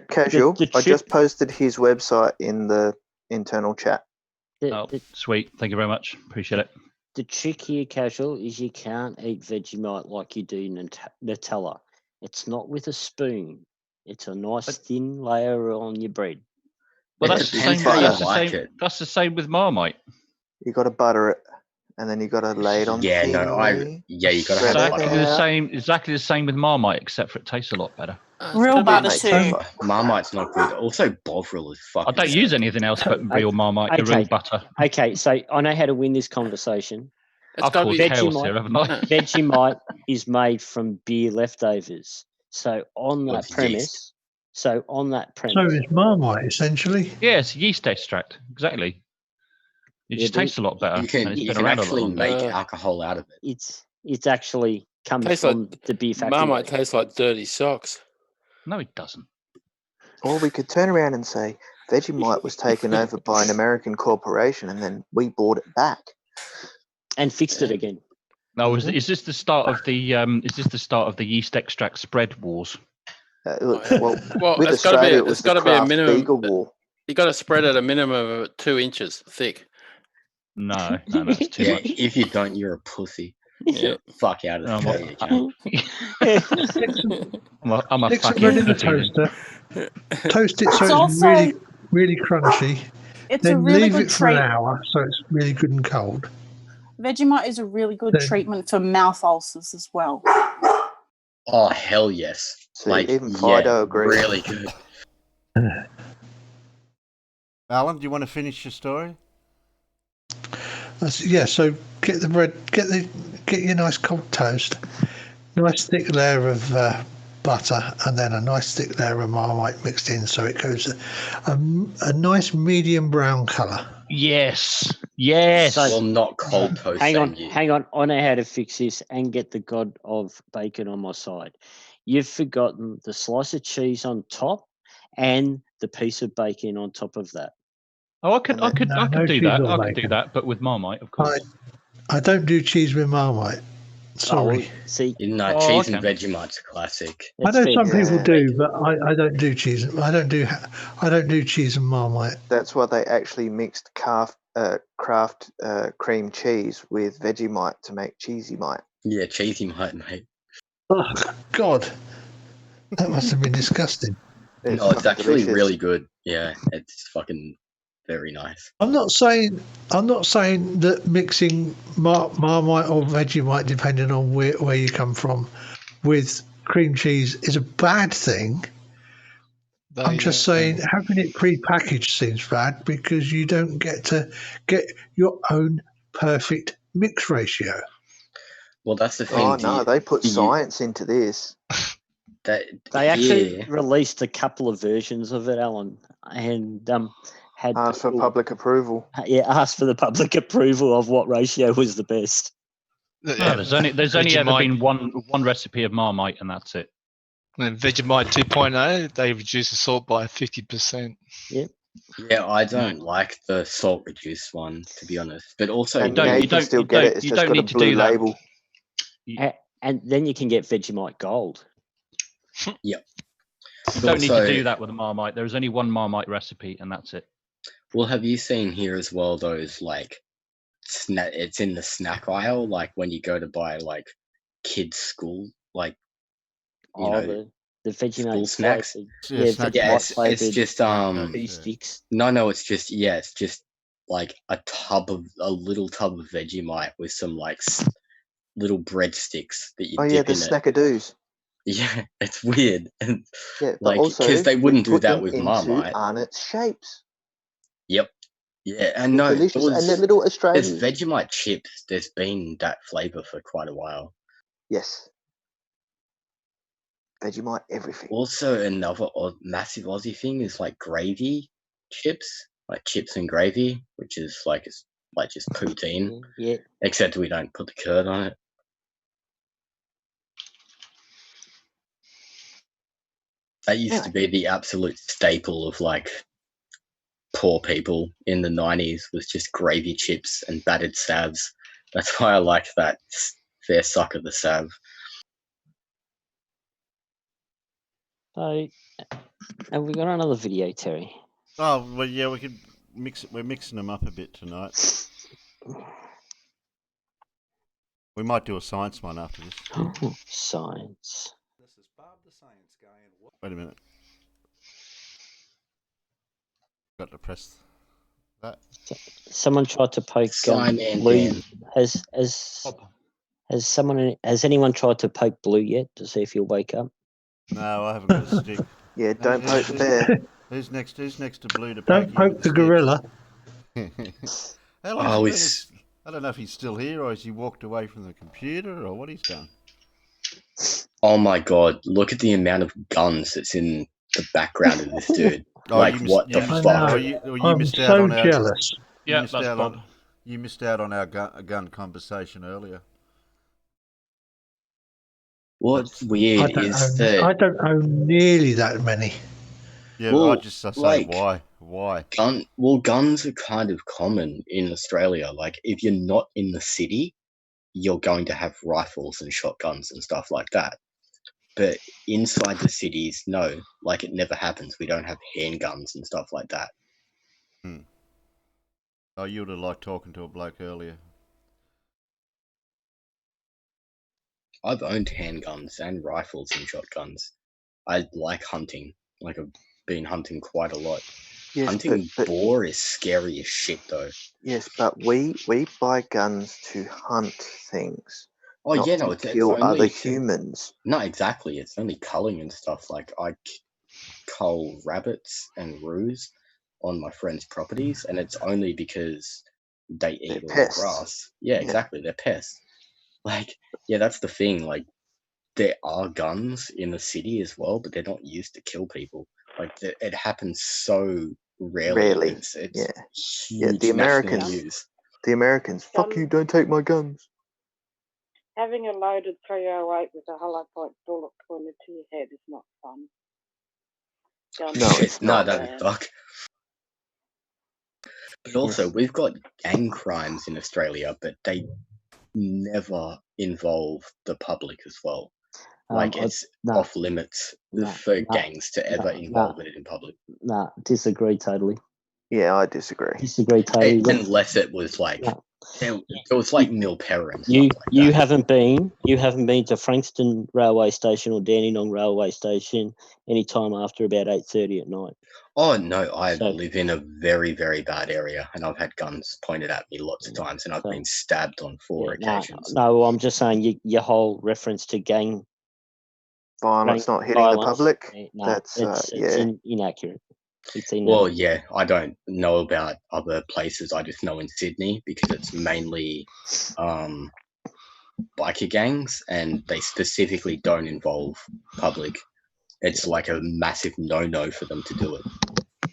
Casual. I just posted his website in the internal chat. Sweet. Thank you very much. Appreciate it. The trick here, Casual, is you can't eat Vegemite like you do Nutella. It's not with a spoon. It's a nice thin layer on your bread. Well, that's the same. That's the same with Marmite. You got to butter it, and then you got to lay it on. Yeah, thinly. you got to have exactly the same with Marmite, except for it tastes a lot better. Real butter too. Marmite's not good. Also, Bovril is fucking. I don't use anything else but real Marmite, real butter. Okay, so I know how to win this conversation. I've caused chaos here, haven't I? Vegemite is made from beer leftovers. So on that premise, So is Marmite, essentially. Yeah, it's yeast extract. Exactly. It just tastes a lot better. You can, and it's you been can around actually a lot longer. make alcohol out of it. It's actually comes Tastes from like the beer factory. Marmite tastes like dirty socks. No, it doesn't. Or we could turn around and say Vegemite was taken over by an American corporation, and then we bought it back and fixed it again. No, is this the start of the yeast extract spread wars? Well, Well, with it's got to be. Australia, it was It's got the to be a craft minimum. beagle war. You got to spread it a minimum of 2 inches thick. No, that's too much. If you don't, you're a pussy. Yeah. Fuck out of Australia, John. I'm a Stick some fucking bread in the pussy. toaster. Toast it so it's also- really, really crunchy. It's then a really leave good it for an treat. hour so it's really good and cold. Vegemite is a really good Then- treatment for mouth ulcers as well. Oh hell yes! See, even Fido agrees. Really good. Alan, do you want to finish your story? Yeah, so get the bread, get your nice cold toast, nice thick layer of butter, and then a nice thick layer of Marmite mixed in, so it goes a nice medium brown colour. Yes. Yes. Well, not cold toast. Hang on, same year. hang on. I know how to fix this and get the god of bacon on my side. You've forgotten the slice of cheese on top and the piece of bacon on top of that. Oh, I could no do cheese that. or I could do bacon. that, but with Marmite, of course. I don't do cheese with Marmite. Sorry. Oh, see, No, Oh, cheese okay. and Vegemite's a classic. I know some people Yeah. do, but I don't do cheese. I don't do cheese and Marmite. That's why they actually mixed Kraft cream cheese with Vegemite to make Cheesy Mite. Yeah, Cheesy Mite, mate. Oh God, that must have been disgusting. No, it's fucking actually delicious. really good. Yeah, it's fucking very nice. I'm not saying that mixing Marmite or Vegemite, depending on where you come from, with cream cheese is a bad thing. I'm just saying having it pre-packaged seems bad because you don't get to get your own perfect mix ratio. Well, that's the thing. Oh no, they put science into this. They actually released a couple of versions of it, Alan, and had asked for public approval. Yeah, asked for the public approval of what ratio was the best. No, there's only ever been one recipe of Marmite, and that's it. And Vegemite 2.0, they reduced the salt by 50%. Yep. Yeah, I don't like the salt reduced one, to be honest. But also, And you can still get it. It's just got a blue label. And then you can get Vegemite Gold. Yep. You don't need to do that with a Marmite. There's only one Marmite recipe, and that's it. Well, have you seen here as well those like it's in the snack aisle, like when you go to buy like kids' school, like the Vegemite school snacks. Vegemite it's just pea sticks. No, it's just like a little tub of Vegemite with some like little breadsticks that you dip the in it. snackadoos. Yeah, it's weird. And yeah, like also because they wouldn't do put that them with into Marmite. Arnott's shapes. Yep. Yeah, and They're delicious. And they're little Australian. There's Vegemite chips. There's been that flavour for quite a while. Yes. Vegemite everything. Also, another massive Aussie thing is like gravy chips, like chips and gravy, which is like just poutine. Yeah. Except we don't put the curd on it. That used to be the absolute staple of like poor people in the 90s was just gravy chips and battered salves. That's why I like that fair suck of the salve. So, have we got another video, Terry? Oh, well, yeah, we could mix it. We're mixing them up a bit tonight. We might do a science one after this. Science. This is Bob the Science Guy. And Wait a minute. Got to press that. Someone tried to poke Blue. Has anyone tried to poke Blue yet to see if he'll wake up? No, I haven't got a stick. Yeah, don't poke the bear. Who's next to Blue to Don't poke the gorilla. I don't know if he's still here or has he walked away from the computer or what he's done. Oh my god, look at the amount of guns that's in the background of this dude. What the fuck? I'm so jealous. Yeah, that's Bob. You missed out on our gun conversation earlier. What's weird I don't own nearly that many. Yeah, well, I just say why? Why? Guns are kind of common in Australia. Like, if you're not in the city, you're going to have rifles and shotguns and stuff like that. But inside the cities, no. Like, it never happens. We don't have handguns and stuff like that. Oh, you would have liked talking to a bloke earlier. I've owned handguns and rifles and shotguns. I like hunting. Like, I've been hunting quite a lot. Yes, hunting boar is scary as shit, though. Yes, but we buy guns to hunt things. Oh, not yeah, no, to kill other humans. No, exactly. It's only culling and stuff. Like, I cull rabbits and roos on my friends' properties, and it's only because they eat all the grass. Yeah, exactly. They're pests. Like, yeah, that's the thing. Like, there are guns in the city as well, but they're not used to kill people. Like, it happens so rarely. It's huge the Americans. news. The Americans, fuck you, don't take my guns. Having a loaded 308 with a hollow point bullet pointed to your head is not fun. No, it's No, not. that'd suck. But also, we've got gang crimes in Australia, but they never involve the public as well. Like, it's off limits for gangs to ever involve it in public. Nah, disagree totally. Yeah, I disagree. Disagree totally. Unless it was like, it was like Milpera and stuff You like you that. haven't been to Frankston Railway Station or Dandenong Railway Station any time after about 8:30 at night. Oh no, I live in a very, very bad area, and I've had guns pointed at me lots of times, and I've been stabbed on 4 occasions. No, I'm just saying your whole reference to gang Violence not hitting the public. That's inaccurate. It's inaccurate. Well, yeah, I don't know about other places. I just know in Sydney because it's mainly biker gangs, and they specifically don't involve public. It's like a massive no-no for them to do it.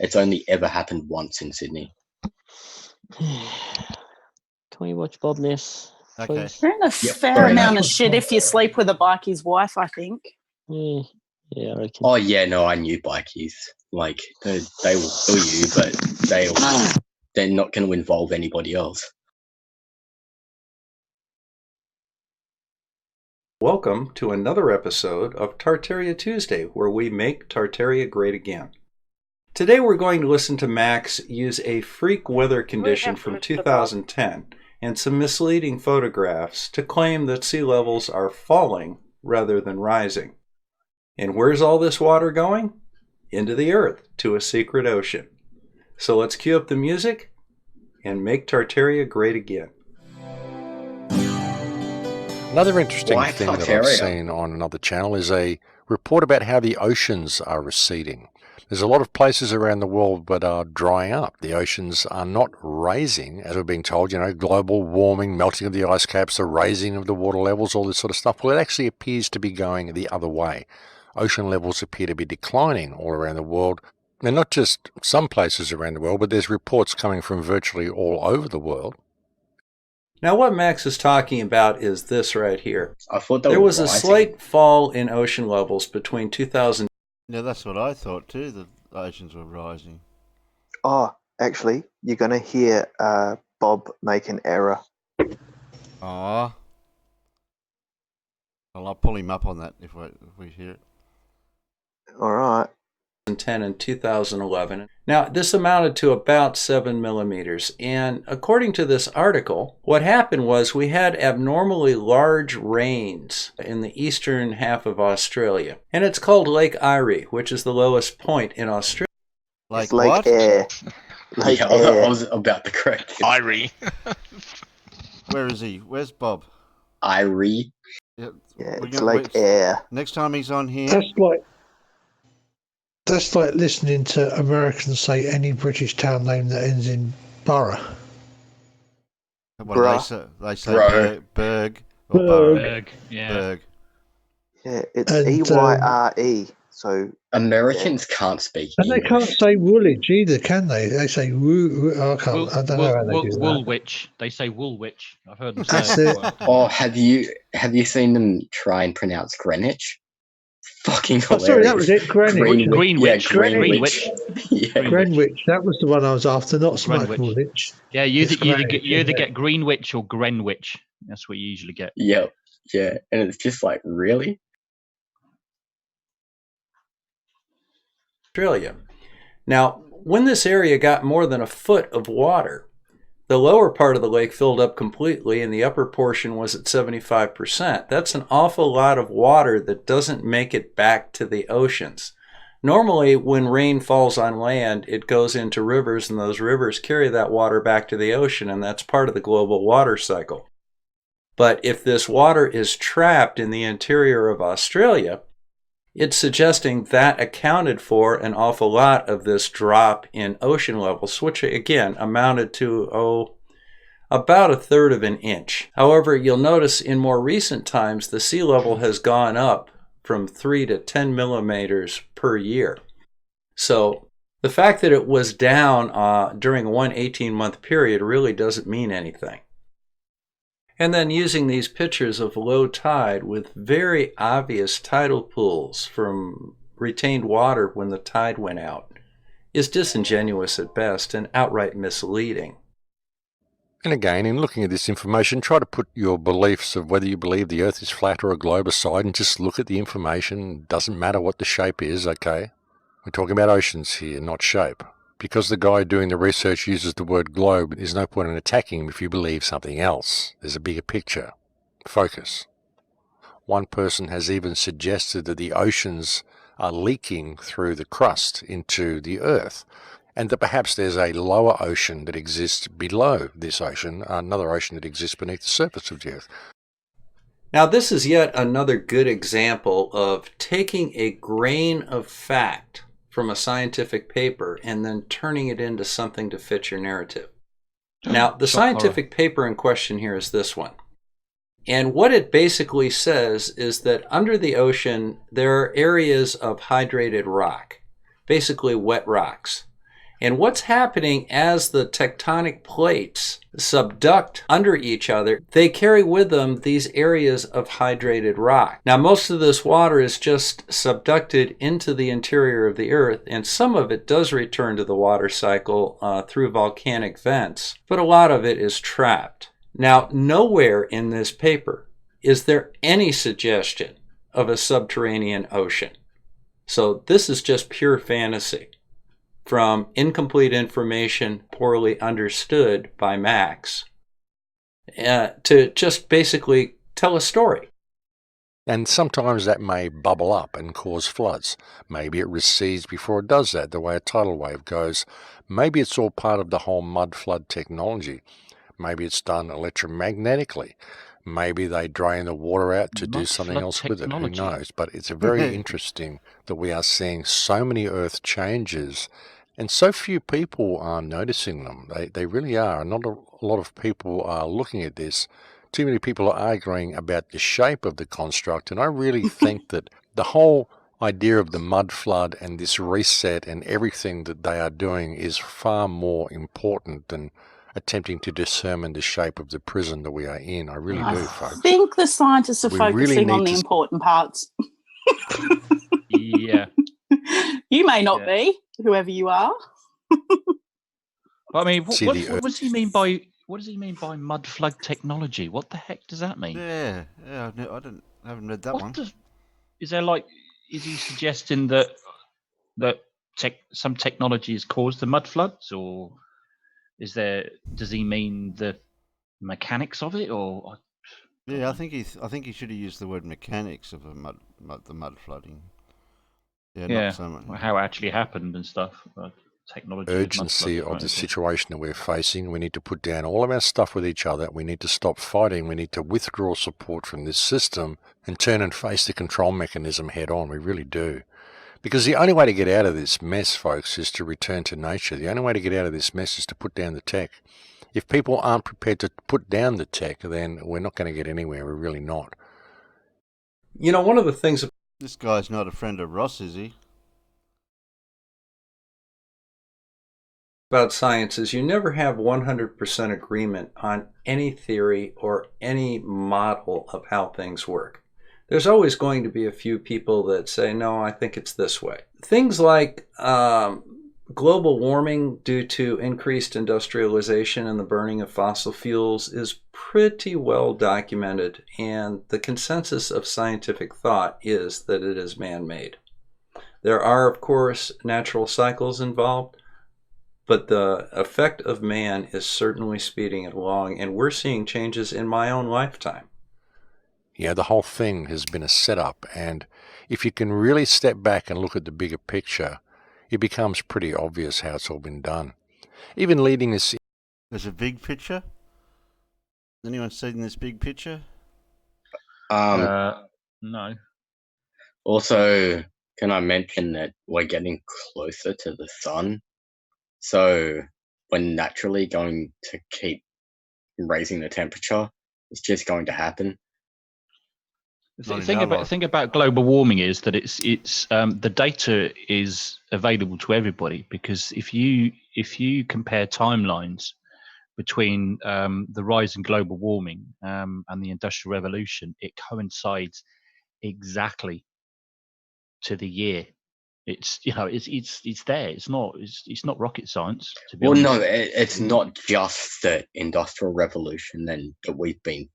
It's only ever happened once in Sydney. Can we watch Bob Ness, please? You're in a fair amount of shit if you sleep with a bikie's wife, I think. Yeah, I reckon. Oh yeah, no, I knew bikies. Like they will kill you, but they're not going to involve anybody else. Welcome to another episode of Tartaria Tuesday, where we make Tartaria great again. Today we're going to listen to Max use a freak weather condition from 2010 and some misleading photographs to claim that sea levels are falling rather than rising. And where's all this water going? Into the earth, to a secret ocean. So let's cue up the music and make Tartaria great again. Another interesting thing that I've seen on another channel is a report about how the oceans are receding. There's a lot of places around the world that are drying up. The oceans are not rising, as we're being told, global warming, melting of the ice caps, the raising of the water levels, all this sort of stuff. Well, it actually appears to be going the other way. Ocean levels appear to be declining all around the world. And not just some places around the world, but there's reports coming from virtually all over the world. Now what Max is talking about is this right here. I thought there was a slight fall in ocean levels between 2000. Yeah, that's what I thought too, the oceans were rising. Oh, actually, you're going to hear Bob make an error. Ah. Well, I'll pull him up on that if we hear it. All right. 2010 and 2011. Now, this amounted to about 7 millimeters. And according to this article, what happened was we had abnormally large rains in the eastern half of Australia. And it's called Lake Erie, which is the lowest point in Australia. Lake Eyre. Lake Eyre. I was about to correct it. Irie. Where is he? Where's Bob? Irie. Yeah, it's Lake Eyre. Next time he's on here. That's like listening to Americans say any British town name that ends in borough. What do they say Berg or Borough. Berg, yeah. Berg. Yeah, it's E-Y-R-E. So Americans can't speak and English. they can't say Woolwich either, can they? They say woo. I don't know how they do that. Woolwich. They say Woolwich. I've heard them say it. Or have you seen them try and pronounce Greenwich? Fucking hilarious. Sorry, that was it. Greenwich. Greenwich. Yeah, Greenwich. Yeah. Greenwich. That was the one I was after, not so much Woolwich. Yeah, you either get Greenwich or Greenwich. That's what you usually get. Yeah, yeah, and it's just like, really? Australia. Now, when this area got more than a foot of water, the lower part of the lake filled up completely and the upper portion was at 75%. That's an awful lot of water that doesn't make it back to the oceans. Normally, when rain falls on land, it goes into rivers, and those rivers carry that water back to the ocean, and that's part of the global water cycle. But if this water is trapped in the interior of Australia, it's suggesting that accounted for an awful lot of this drop in ocean levels, which again amounted to, about 1/3 of an inch. However, you'll notice in more recent times, the sea level has gone up from 3 to 10 millimeters per year. So The fact that it was down during one 18-month period really doesn't mean anything. And then using these pictures of low tide with very obvious tidal pools from retained water when the tide went out is disingenuous at best and outright misleading. And again, in looking at this information, try to put your beliefs of whether you believe the Earth is flat or a globe aside and just look at the information. It doesn't matter what the shape is, okay? We're talking about oceans here, not shape. Because the guy doing the research uses the word globe, there's no point in attacking him if you believe something else. There's a bigger picture. Focus. One person has even suggested that the oceans are leaking through the crust into the Earth, and that perhaps there's a lower ocean that exists below this ocean, another ocean that exists beneath the surface of the Earth. Now, this is yet another good example of taking a grain of fact from a scientific paper and then turning it into something to fit your narrative. Now, the scientific paper in question here is this one. And what it basically says is that under the ocean, there are areas of hydrated rock, basically wet rocks. And what's happening as the tectonic plates subduct under each other, they carry with them these areas of hydrated rock. Now, most of this water is just subducted into the interior of the Earth, and some of it does return to the water cycle through volcanic vents, but a lot of it is trapped. Now, nowhere in this paper is there any suggestion of a subterranean ocean. So this is just pure fantasy from incomplete information poorly understood by Max to just basically tell a story. And sometimes that may bubble up and cause floods. Maybe it recedes before it does that, the way a tidal wave goes. Maybe it's all part of the whole mud flood technology. Maybe it's done electromagnetically. Maybe they drain the water out to do something else with it. Who knows? But it's very interesting that we are seeing so many Earth changes and so few people are noticing them. They really are. Not a lot of people are looking at this. Too many people are arguing about the shape of the construct. And I really think that the whole idea of the mud flood and this reset and everything that they are doing is far more important than attempting to determine the shape of the prison that we are in. I really do, folks. I think the scientists are focusing on the important parts. Yeah. You may not be, whoever you are. But I mean, what does he mean by mud flood technology? What the heck does that mean? Yeah, I haven't read that one. Is he suggesting that some technology has caused the mud floods, or does he mean the mechanics of it, or? Yeah, I think he should have used the word mechanics of the mud flooding. Yeah, not so much. How it actually happened and stuff. Technology. Urgency of the situation that we're facing. We need to put down all of our stuff with each other. We need to stop fighting. We need to withdraw support from this system and turn and face the control mechanism head on. We really do. Because the only way to get out of this mess, folks, is to return to nature. The only way to get out of this mess is to put down the tech. If people aren't prepared to put down the tech, then we're not going to get anywhere. We're really not. You know, one of the things... This guy's not a friend of Ross, is he? About science is you never have 100% agreement on any theory or any model of how things work. There's always going to be a few people that say, no, I think it's this way. Things like global warming due to increased industrialization and the burning of fossil fuels is pretty well documented, and the consensus of scientific thought is that it is man-made. There are, of course, natural cycles involved, but the effect of man is certainly speeding it along, and we're seeing changes in my own lifetime. Yeah, the whole thing has been a setup, and if you can really step back and look at the bigger picture, it becomes pretty obvious how it's all been done. Even leading this... There's a big picture? Anyone seen this big picture? No. Also, can I mention that we're getting closer to the sun? So we're naturally going to keep raising the temperature. It's just going to happen. Not in Thing our about life. thing about global warming is that it's the data is available to everybody, because if you compare timelines between the rise in global warming and the Industrial Revolution, it coincides exactly to the year. It's it's there. It's not rocket science, to be Well, honest. no, it's not just the Industrial Revolution then that we've been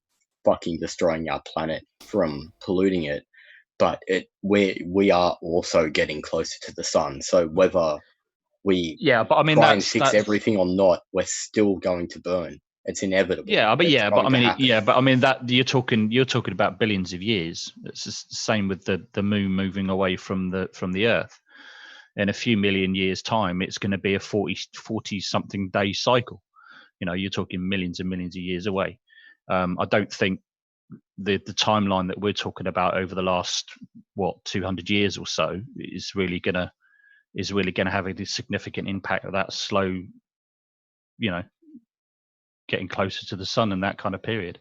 fucking destroying our planet from polluting it, but we are also getting closer to the sun. So whether we but I mean try and that's fix everything or not, we're still going to burn. It's inevitable. but I mean that you're talking about billions of years. It's the same with the moon moving away from the Earth. In a few million years' time, it's going to be a 40 something day cycle. You're talking millions and millions of years away. I don't think the timeline that we're talking about over the last 200 years or so is really gonna have a significant impact of that slow, getting closer to the sun in that kind of period.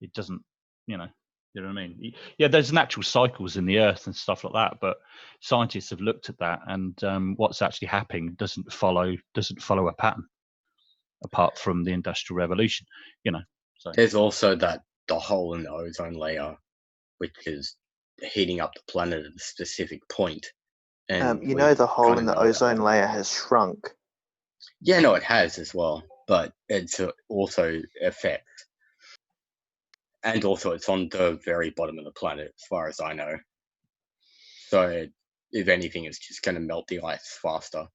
It doesn't, you know what I mean? Yeah, there's natural cycles in the earth and stuff like that, but scientists have looked at that, and what's actually happening doesn't follow a pattern, apart from the Industrial Revolution. So there's also the hole in the ozone layer, which is heating up the planet at a specific point. And the hole in the ozone layer has shrunk. Yeah, no, it has as well, but it's also affects. And also it's on the very bottom of the planet, as far as I know. So if anything, it's just going to melt the ice faster,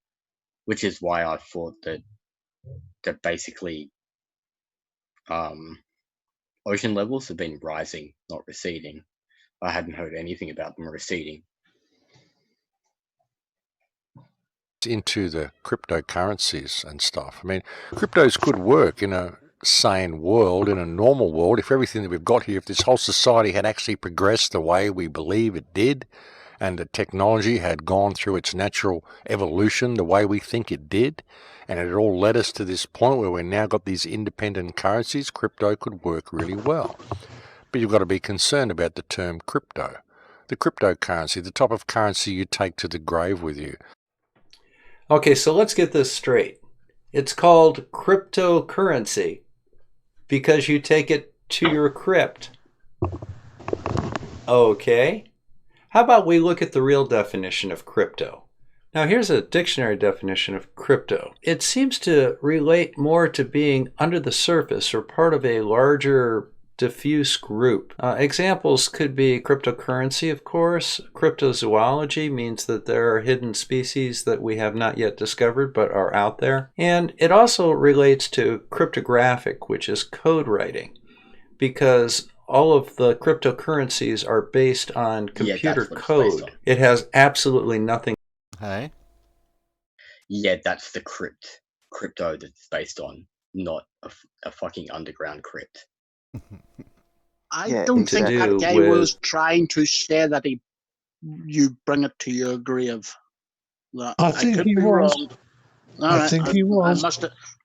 which is why I thought that basically ocean levels have been rising, not receding. I hadn't heard anything about them receding. Into the cryptocurrencies and stuff. I mean, cryptos could work in a sane world, in a normal world, if everything that we've got here, if this whole society had actually progressed the way we believe it did, and the technology had gone through its natural evolution the way we think it did, and it had all led us to this point where we've now got these independent currencies, crypto could work really well. But you've got to be concerned about the term crypto. The cryptocurrency, the type of currency you take to the grave with you. Okay, so let's get this straight. It's called cryptocurrency because you take it to your crypt. Okay. How about we look at the real definition of crypto? Now here's a dictionary definition of crypto. It seems to relate more to being under the surface or part of a larger diffuse group. Examples could be cryptocurrency, of course. Cryptozoology means that there are hidden species that we have not yet discovered but are out there. And it also relates to cryptographic, which is code writing, because all of the cryptocurrencies are based on computer code. It has absolutely nothing. Hey? Yeah, that's the crypto that's based on, not a fucking underground crypt. I don't think that guy was trying to say that you bring it to your grave. I think he was. I think he was.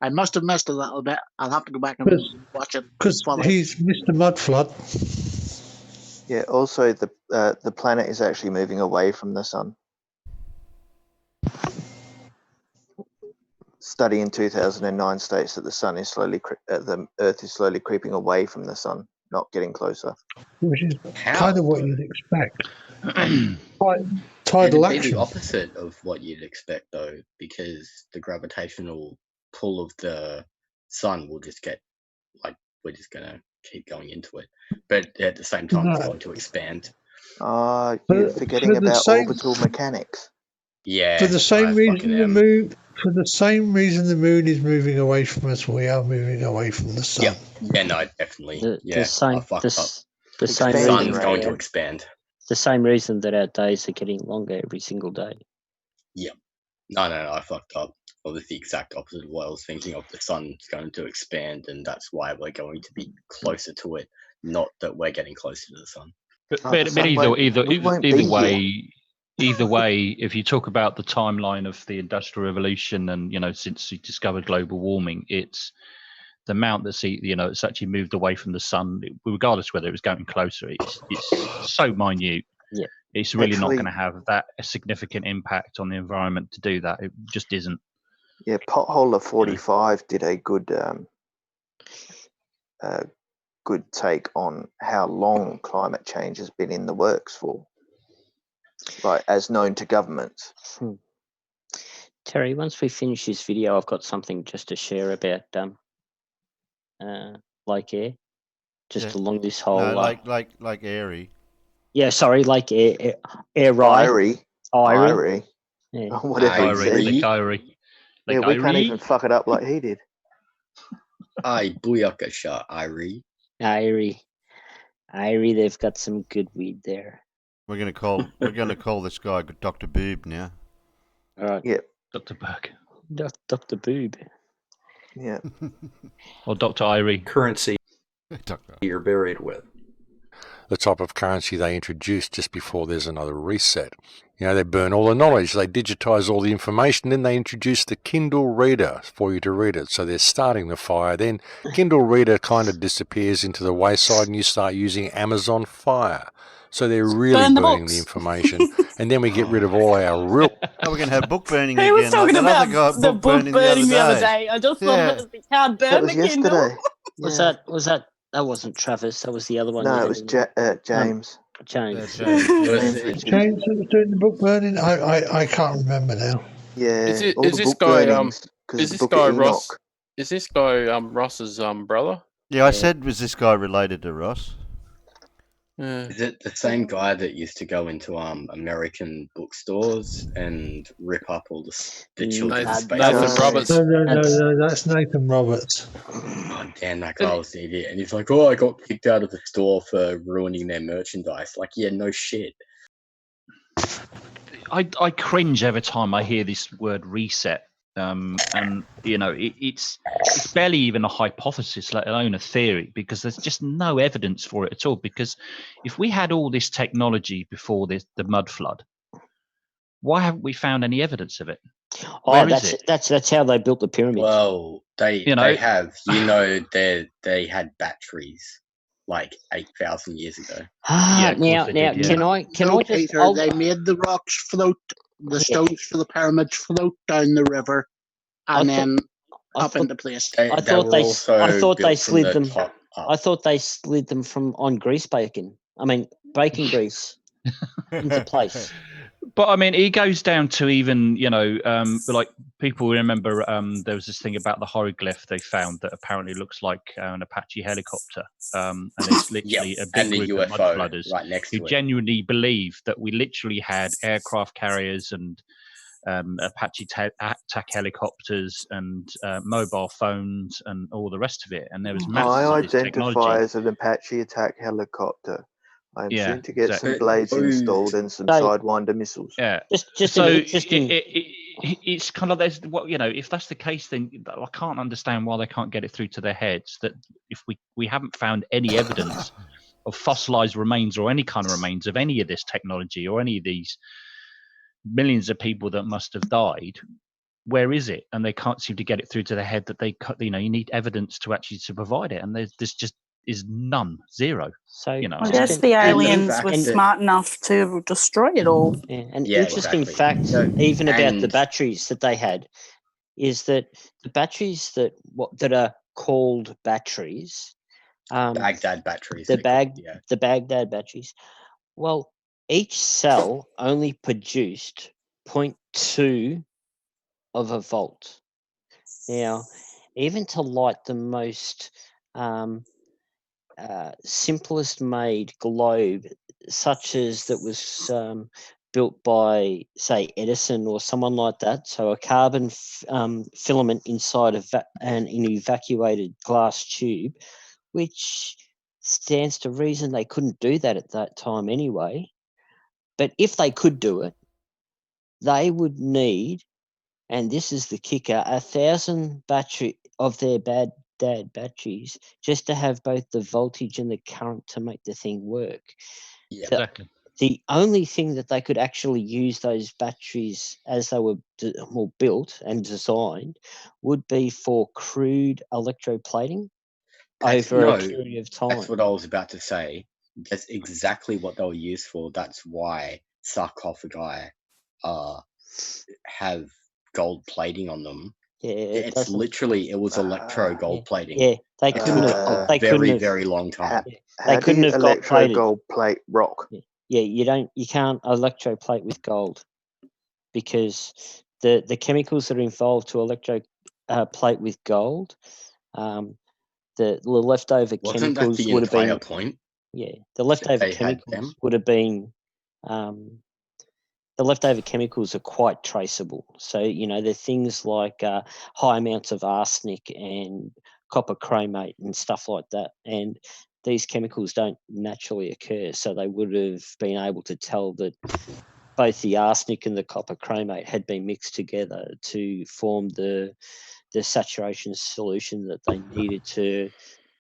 I must have missed a little bit. I'll have to go back and watch it. Because he's Mr. Mudflood. Yeah, also the planet is actually moving away from the sun. Study in 2009 states that the sun is the Earth is slowly creeping away from the sun, not getting closer. Which is kind of what you'd expect. It'd Tidal be the action. opposite of what you'd expect, though, because the gravitational pull of the sun will just get, we're just going to keep going into it. But at the same time, it's going to expand. You're forgetting about orbital mechanics. Yeah. For the same reason the moon is moving away from us, we are moving away from the sun. Yeah, no, definitely. The same sun's going to expand. The same reason that our days are getting longer every single day. Yeah. No, I fucked up. Well, it's the exact opposite of what I was thinking of. The sun's going to expand, and that's why we're going to be closer to it, not that we're getting closer to the sun. But either way, if you talk about the timeline of the Industrial Revolution and, since we discovered global warming, it's the amount that's it's actually moved away from the sun, regardless whether it was going closer, it's so minute. Yeah, it's really Actually- not going to have that a significant impact on the environment to do that. It just isn't. Yeah, Potholer 45 did a good good take on how long climate change has been in the works for, like as known to governments. Terry, once we finish this video, I've got something just to share about Lake Eyre, just along this whole. No, like Airy. Yeah, sorry, Lake Eyre. Irie. Yeah. Whatever he said. Lake Irie. Yeah, we can't even fuck it up like he did. Aye, booyakasha, Irie. Irie, they've got some good weed there. We're gonna call this guy Dr. Boob now. All right. Yeah. Dr. Berg. Dr. Boob. Yeah. Or Dr. Irie. Currency you're buried with. The type of currency they introduced just before there's another reset. They burn all the knowledge, they digitize all the information, then they introduce the Kindle Reader for you to read it. So they're starting the fire. Then Kindle Reader kind of disappears into the wayside and you start using Amazon Fire. So they're really Burn the burning books. the information. And then we get rid of all our real... Oh, we're going to have book burning He again. was talking like that about other guy the book burning the other day. I just thought it was can't burn That was the Kindle. yesterday. Was that wasn't Travis, that was the other one. No, you it was had. James. James. James that was doing the book burning. I can't remember now. Yeah, Is this guy Ross? Is this guy Ross's brother? Yeah, I said, was this guy related to Ross? Is it the same guy that used to go into American bookstores and rip up all the children's space? Nathan Roberts. No, that's Nathan Roberts. Oh, damn, that guy was an idiot. And he's like, oh, I got kicked out of the store for ruining their merchandise. Like, yeah, no shit. I cringe every time I hear this word reset. And it's barely even a hypothesis, let alone a theory, because there's just no evidence for it at all. Because if we had all this technology before the mud flood, why haven't we found any evidence of it? Oh, that's how they built the pyramids. Well, they have. They had batteries like 8,000 years ago. Now, can I just? Peter, they made the rocks float, the stones for the pyramids float down the river, and then up into place. I thought they slid them. I thought they slid them from on bacon grease into place. But I mean, it goes down to even, like people remember there was this thing about the hieroglyph they found that apparently looks like an Apache helicopter. And it's literally a big group of mudflooders right next to who it. genuinely believe that we literally had aircraft carriers and Apache attack helicopters and mobile phones and all the rest of it. And there was masses I of this identify technology. as an Apache attack helicopter. I'm Yeah, soon to get exactly. some blades installed and some Sidewinder missiles. Yeah. Just so an interesting. It's kind of there's if that's the case, then I can't understand why they can't get it through to their heads that if we haven't found any evidence of fossilized remains or any kind of remains of any of this technology or any of these millions of people that must have died, where is it? And they can't seem to get it through to their head that you need evidence to actually to provide it, and there's just is none, zero. So I guess the aliens were smart enough to destroy it all. Yeah, an interesting fact, even about the batteries that they had, is that the batteries that are called batteries, Baghdad batteries. the Baghdad batteries. Well, each cell only produced 0.2 of a volt. Now, even to light the most simplest made globe, such as that was built by, say, Edison or someone like that, so a carbon filament inside of an evacuated glass tube, which stands to reason they couldn't do that at that time anyway. But if they could do it, they would need, and this is the kicker, 1,000 battery of their Baghdad batteries just to have both the voltage and the current to make the thing work. Yeah, exactly. The only thing that they could actually use those batteries as they were built and designed would be for crude electroplating over a period of time. That's what I was about to say. That's exactly what they were used for. That's why sarcophagi have gold plating on them. Yeah, it's literally it was electro gold plating. Yeah, they couldn't have. They couldn't have. Very long time. They couldn't have got plated. Gold plate rock. Yeah, you can't electroplate with gold because the chemicals that are involved to electroplate with gold, the leftover Wasn't chemicals that the would have been entire point? Yeah, the leftover chemicals would have been. The leftover chemicals are quite traceable. So, they're things like high amounts of arsenic and copper chromate and stuff like that. And these chemicals don't naturally occur. So they would have been able to tell that both the arsenic and the copper chromate had been mixed together to form the saturation solution that they needed to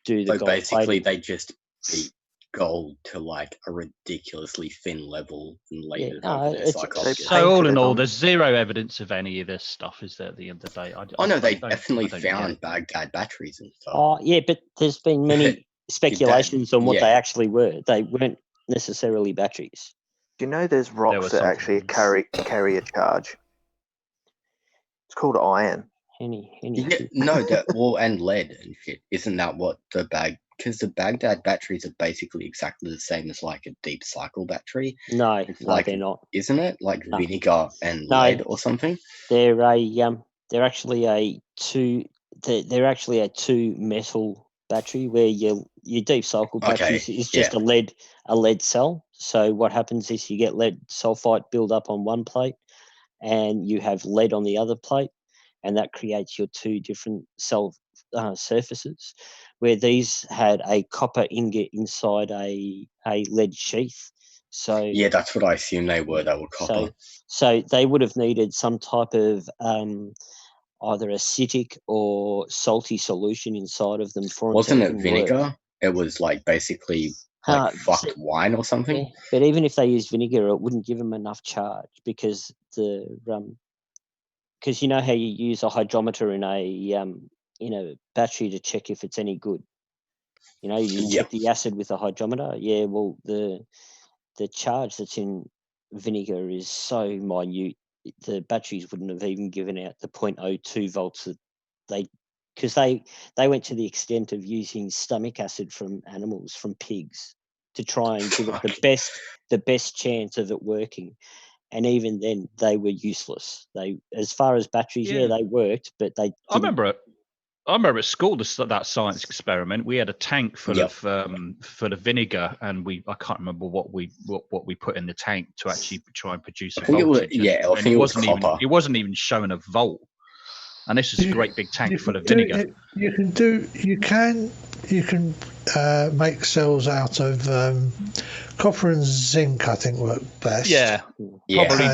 do the So gold basically, plating. they just beat gold to like a ridiculously thin level and laid it over their sarcophagus. So all in all, there's zero evidence of any of this stuff, is there, at the end of the day? They definitely found Baghdad batteries and stuff. Oh, yeah, but there's been many speculations on what they actually were. They weren't necessarily batteries. Do you know there's rocks that actually carry a charge? It's called iron. And lead and shit. Isn't that what because the Baghdad batteries are basically exactly the same as like a deep cycle battery. No, they're not. Isn't it like vinegar and lead or something? They're actually a two metal battery where your deep cycle battery is just a lead cell. So what happens is you get lead sulfite build up on one plate, and you have lead on the other plate, and that creates your two different cell surfaces. Where these had a copper ingot inside a lead sheath. So yeah, that's what I assume they were. They were copper. So they would have needed some type of either acidic or salty solution inside of them for Wasn't them to it even vinegar? work. It was like basically fucked wine or something. Yeah, but even if they used vinegar, it wouldn't give them enough charge because because you know how you use a hydrometer in a battery to check if it's any good. You check the acid with a hydrometer. Yeah, well, the charge that's in vinegar is so minute, the batteries wouldn't have even given out the 0.02 volts that because they went to the extent of using stomach acid from animals, from pigs, to try and give it the best chance of it working. And even then, they were useless. They, as far as batteries, they worked, but they. I remember at school that science experiment. We had a tank full of vinegar, and I can't remember what we put in the tank to actually try and produce a voltage. It wasn't even showing a volt. And this is a great big tank full of vinegar. You can make cells out of copper and zinc. I think work best. Yeah.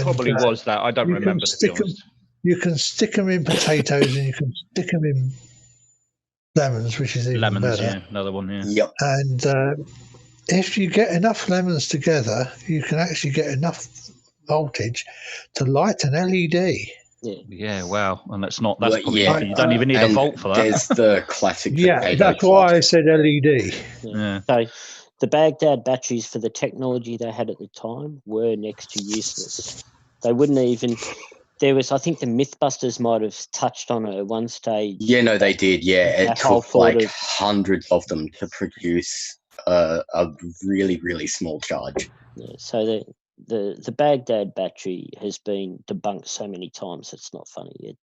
Probably was that. I don't remember. To be honest. You can stick them in potatoes, and you can stick them in lemons, which is even better. Yeah, another one. Yeah. Yep. And if you get enough lemons together, you can actually get enough voltage to light an LED. Yeah, wow, and that's probably you don't even need a volt for that. There's the classic. That's why I said LED. Yeah. So the Baghdad batteries, for the technology they had at the time, were next to useless. They wouldn't even. There was, I think, the Mythbusters might have touched on it at one stage. Yeah, no, they did. Yeah, it took like hundreds of them to produce a really, really small charge. Yeah, so the Baghdad battery has been debunked so many times it's not funny.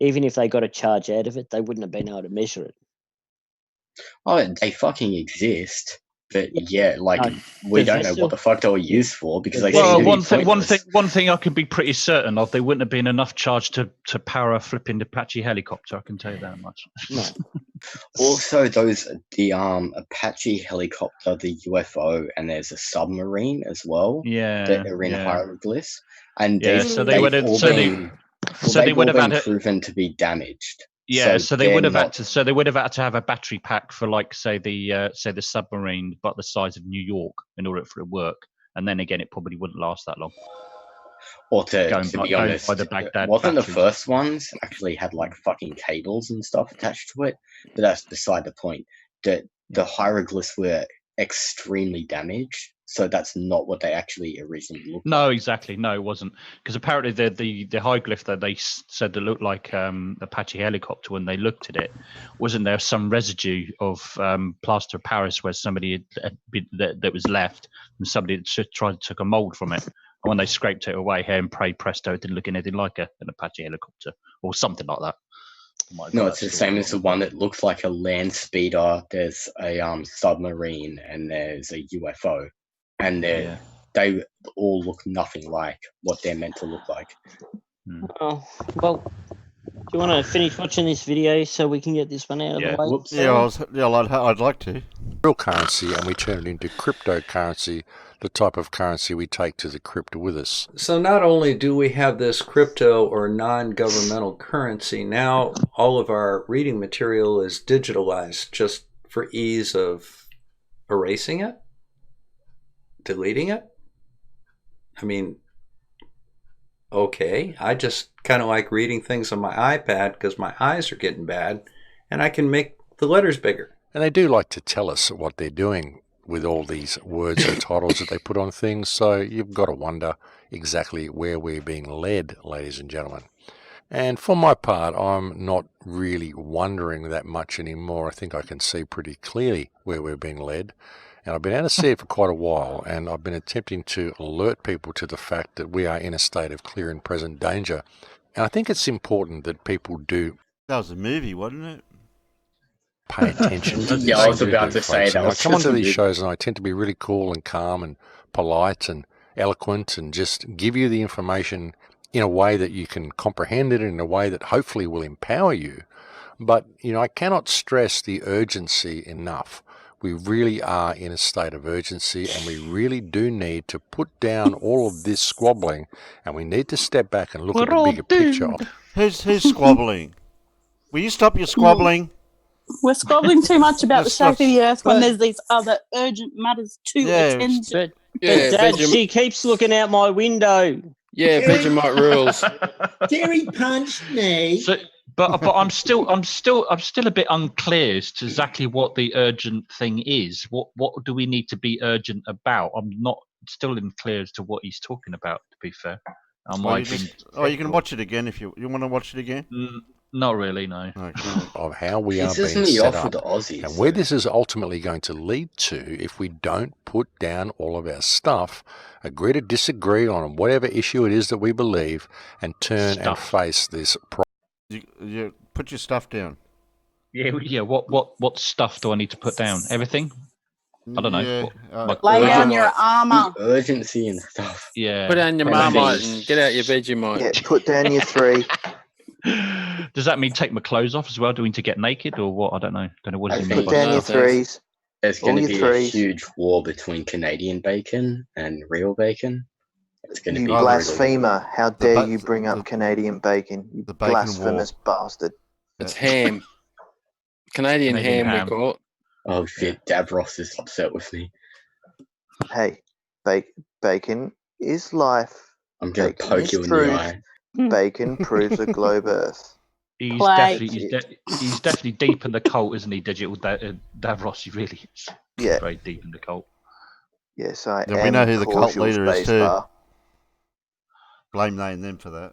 Even if they got a charge out of it, they wouldn't have been able to measure it. Oh, they fucking exist. But we don't know what the fuck they were used for because they. Well, one thing I can be pretty certain of, they wouldn't have been enough charge to power a flipping Apache helicopter. I can tell you that much. No. Also, the Apache helicopter, the UFO, and there's a submarine as well. Yeah, that are in hieroglyphs, and so they would have. So they would have been proven to be damaged. Yeah, so they they're would have not- had to. So they would have had to have a battery pack for, like, say the submarine, but the size of New York, in order for it to work. And then again, it probably wouldn't last that long. Or to Going be by honest, the Baghdad wasn't the batteries. first ones actually had like fucking cables and stuff attached to it? But that's beside the point. The hieroglyphs were extremely damaged, so that's not what they actually originally looked like. No, exactly. No, it wasn't, because apparently the hieroglyph that they said that looked like Apache helicopter, when they looked at it, wasn't there some residue of plaster of Paris where somebody that was left, and somebody had tried to took a mold from it, and when they scraped it away, here and pray presto, it didn't look anything like an Apache helicopter or something like that. No, it's the same as the one that looks like a land speeder. There's a submarine and there's a UFO, and they all look nothing like what they're meant to look like. Oh, well, do you want to finish watching this video so we can get this one out of the way? Whoops. I'd like to. Real currency, and we turn it into cryptocurrency, the type of currency we take to the crypt with us. So not only do we have this crypto or non-governmental currency, now all of our reading material is digitalized just for ease of erasing it, deleting it. I mean, okay, I just kind of like reading things on my iPad because my eyes are getting bad, and I can make the letters bigger. And they do like to tell us what they're doing with all these words or titles that they put on things, so you've got to wonder exactly where we're being led, ladies and gentlemen. And for my part, I'm not really wondering that much anymore. I think I can see pretty clearly where we're being led. And I've been able to see it for quite a while, and I've been attempting to alert people to the fact that we are in a state of clear and present danger. And I think it's important that people do... That was a movie, wasn't it? Pay attention to this. Yeah, I was about to say that. I come onto these shows and I tend to be really cool and calm and polite and eloquent and just give you the information in a way that you can comprehend it, in a way that hopefully will empower you. But, I cannot stress the urgency enough. We really are in a state of urgency, and we really do need to put down all of this squabbling, and we need to step back and look at the bigger picture. Who's squabbling? Will you stop your squabbling? We're squabbling too much about the shape of the earth when there's these other urgent matters to attend to. But Dad, she keeps looking out my window. Yeah, Vegemite rules. Terry punched me. So, but I'm still a bit unclear as to exactly what the urgent thing is. What do we need to be urgent about? I'm not still unclear as to what he's talking about, to be fair. You can watch it again if you want to watch it again. Not really, no. Of how we are being set up, and where this is ultimately going to lead to if we don't put down all of our stuff, agree to disagree on whatever issue it is that we believe, and turn and face this problem. You put your stuff down. Yeah. What stuff do I need to put down? Everything? I don't know. Lay down your armour. Urgency and stuff. Yeah. Put down your Marmite and get out your Vegemite. Yeah, put down your 3. Does that mean take my clothes off as well? Do we need to get naked or what? I don't know. What does it mean? Put down your 3s. There's going to be a huge war between Canadian bacon and real bacon. It's going to You be blasphemer! How dare you bring up Canadian bacon? You blasphemous bastard! It's ham. Canadian ham, we call it. Oh shit! Davros is upset with me. Hey, bacon is life. I'm going to poke you in the eye. Bacon proves a globe Earth. He's definitely deep in the cult, isn't he? Digital Davros, he really is. Yeah, very deep in the cult. Yes, I am. We know who the cult leader is too. Bar. Blame them for that.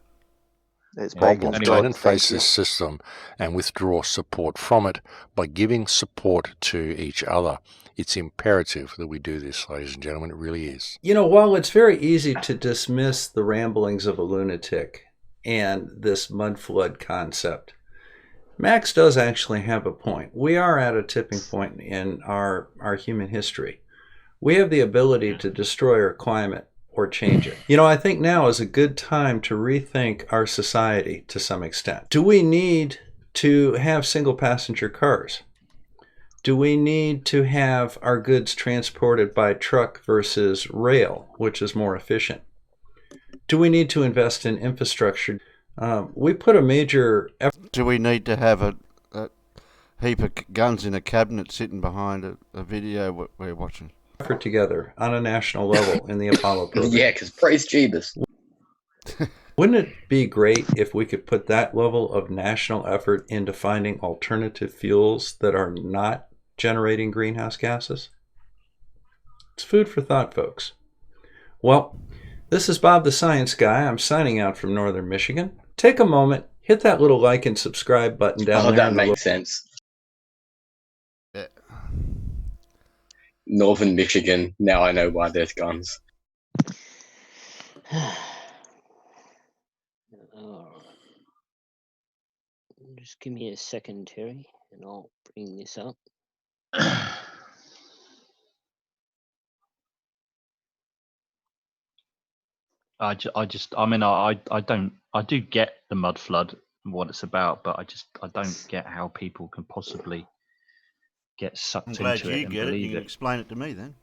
Problems turn and face this system and withdraw support from it by giving support to each other. It's imperative that we do this, ladies and gentlemen. It really is. While it's very easy to dismiss the ramblings of a lunatic and this mud flood concept, Max does actually have a point. We are at a tipping point in our human history. We have the ability to destroy our climate or change it. I think now is a good time to rethink our society to some extent. Do we need to have single passenger cars? Do we need to have our goods transported by truck versus rail, which is more efficient? Do we need to invest in infrastructure? We put a major effort. Do we need to have a heap of guns in a cabinet sitting behind a video we're watching? Effort together on a national level in the Apollo program. Yeah, because praise Jeebus. Wouldn't it be great if we could put that level of national effort into finding alternative fuels that are not generating greenhouse gases? It's food for thought, folks. Well, this is Bob the Science Guy. I'm signing out from Northern Michigan. Take a moment, hit that little like and subscribe button down there. Oh, that makes sense. Yeah. Northern Michigan. Now I know why there's guns. Just give me a second, Terry, and I'll bring this up. I do get the mud flood and what it's about, but I don't get how people can possibly get sucked into it. I'm glad you and get it. believe You can explain it to me then.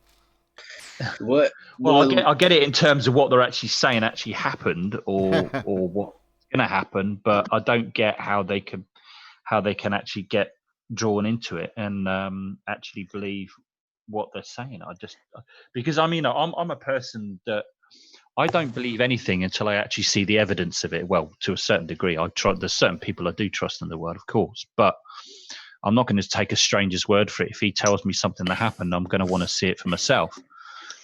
What? Well, I get it in terms of what they're actually saying actually happened, or what's going to happen, but I don't get how they can actually get drawn into it and actually believe what they're saying. Because I'm a person that I don't believe anything until I actually see the evidence of it. Well, to a certain degree, there's certain people I do trust in the world, of course, but I'm not going to take a stranger's word for it. If he tells me something that happened, I'm going to want to see it for myself.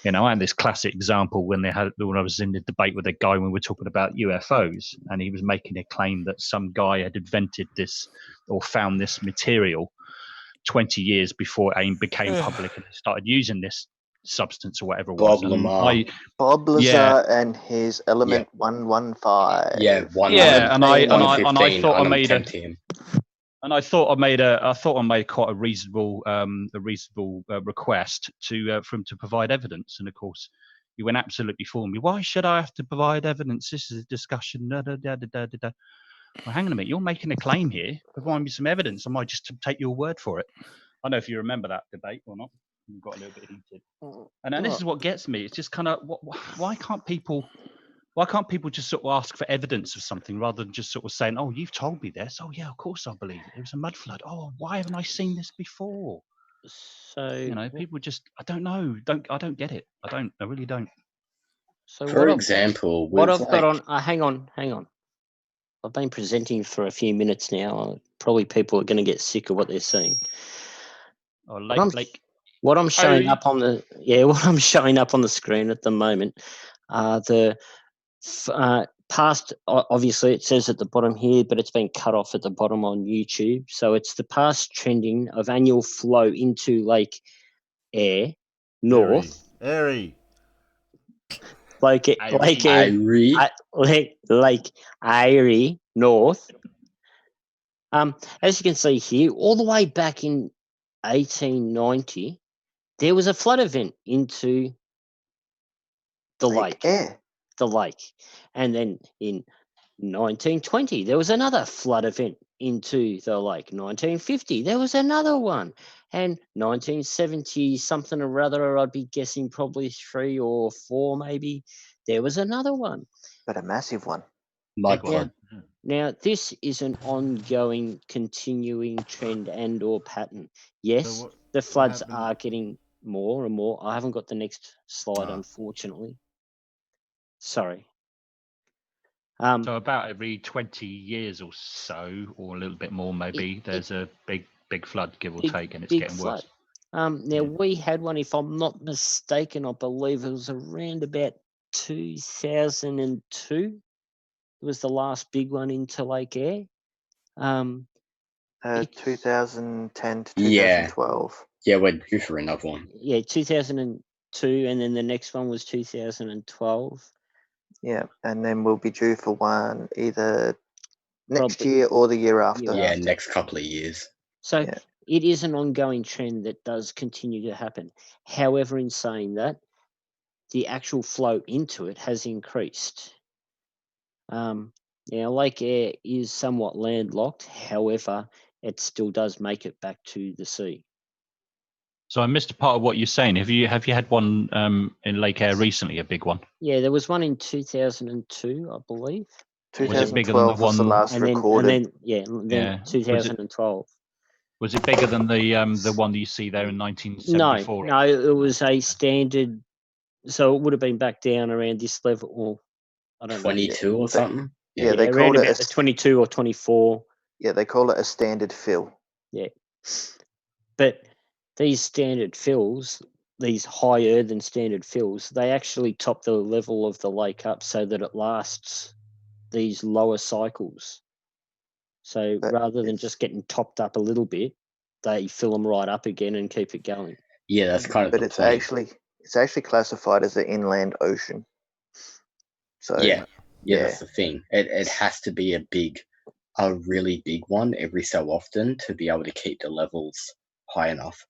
I had this classic example when I was in the debate with a guy when we were talking about UFOs, and he was making a claim that some guy had invented this or found this material 20 years before AIM became public and started using this substance or whatever it was. Bob Lamar. Bob Lazar and his element 115. Yeah, and I thought I made quite a reasonable request for him to provide evidence, and of course he went absolutely for me. Why should I have to provide evidence? This is a discussion. Da, da, da, da, da, da. Well, hang on a minute. You're making a claim here. Provide me some evidence. I might just take your word for it. I don't know if you remember that debate or not. We got a little bit heated. And then this is what gets me. It's just kind of why can't people just sort of ask for evidence of something rather than just sort of saying, "Oh, you've told me this. Oh, yeah, of course I believe it. It was a mud flood. Oh, why haven't I seen this before?" So people just I don't know. I don't get it. I really don't. So for example, what I've got on. Hang on. I've been presenting for a few minutes now. Probably people are going to get sick of what they're seeing. Oh, what I'm showing up on the screen at the moment are the past. Obviously, it says at the bottom here, but it's been cut off at the bottom on YouTube. So it's the past trending of annual flow into Lake Eyre North. Lake Eyre North. As you can see here, all the way back in 1890, there was a flood event into the lake. The lake. And then in 1920, there was another flood event into the lake. 1950, there was another one. And 1970 something or other, I'd be guessing probably 3 or 4 maybe, there was another one. But a massive one. Now, this is an ongoing, continuing trend and or pattern. Yes, the floods are getting more and more. I haven't got the next slide, unfortunately. Sorry. So about every 20 years or so, or a little bit more maybe, there's a big flood, give or take, and it's getting worse. Now, we had one, if I'm not mistaken, I believe it was around about 2002. It was the last big one into Lake Eyre. 2010 to 2012. Yeah, we're due for another one. Yeah, 2002, and then the next one was 2012. Yeah, and then we'll be due for one either next year or the year after. Yeah, next couple of years. So it is an ongoing trend that does continue to happen. However, in saying that, the actual flow into it has increased. Now, Lake Eyre is somewhat landlocked. However, it still does make it back to the sea. So I missed a part of what you're saying. Have you had one in Lake Eyre recently, a big one? Yeah, there was one in 2002, I believe. Was it bigger than the 2012 was the one? last recorded. Then Yeah. 2012. Was it bigger than the one that you see there in 1974? No, it was a standard. So it would have been back down around this level, or I don't know. 22 or something. Yeah, they around called it about the 22 or 24. Yeah, they call it a standard fill. Yeah, but these standard fills, these higher than standard fills, they actually top the level of the lake up so that it lasts these lower cycles. So rather than just getting topped up a little bit, they fill them right up again and keep it going. Yeah, that's kind of. But it's actually classified as an inland ocean. So yeah, that's the thing. It has to be a really big one every so often to be able to keep the levels high enough.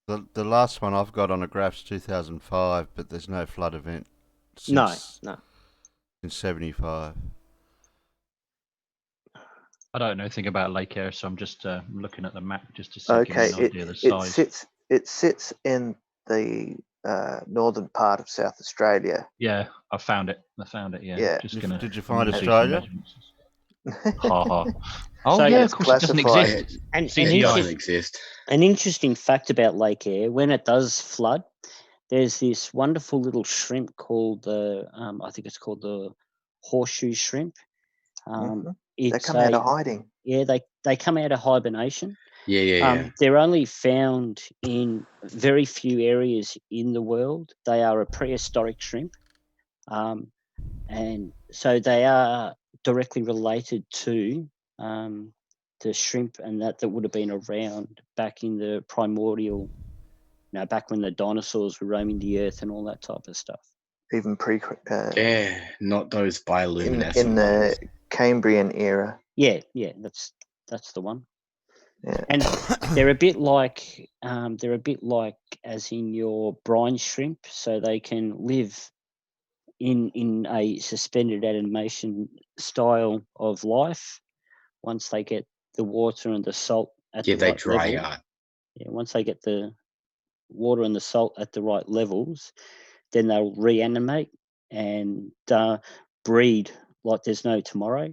The last one I've got on a graph's 2005, but there's no flood event since in 75. I don't know anything about Lake Eyre, so I'm just looking at the map just to see give me an idea of the size. It sits in the northern part of South Australia. Yeah, I found it. Yeah. Did you find Australia? Ha ha. Oh So yeah, it's of course it doesn't exist. An interesting fact about Lake Eyre: when it does flood, there's this wonderful little shrimp called I think it's called the horseshoe shrimp. They come out of hiding. Yeah, they come out of hibernation. Yeah. They're only found in very few areas in the world. They are a prehistoric shrimp, and so they are directly related to the shrimp and that would have been around back in the primordial, back when the dinosaurs were roaming the earth and all that type of stuff. Even not those bioluminescent in the ones. Cambrian era. Yeah, that's the one. Yeah. And they're a bit like as in your brine shrimp, so they can live in a suspended animation style of life. Once they get the water and the salt at the right they dry level, out. Yeah, once they get the water and the salt at the right levels, then they'll reanimate and breed like there's no tomorrow.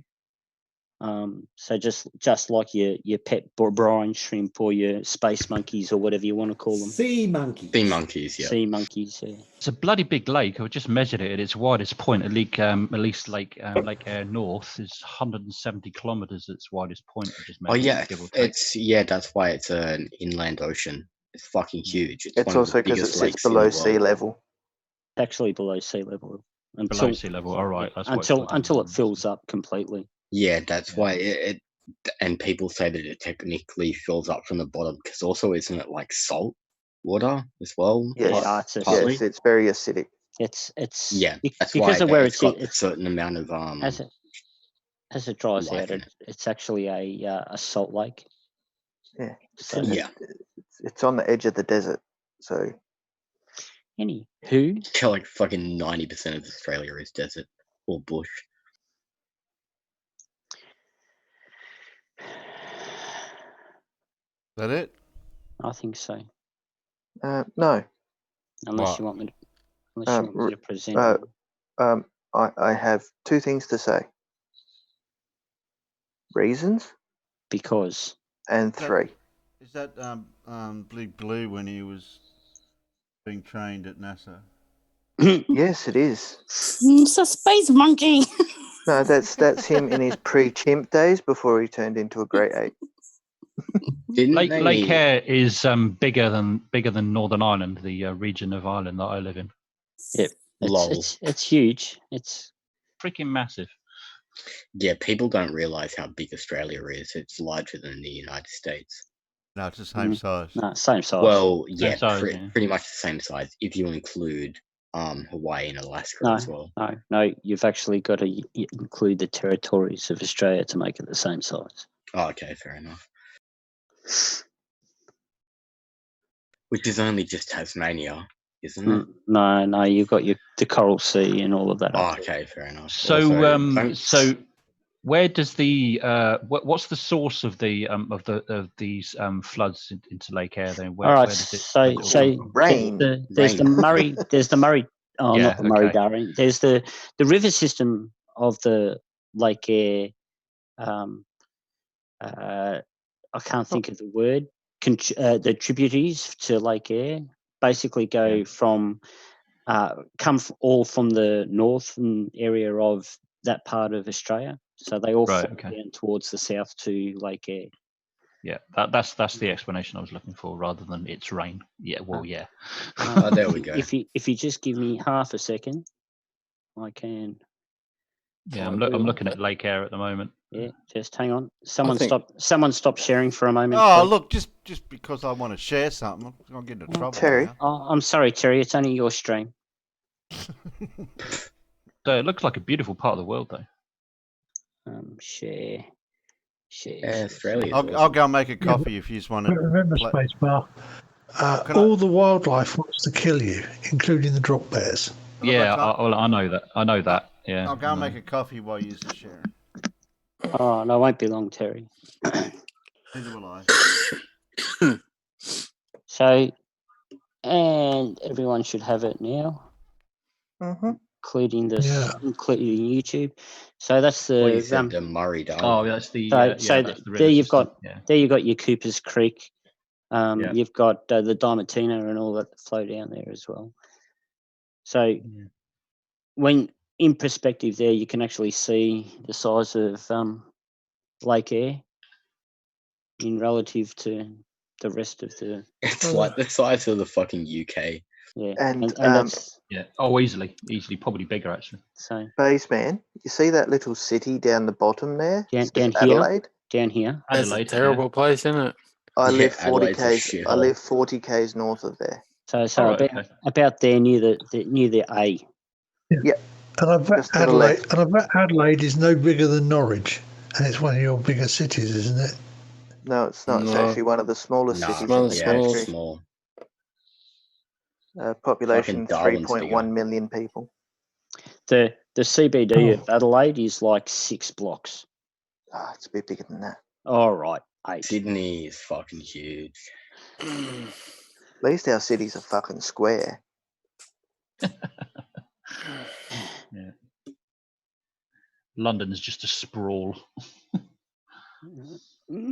So just like your pet brine shrimp or your space monkeys or whatever you want to call them. Sea monkeys. Sea monkeys, yeah. Sea monkeys, yeah. It's a bloody big lake. I just measured it at its widest point. At least Lake Eyre North is 170 kilometers at its widest point. I just measured that's why it's an inland ocean. It's fucking huge. It's also because it sits below sea level. Actually below sea level. Below sea level, all right. That's until it fills up completely. Yeah, that's why it. And people say that it technically fills up from the bottom because also isn't it like salt water as well? Yes, it's very acidic. It's that's because why of where it's got a certain amount of as it dries out, it's actually a salt lake. Yeah, so, it's on the edge of the desert. So, anywho, like fucking 90% of Australia is desert or bush. Is that it? I think so. No. Unless you want me to present. I have two things to say. Reasons. Because. And three. Is that Big Blue when he was being trained at NASA? Yes, it is. It's a space monkey. No, that's him in his pre-chimp days before he turned into a great ape. Lake Eyre is bigger than Northern Ireland, the region of Ireland that I live in. Yep, it's huge. It's freaking massive. Yeah, people don't realise how big Australia is. It's larger than the United States. No, it's the same size. No, same size. Well, yeah, pretty much the same size if you include Hawaii and Alaska as well. No, you've actually got to include the territories of Australia to make it the same size. Oh, okay, fair enough. Which is only just Tasmania, isn't it? No, you've got the Coral Sea and all of that. Oh, okay, fair enough. So, so where does the what's the source of these floods into Lake Eyre? Then, where does it? So rain. There's the Murray. There's the Murray. Oh, not the Murray Darling. There's the river system of the Lake Eyre. I can't think of the word. The tributaries to Lake Eyre basically go from all from the northern area of that part of Australia. So they all flow down towards the south to Lake Eyre. Yeah, that's the explanation I was looking for, rather than it's rain. Yeah, well, yeah. There we go. If you just give me half a second, I can. Yeah, I'm looking at Lake Eyre at the moment. Yeah, just hang on. Someone stop sharing for a moment. Oh, please. look, just because I want to share something, I'm getting into trouble. Terry. Now. Oh, I'm sorry, Terry. It's only your stream. So it looks like a beautiful part of the world, though. Share. Australia. I'll go and make a coffee if you just want to. Remember, Spacebar, all the wildlife wants to kill you, including the drop bears. Yeah, I know that. I know that. Yeah. I'll go and make a coffee while you are sharing. Oh, no, it won't be long, Terry. Neither will I. So, and everyone should have it now, including YouTube. So that's the. Well, you said the Murray Darling. Oh, that's the. that's the there you've system. there you've got your Cooper's Creek. You've got the Diamantina and all that flow down there as well. So, when in perspective, there you can actually see the size of Lake Eyre in relative to the rest of the. It's like the size of the fucking UK. Yeah, and that's easily, probably bigger actually. So, Baseman, you see that little city down the bottom there? Down Adelaide. Down here. That's a terrible place, isn't it? I live 40 Adelaide's a k's. I shithole. live 40 k's north of there. So about there near the A. Yeah. And I bet Adelaide is no bigger than Norwich, and it's one of your bigger cities, isn't it? No, it's not. It's actually one of the smaller cities in the country. Small. Population Fucking Darwin's 3.1 million people. The CBD of Adelaide is like 6 blocks. Ah, it's a bit bigger than that. All right, 8. Sydney is fucking huge. At least our cities are fucking square. Yeah. London's just a sprawl.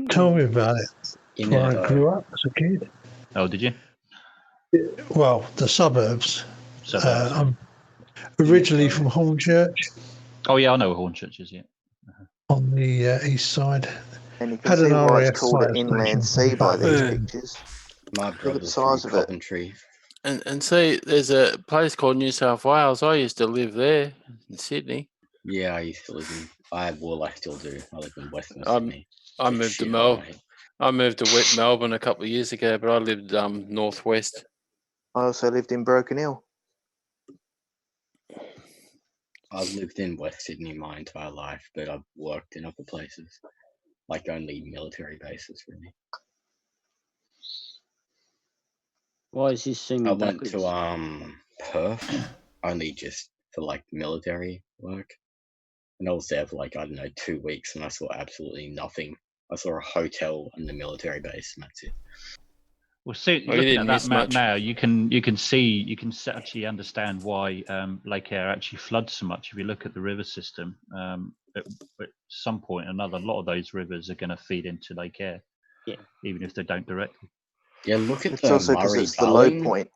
Tell me about it. Where I grew up as a kid. Oh, did you? Well, the suburbs. I'm originally from Hornchurch. Oh yeah, I know where Hornchurch is. Yeah. On the east side. And you can see why it's called an inland sea by these pictures. My Look at the size of it. And see, there's a place called New South Wales. I used to live there in Sydney. Yeah, I used to live in. I still do. I live in Western Sydney. I moved to Melbourne. I moved to Melbourne a couple of years ago, but I lived northwest. I also lived in Broken Hill. I've lived in West Sydney my entire life, but I've worked in other places, like only military bases, really. Why is this seeming I backwards? went to Perth, only just for like military work, and I was there for like, I don't know, 2 weeks, and I saw absolutely nothing. I saw a hotel and the military base, and that's it. Well, see, looking at that map now, you can actually understand why Lake Eyre actually floods so much. If you look at the river system, at some point or another, a lot of those rivers are going to feed into Lake Eyre, even if they don't directly. Yeah, look at It's the also because Murray it's the low Darling. point.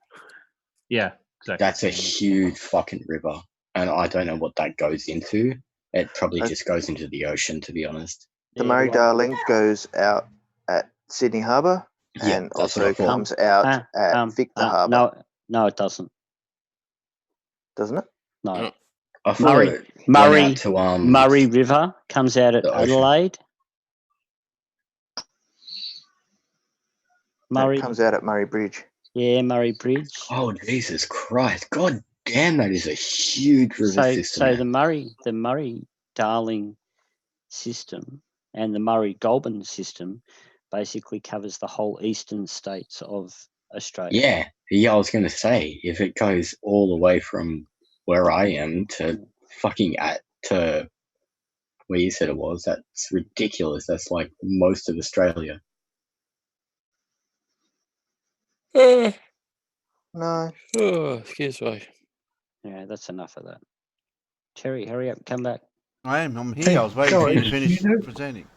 Yeah, exactly. That's a huge fucking river, and I don't know what that goes into. It probably just goes into the ocean, to be honest. The Murray Darling goes out at Sydney Harbour and also comes out at Victor Harbour. No, it doesn't. Doesn't it? No. I thought it went out to, Murray River comes out at Adelaide. It comes out at Murray Bridge. Yeah, Murray Bridge. Oh, Jesus Christ. God damn, that is a huge river system. So the Murray Darling system and the Murray Goulburn system basically covers the whole eastern states of Australia. Yeah, I was going to say, if it goes all the way from where I am to fucking to where you said it was, that's ridiculous. That's like most of Australia. No. Oh, excuse me. Yeah, that's enough of that. Terry, hurry up, come back. I am. I'm here. Hey, I was waiting for you to guys, finish you know- presenting.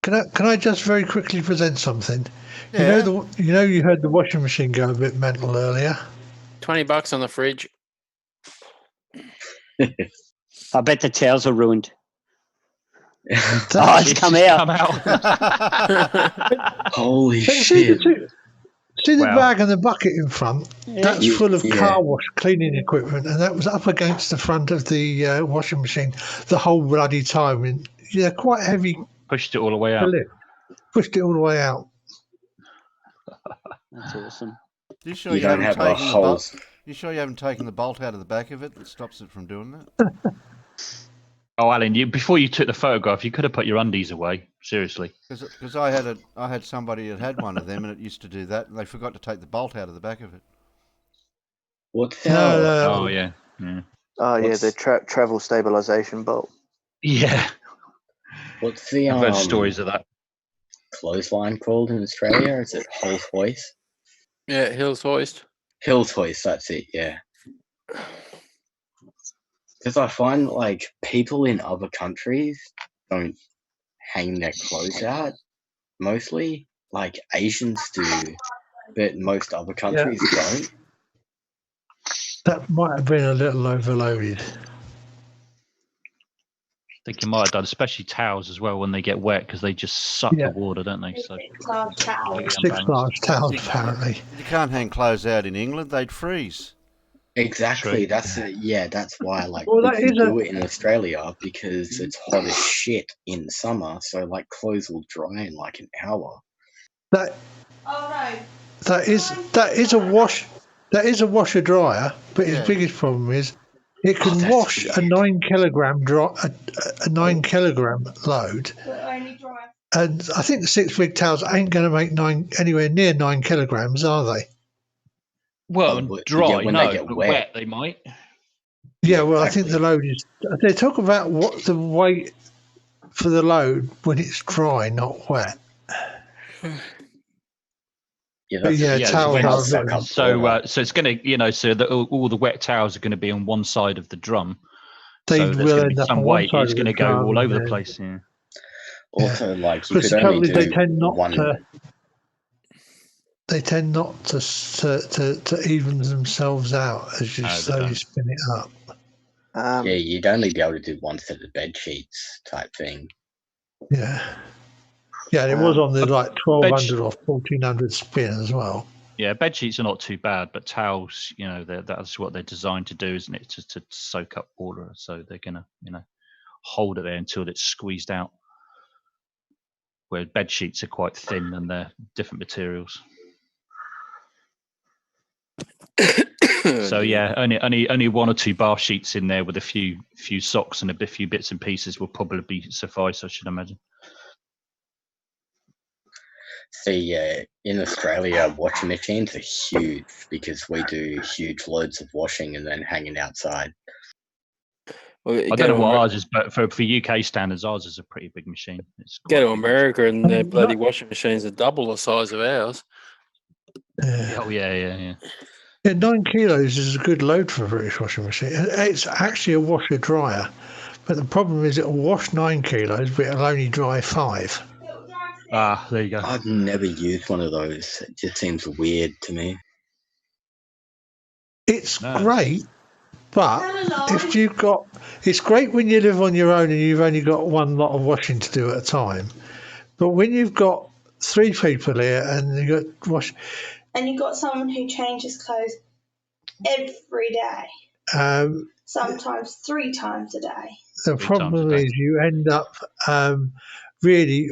Can I just very quickly present something? Yeah. You heard the washing machine go a bit mental earlier. $20 on the fridge. I bet the towels are ruined. It's come out. Holy See shit. the Wow. bag and the bucket in front? That's Yeah. full of Yeah. car wash cleaning equipment, and that was up against the front of the washing machine the whole bloody time. And yeah, quite heavy. Pushed it all the way to out. lift. Pushed it all the way out. That's awesome. You sure You you, don't haven't have a taken the hose. bolt? You sure you haven't taken the bolt out of the back of it that stops it from doing that? Oh, Alan, before you took the photograph, you could have put your undies away. Seriously. Because I had somebody that had one of them, and it used to do that, and they forgot to take the bolt out of the back of it. What's the Oh yeah. Oh yeah, What's- the travel stabilization bolt. Yeah. What's the I've heard stories of that. clothesline called in Australia? Is it Hills Hoist? Yeah, Hills Hoist. Hills Hoist, that's it, yeah. Because I find like people in other countries don't hang their clothes out mostly. Like Asians do, but most other countries don't. That might have been a little overloaded. I think you might have done, especially towels as well when they get wet because they just suck Yeah. the water, don't they? So completely 6 unbalanced. large towels, apparently. You can't hang clothes out in England; they'd freeze. Exactly. That's that's why like Well, we that can is do it in Australia because it's hot as shit in summer. So like clothes will dry in like an hour. That is a wash. That is a washer dryer, but its biggest problem is it can wash a 9 kilogram a 9 kilogram load. And I think the 6 big towels ain't going to make anywhere near 9 kilograms, are they? Well, dry, when no, they get but wet. wet they might. Yeah, well, I think the load is. They talk about what the weight for the load when it's dry, not wet. Yeah, But yeah, towels are a bit. So it's going to, so all the wet towels are going to be on one side of the drum. They So there's will going to end be up some on one weight. side It's of going the to go all drum, over the and place. Yeah. Also, like you Because could the trouble only is, they do tend not one. to. They tend not to even themselves out as you slowly spin it up. Yeah, you'd only be able to do one set of bed sheets type thing. Yeah, yeah, it was on the like 1200 or 1400 spin as well. Yeah, bed sheets are not too bad, but towels, that's what they're designed to do, isn't it? To soak up water, so they're gonna, hold it there until it's squeezed out. Where bed sheets are quite thin and they're different materials. So yeah, only one or two bar sheets in there with a few socks and a few bits and pieces will probably suffice, I should imagine. See, in Australia, washing machines are huge because we do huge loads of washing and then hanging outside. Well, I don't know what ours is, but for UK standards, ours is a pretty big machine. It's Go to quite big. America and their bloody washing machines are double the size of ours. Oh yeah. Yeah, 9 kilos is a good load for a British washing machine. It's actually a washer dryer, but the problem is it'll wash 9 kilos, but it'll only dry 5. Ah, there you go. I've never used one of those. It just seems weird to me. It's great, but if you've got, it's great when you live on your own and you've only got one lot of washing to do at a time. But when you've got 3 people here and you got wash, and you've got someone who changes clothes every day, sometimes 3 times a day. The problem is you end up really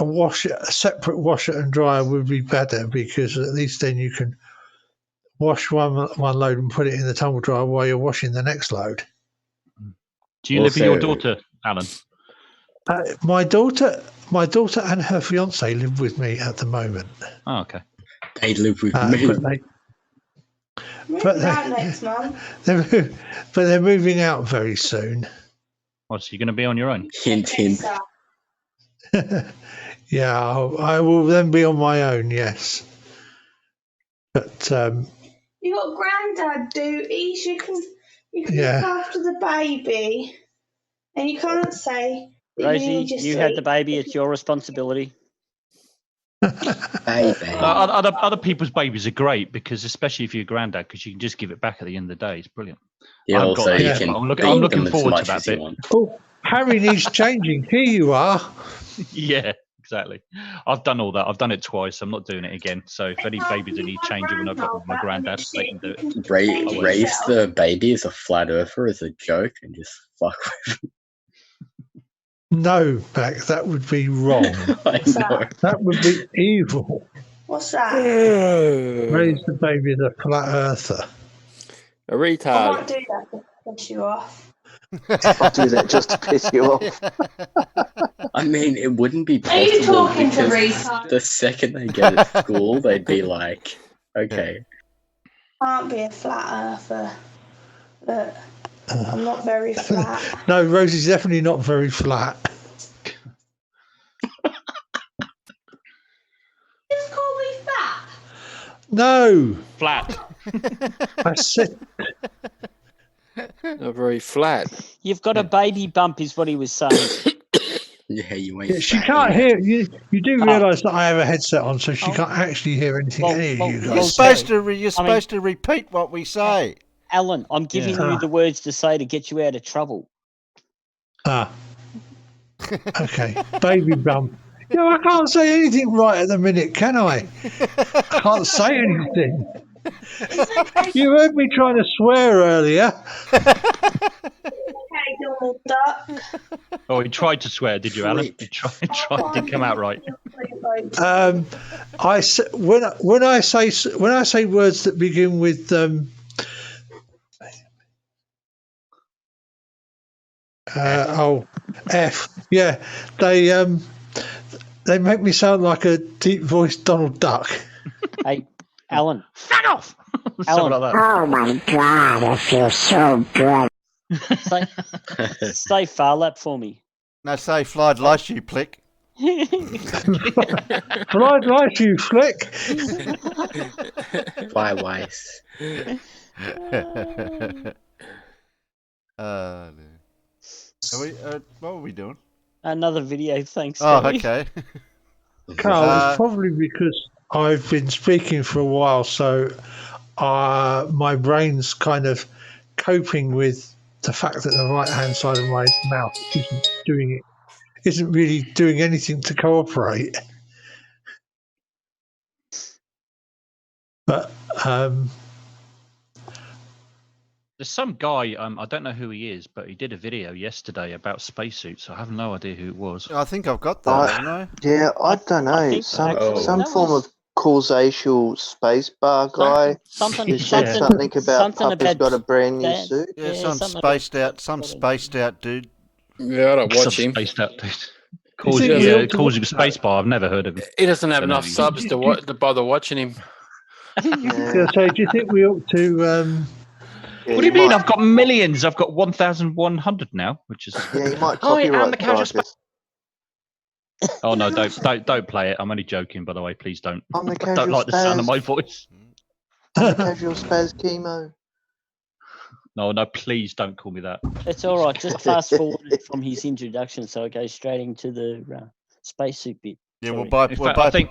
a separate washer and dryer would be better because at least then you can wash one load and put it in the tumble dryer while you're washing the next load. Do you live with your daughter, Alan? My daughter and her fiance live with me at the moment. Oh, okay. They live with me. Next month. They're moving out very soon. What, so you're going to be on your own? Hint, hint. Yeah, I will then be on my own, yes. But You got granddad duties. You can You can look after the baby, and you can't say that Rosie, you need your you had sleep. the baby. It's your responsibility. Other people's babies are great because, especially if you're a granddad, because you can just give it back at the end of the day. It's brilliant. Yeah, I haven't got also that you yet, can but I'm beat looking them as forward to much that as you bit. want. Oh, Harry needs changing. Here you are. Yeah, exactly. I've done all that. I've done it twice. I'm not doing it again. So if any babies that need changing when I've got with my granddad, they can do it. Raise the baby as a flat earther as a joke and just fuck with him. No, Beck, that would be wrong. I know. That would be evil. What's that? Raise the baby as a flat earther. A I retard. might do that to piss you off. I'll do that just to piss you off. I mean, it wouldn't be Are you possible talking to because retard? the second they get at school, they'd be like, okay. Can't be a flat earther. Look, I'm not very flat. No, Rosie's definitely not very flat. Just call me fat. No. Flat. I said. Not very flat. You've got a baby bump, is what he was saying. Yeah, you ain't Yeah, she fat, can't yeah. hear you. You do realise that I have a headset on, so she can't actually hear anything any of you guys. You're supposed to repeat what we say. Alan, I'm giving you the words to say to get you out of trouble. Okay. Baby bump. Yeah, I can't say anything right at the minute, can I? I can't say anything. You heard me trying to swear earlier. Okay, Donald Duck. Oh, he tried to swear, did you, Alan? He tried. Didn't come out right. When I say words that begin with F. Yeah, they make me sound like a deep voiced Donald Duck. Hey, Alan. Fuck off! Alan. Like that. Oh my God, I feel so good. Say far lap for me. No, say flied lice, you plick. Flied lice, you flick. Fly wise. What are we doing? Another video, thanks. Oh, Terry. okay. Carl, it's probably because I've been speaking for a while, so my brain's kind of coping with the fact that the right-hand side of my mouth isn't really doing anything to cooperate. But There's some guy, I don't know who he is, but he did a video yesterday about spacesuits. I have no idea who it was. I think I've got that, haven't I? Yeah, I don't know. Some form of causal space bar guy. Who said something about Papa's got a brand new suit. Yeah, some spaced out dude. Yeah, I don't watch him. Spaced out dude. Causing space bar. I've never heard of him. He doesn't have enough subs to bother watching him. Yeah. So do you think we ought to? What do you mean? I've got millions. I've got 1,100 now, which is. Yeah, you might copyright strike us. Oh no! Don't play it. I'm only joking, by the way. Please don't. I'm the I casual don't like the sound of my voice. I'm the casual spaz chemo. No, please don't call me that. It's all right. Just fast forward from his introduction, so it goes straight into the spacesuit bit. Yeah, Sorry. I think.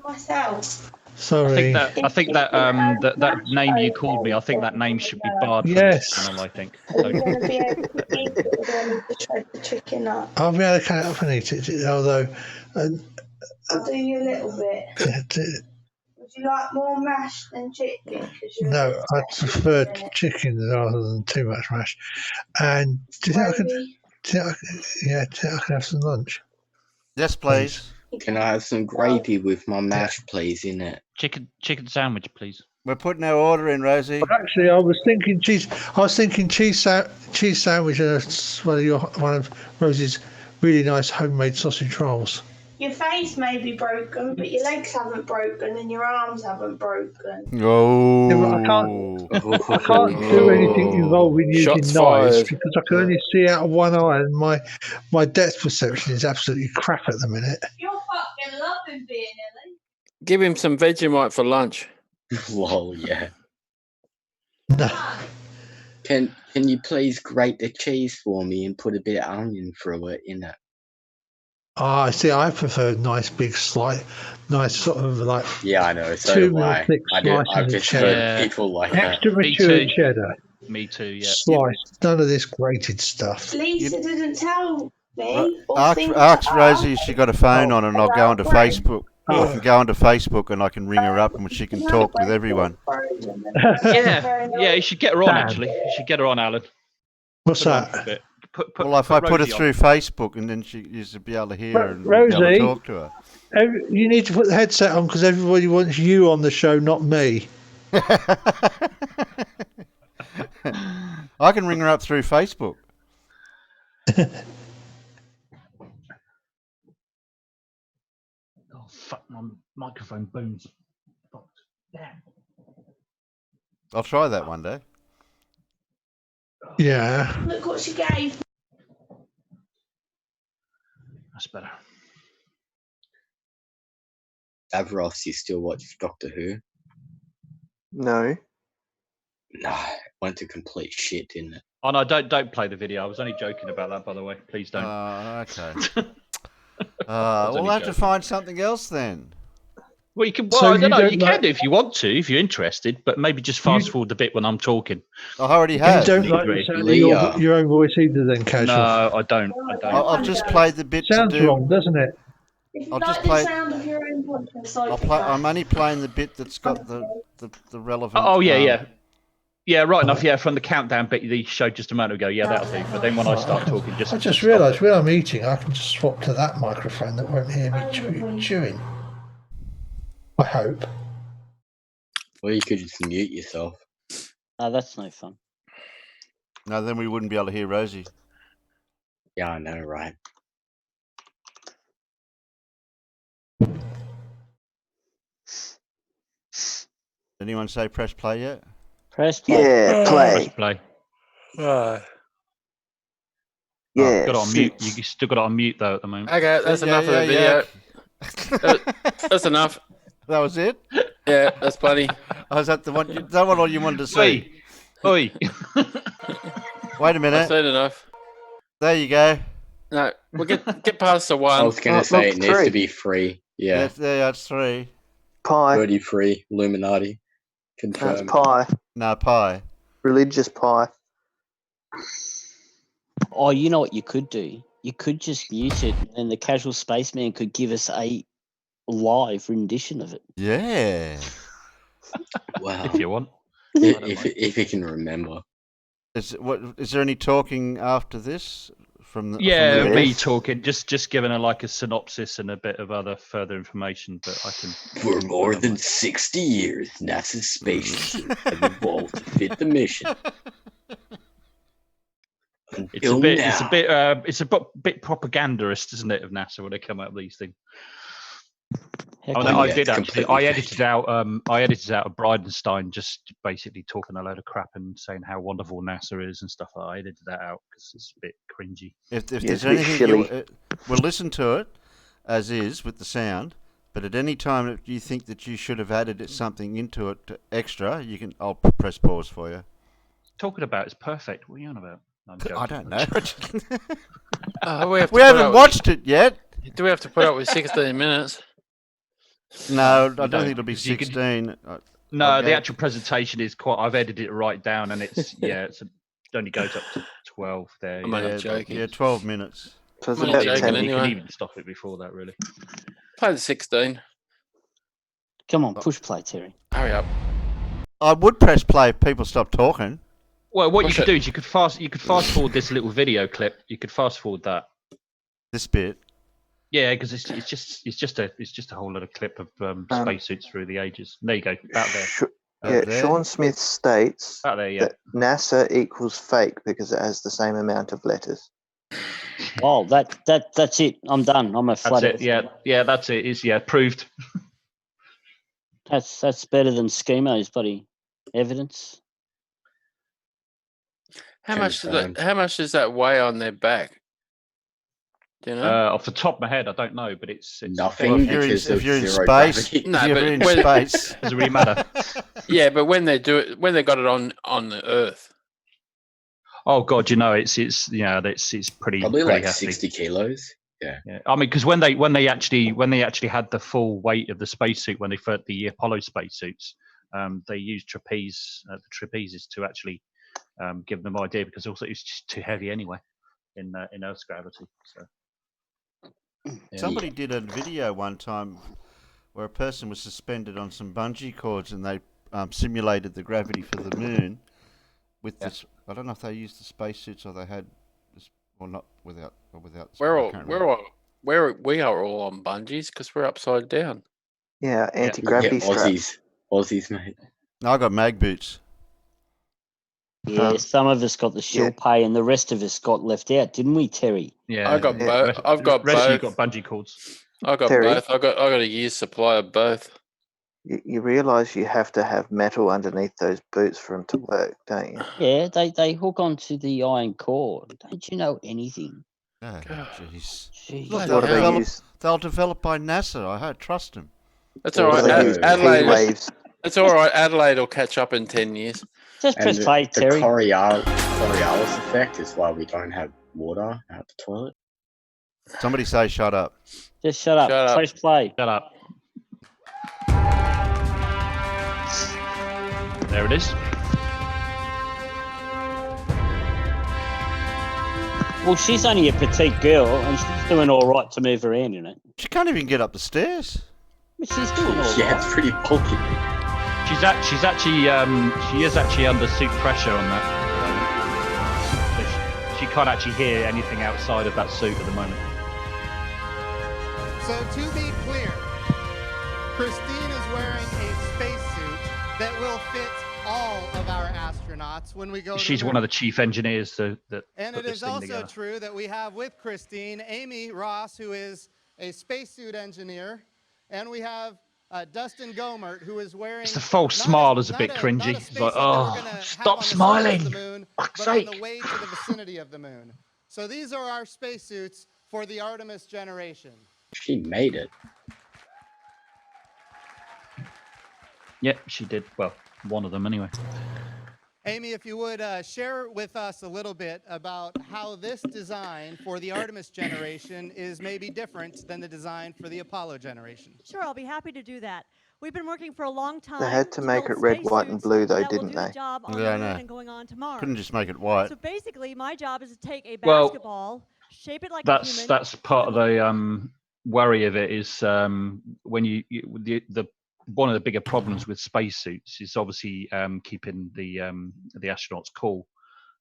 Myself. Sorry. I think that that name you called me. I think that name should be barred from this channel. I think. You're going to be able to eat it, or do I need to shred the chicken up? I'll be able to cut it up and eat it. Although, I'll do you a little bit. Would you like more mash than chicken? No, I prefer chicken rather than too much mash. And do you think I could? Do you think I can have some lunch? Yes, please. Can I have some gravy with my mash, please, in it? Chicken sandwich, please. We're putting our order in, Rosie. But actually, I was thinking cheese sandwich and one of Rosie's really nice homemade sausage rolls. Your face may be broken, but your legs haven't broken and your arms haven't broken. Oh. Yeah, but I can't do anything involving using knives because I can only see out of one eye, and my depth perception is absolutely crap at the minute. You're fucking loving being Ellie. Give him some Vegemite for lunch. Lol, yeah. No. Can you please grate the cheese for me and put a bit of onion through it in it? I see. I prefer nice big slice, nice sort of like Yeah, I know. So 2 do mil I. thick I do. I've slices of just heard cheddar. people like that. Extra Me mature too. cheddar. Me too. Yeah. Sliced. None of this grated stuff. Lisa didn't tell me. or Ask think to Rosie if ask she got a phone on, and I'll go onto about Facebook. I can go onto Facebook and I can ring her up, and she can talk with everyone. Yeah, you should get her on. Dan. Actually, you should get her on, Alan. What's Put her on that? for a bit. Well, if I put her Rosie on. through Facebook, and then you should be able to hear her and be able Rosie, to talk to her. You need to put the headset on because everybody wants you on the show, not me. I can ring her up through Facebook. Oh fuck! My microphone booms. Damn. I'll try that one day. Yeah. Look what she gave. That's better. Avros, you still watch Doctor Who? No. No, it went to complete shit, didn't it? Oh no! Don't play the video. I was only joking about that, by the way. Please don't. Okay. We'll have to find something else then. Well, you can. So Well, I don't know. you You don't can do if you want to, if you're interested, but maybe just fast forward the bit when I'm talking. I already You have. don't like the sound of your own voice either, then, Casual. No, I don't. I've just played the bit Sounds to do. wrong, doesn't it? If you I'll like just the play. sound of your own voice, I'm only playing the bit that's got the relevant. Oh yeah. Yeah, right enough. Yeah, from the countdown bit you showed just a moment ago. Yeah, that'll do. But then when I start talking, I just realised when I'm eating, I can just swap to that microphone that won't hear me chewing. I hope. Or you could just mute yourself. Oh, that's no fun. No, then we wouldn't be able to hear Rosie. Yeah, I know, right? Anyone say press play yet? Press play. Yeah, play. Press play. Yeah. Got it on mute. You still got it on mute though at the moment. Okay, that's enough of the video. That's enough. That was it? Yeah, that's plenty. Oh, is that the one? That one all you wanted to see? Oi. Wait a minute. I've said enough. There you go. No, we'll get past the one. I was going to say it needs to be free. Yeah. That's 3. Pi. 33, Illuminati. Confirmed. That's pi. No, pi. Religious pi. Oh, you know what you could do? You could just mute it, and the Casual Spaceman could give us a live rendition of it. Yeah. Wow. If you want. If you can remember. Is there any talking after this from the? Yeah, from the me talking, just giving her like a synopsis and a bit of other further information, but I can. For more than 60 years, NASA's spaceship has evolved to fit the mission. It's a bit propagandist, isn't it, of NASA when they come out with these things? I did actually. I edited out a Bridenstine just basically talking a load of crap and saying how wonderful NASA is and stuff like that. I edited that out because it's a bit cringy. If there's anything, we'll listen to it as is with the sound. But at any time that you think that you should have added something into it extra, you can. I'll press pause for you. Talking about it's perfect. What are you on about? No, I don't know. We haven't watched it yet. Do we have to put up with 16 minutes? No, I don't think it'll be 16. No, the actual presentation is quite. I've edited it right down, and it's it only goes up to 12 there. I'm only joking. Yeah, 12 minutes. So it's I'm about joking 10. You anyway. can even stop it before that, really. Play the 16. Come on, push play, Terry. Hurry up. I would press play if people stop talking. Well, what you Push could it. do is you could fast forward this little video clip. You could fast forward that. This bit. Yeah, because it's just a whole lot of clip of spacesuits through the ages. There you go, out there. Sean Smith states Out there, that NASA equals fake because it has the same amount of letters. Oh, that's it. I'm done. I'm a flat. That's it. Yeah, that's it. It's proved. That's better than Schemo's bloody evidence. How much does that weigh on their back? Do you know? Off the top of my head, I don't know, but it's nothing. Well, if you're in space, doesn't really matter. Yeah, but when they got it on the Earth, Oh God, it's pretty Probably like hefty. 60 kilos. Yeah. I mean, because when they actually had the full weight of the spacesuit when they fed the Apollo spacesuits, they used the trapezes to actually give them idea, because also it's just too heavy anyway in Earth's gravity. So somebody did a video one time where a person was suspended on some bungee cords and they simulated the gravity for the moon with this. I don't know if they used the spacesuits or they had this, or not without. We are all on bungees because we're upside down. Yeah, anti-gravity straps. Aussies, mate. No, I got mag boots. Yeah, some of us got the shield pay, and the rest of us got left out, didn't we, Terry? Yeah, I got both. I've got both. You got bungee cords. I got Terry? both. I got a year's supply of both. You realise you have to have metal underneath those boots for them to work, don't you? Yeah, they hook onto the iron core. Don't you know anything? Oh, jeez. Look, they'll develop by NASA. I trust them. That's all right. Adelaide. It's all right. Adelaide will catch up in 10 years. Just press play, Terry. The Coriolis effect is why we don't have water out the toilet. Somebody say shut up. Just shut up. Press play. Shut up. There it is. Well, she's only a petite girl, and she's doing all right to move around in it. She can't even get up the stairs. But she's doing all right. Yeah, it's pretty bulky. She is actually under suit pressure on that. She can't actually hear anything outside of that suit at the moment. So to be clear, Christine is wearing a spacesuit that will fit all of our astronauts when we go. She's one of the chief engineers that and put it this is thing also together. true that we have with Christine Amy Ross, who is a spacesuit engineer, and we have Dustin Gomert, who is wearing. It's the false smile is a bit cringy. It's like, oh, stop smiling! But on the way to the vicinity of the moon. So these are our spacesuits for the Artemis generation. She made it. Yep, she did. Well, one of them anyway. Amy, if you would share with us a little bit about how this design for the Artemis generation is maybe different than the design for the Apollo generation. Sure, I'll be happy to do that. We've been working for a long time. They had to make it red, white, and blue, though, didn't they? Yeah, I know. Couldn't just make it white. So basically, my job is to take a Well, basketball, shape it like a human. That's part of the worry of it is when the one of the bigger problems with spacesuits is obviously keeping the astronauts cool,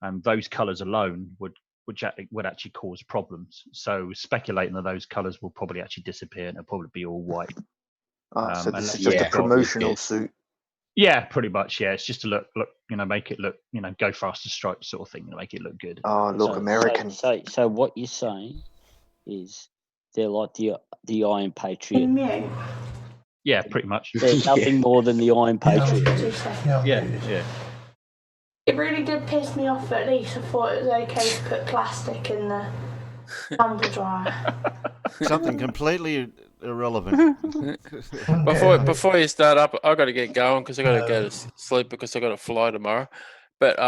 and those colours alone would actually cause problems. So speculating that those colours will probably actually disappear and it'll probably be all white. So this is just a promotional suit. Yeah, pretty much. Yeah, it's just to look, make it look, go faster stripes sort of thing, make it look good. Oh, look American. So what you're saying is they're like the Iron Patriot. Yeah, pretty much. There's nothing more than the Iron Patriot. Yeah. It really did piss me off at least. I thought it was okay to put plastic in the tumble dryer. Something completely irrelevant. Before you start up, I got to get going because I got to go to sleep because I got to fly tomorrow. But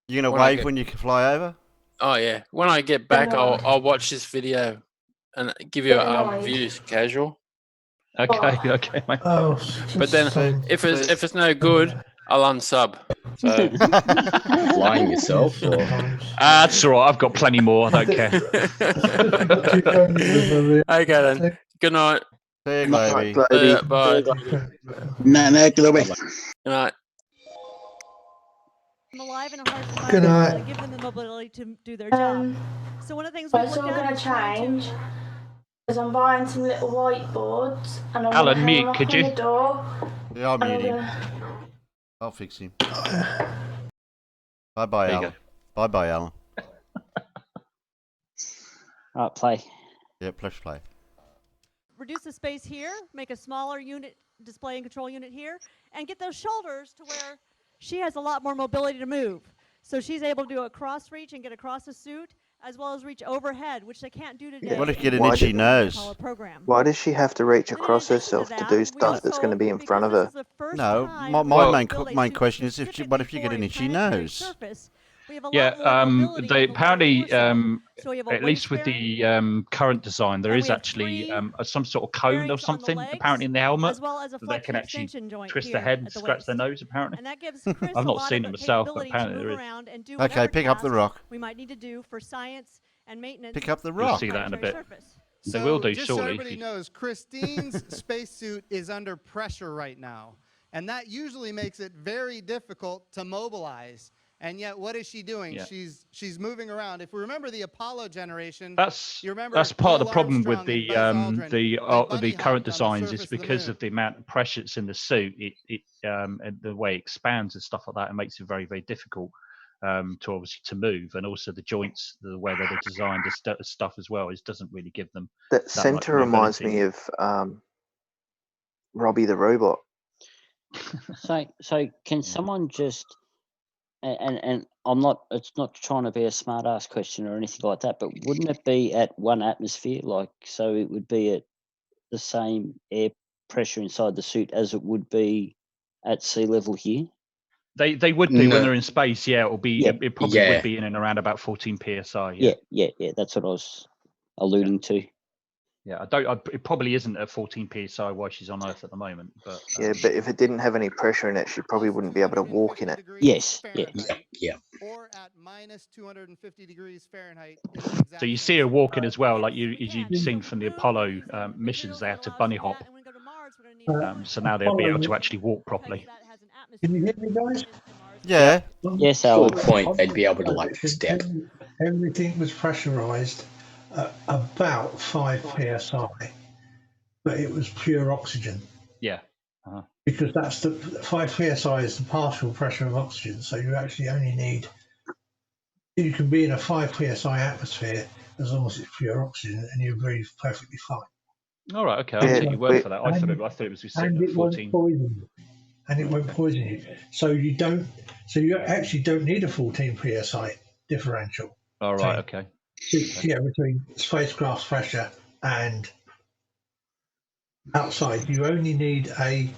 you gonna wave when you fly over? Oh yeah, when I get back, I'll watch this video and give you views, casual. Okay, mate. But then if it's no good, I'll unsub. So flying yourself, or that's all right. I've got plenty more. I don't care. Okay then. Good night. See you, baby. Bye. Night, Globby. Good night. I'm alive in a harsh environment. Good night. Give them the mobility to do their job. So one of the things we've It's all looked going at to change. Because I'm buying some little whiteboards and I'm Alan, going to mute, hang them could up you? on the door. Yeah, I'll mute him. Gonna... I'll fix him. Bye, Alan. Bye, Alan. Right, play. Yeah, push play. reduce the space here, make a smaller unit, display and control unit here, and get those shoulders to where she has a lot more mobility to move. So she's able to do a cross reach and get across the suit, as well as reach overhead, which they can't do today. What if you get an itchy nose? Why does she have to reach across herself to do stuff that's going to be in front of her? No, my main question is, what if you get an itchy nose? have a Yeah, lot more mobility they in the lower apparently, torso. So we have a at least with the current design, there and is we have actually three some sort of cone or bearings on the something legs, apparently in the helmet as well as a that they flexion can actually extension joint twist their here head and at the scratch their waist. nose. Apparently, And that gives Chris I've a not lot seen of it myself, but capability to apparently move there is. around and do Okay, whatever pick up the task rock. we might need to do for science and maintenance. Pick up the of You'll rock. see that in a planetary bit. surface. They will do, just so surely. everybody knows, Christine's spacesuit is under pressure right now. And that usually makes it very difficult to mobilize. And yet, what is she doing? Yeah. She's moving around. If we remember the Apollo generation, That's you remember part of the Neil problem with Armstrong and Buzz Aldrin, they bunny the current hopped on the designs is surface of the because moon. of the amount of pressure that's in the suit. And the way it expands and stuff like that, it makes it very, very difficult to obviously to move, and also the joints, the way that they're designed, stuff as well, doesn't really give them That that center much reminds mobility. me of Robbie the Robot. So can someone just and I'm not, it's not trying to be a smart ass question or anything like that, but wouldn't it be at 1 atmosphere, like, so it would be at the same air pressure inside the suit as it would be at sea level here? They would be when No. they're in space. Yeah, it'll be. Yeah. It probably Yeah. would be in and around about 14 psi. Yeah. Yeah, that's what I was alluding to. Yeah, it probably isn't at 14 psi while she's on Earth at the moment, but Yeah, but if it didn't have any pressure in it, she probably wouldn't be able to walk in it. Yes. Yeah. Or at minus 250 degrees Fahrenheit. so you see her walking as well, like you've seen from the Apollo missions. They had to bunny hop, so now they'll be able to actually walk properly. Can you hear me, guys? Yeah. Yes, Full Alan. point, they'd be able to like step. Everything was pressurized at about 5 psi, but it was pure oxygen. Yeah. Because that's the 5 psi is the partial pressure of oxygen, so you actually only need, you can be in a 5 psi atmosphere as long as it's pure oxygen and you breathe perfectly fine. All right. Okay. I'll take your word for that. I thought it was we and at it won't 14. poison you. And it won't poison you. So you actually don't need a 14 psi differential. All right. Okay. Yeah, between spacecraft pressure and outside, you only need a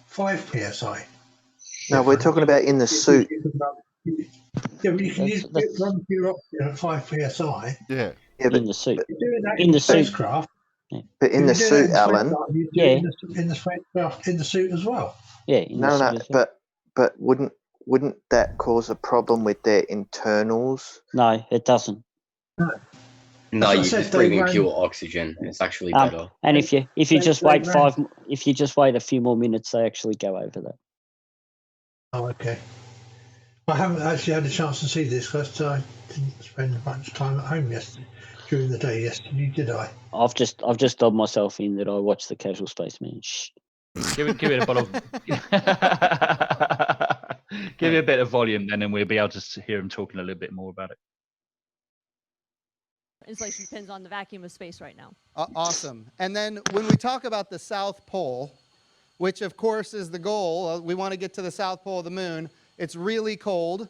5 psi. No, we're talking about in the suit. Yeah, but you can run pure oxygen at 5 psi. Yeah. But in the suit. You're doing that in the suit. spacecraft. But in the suit, Alan. You do it in the spacecraft, in the suit as well. Yeah. No, but wouldn't that cause a problem with their internals? No, it doesn't. No, you're just breathing pure oxygen. It's actually better. And if you just wait a few more minutes, they actually go over that. Oh, okay. I haven't actually had a chance to see this because I didn't spend much time at home during the day yesterday, did I? I've just dubbed myself in that I watched the Casual Spaceman. Shh. Give it a bit of give it a bit of volume, then, and we'll be able to hear him talking a little bit more about it. Insulation depends on the vacuum of space right now. Awesome. And then when we talk about the South Pole, which of course is the goal, we want to get to the South Pole of the moon. It's really cold.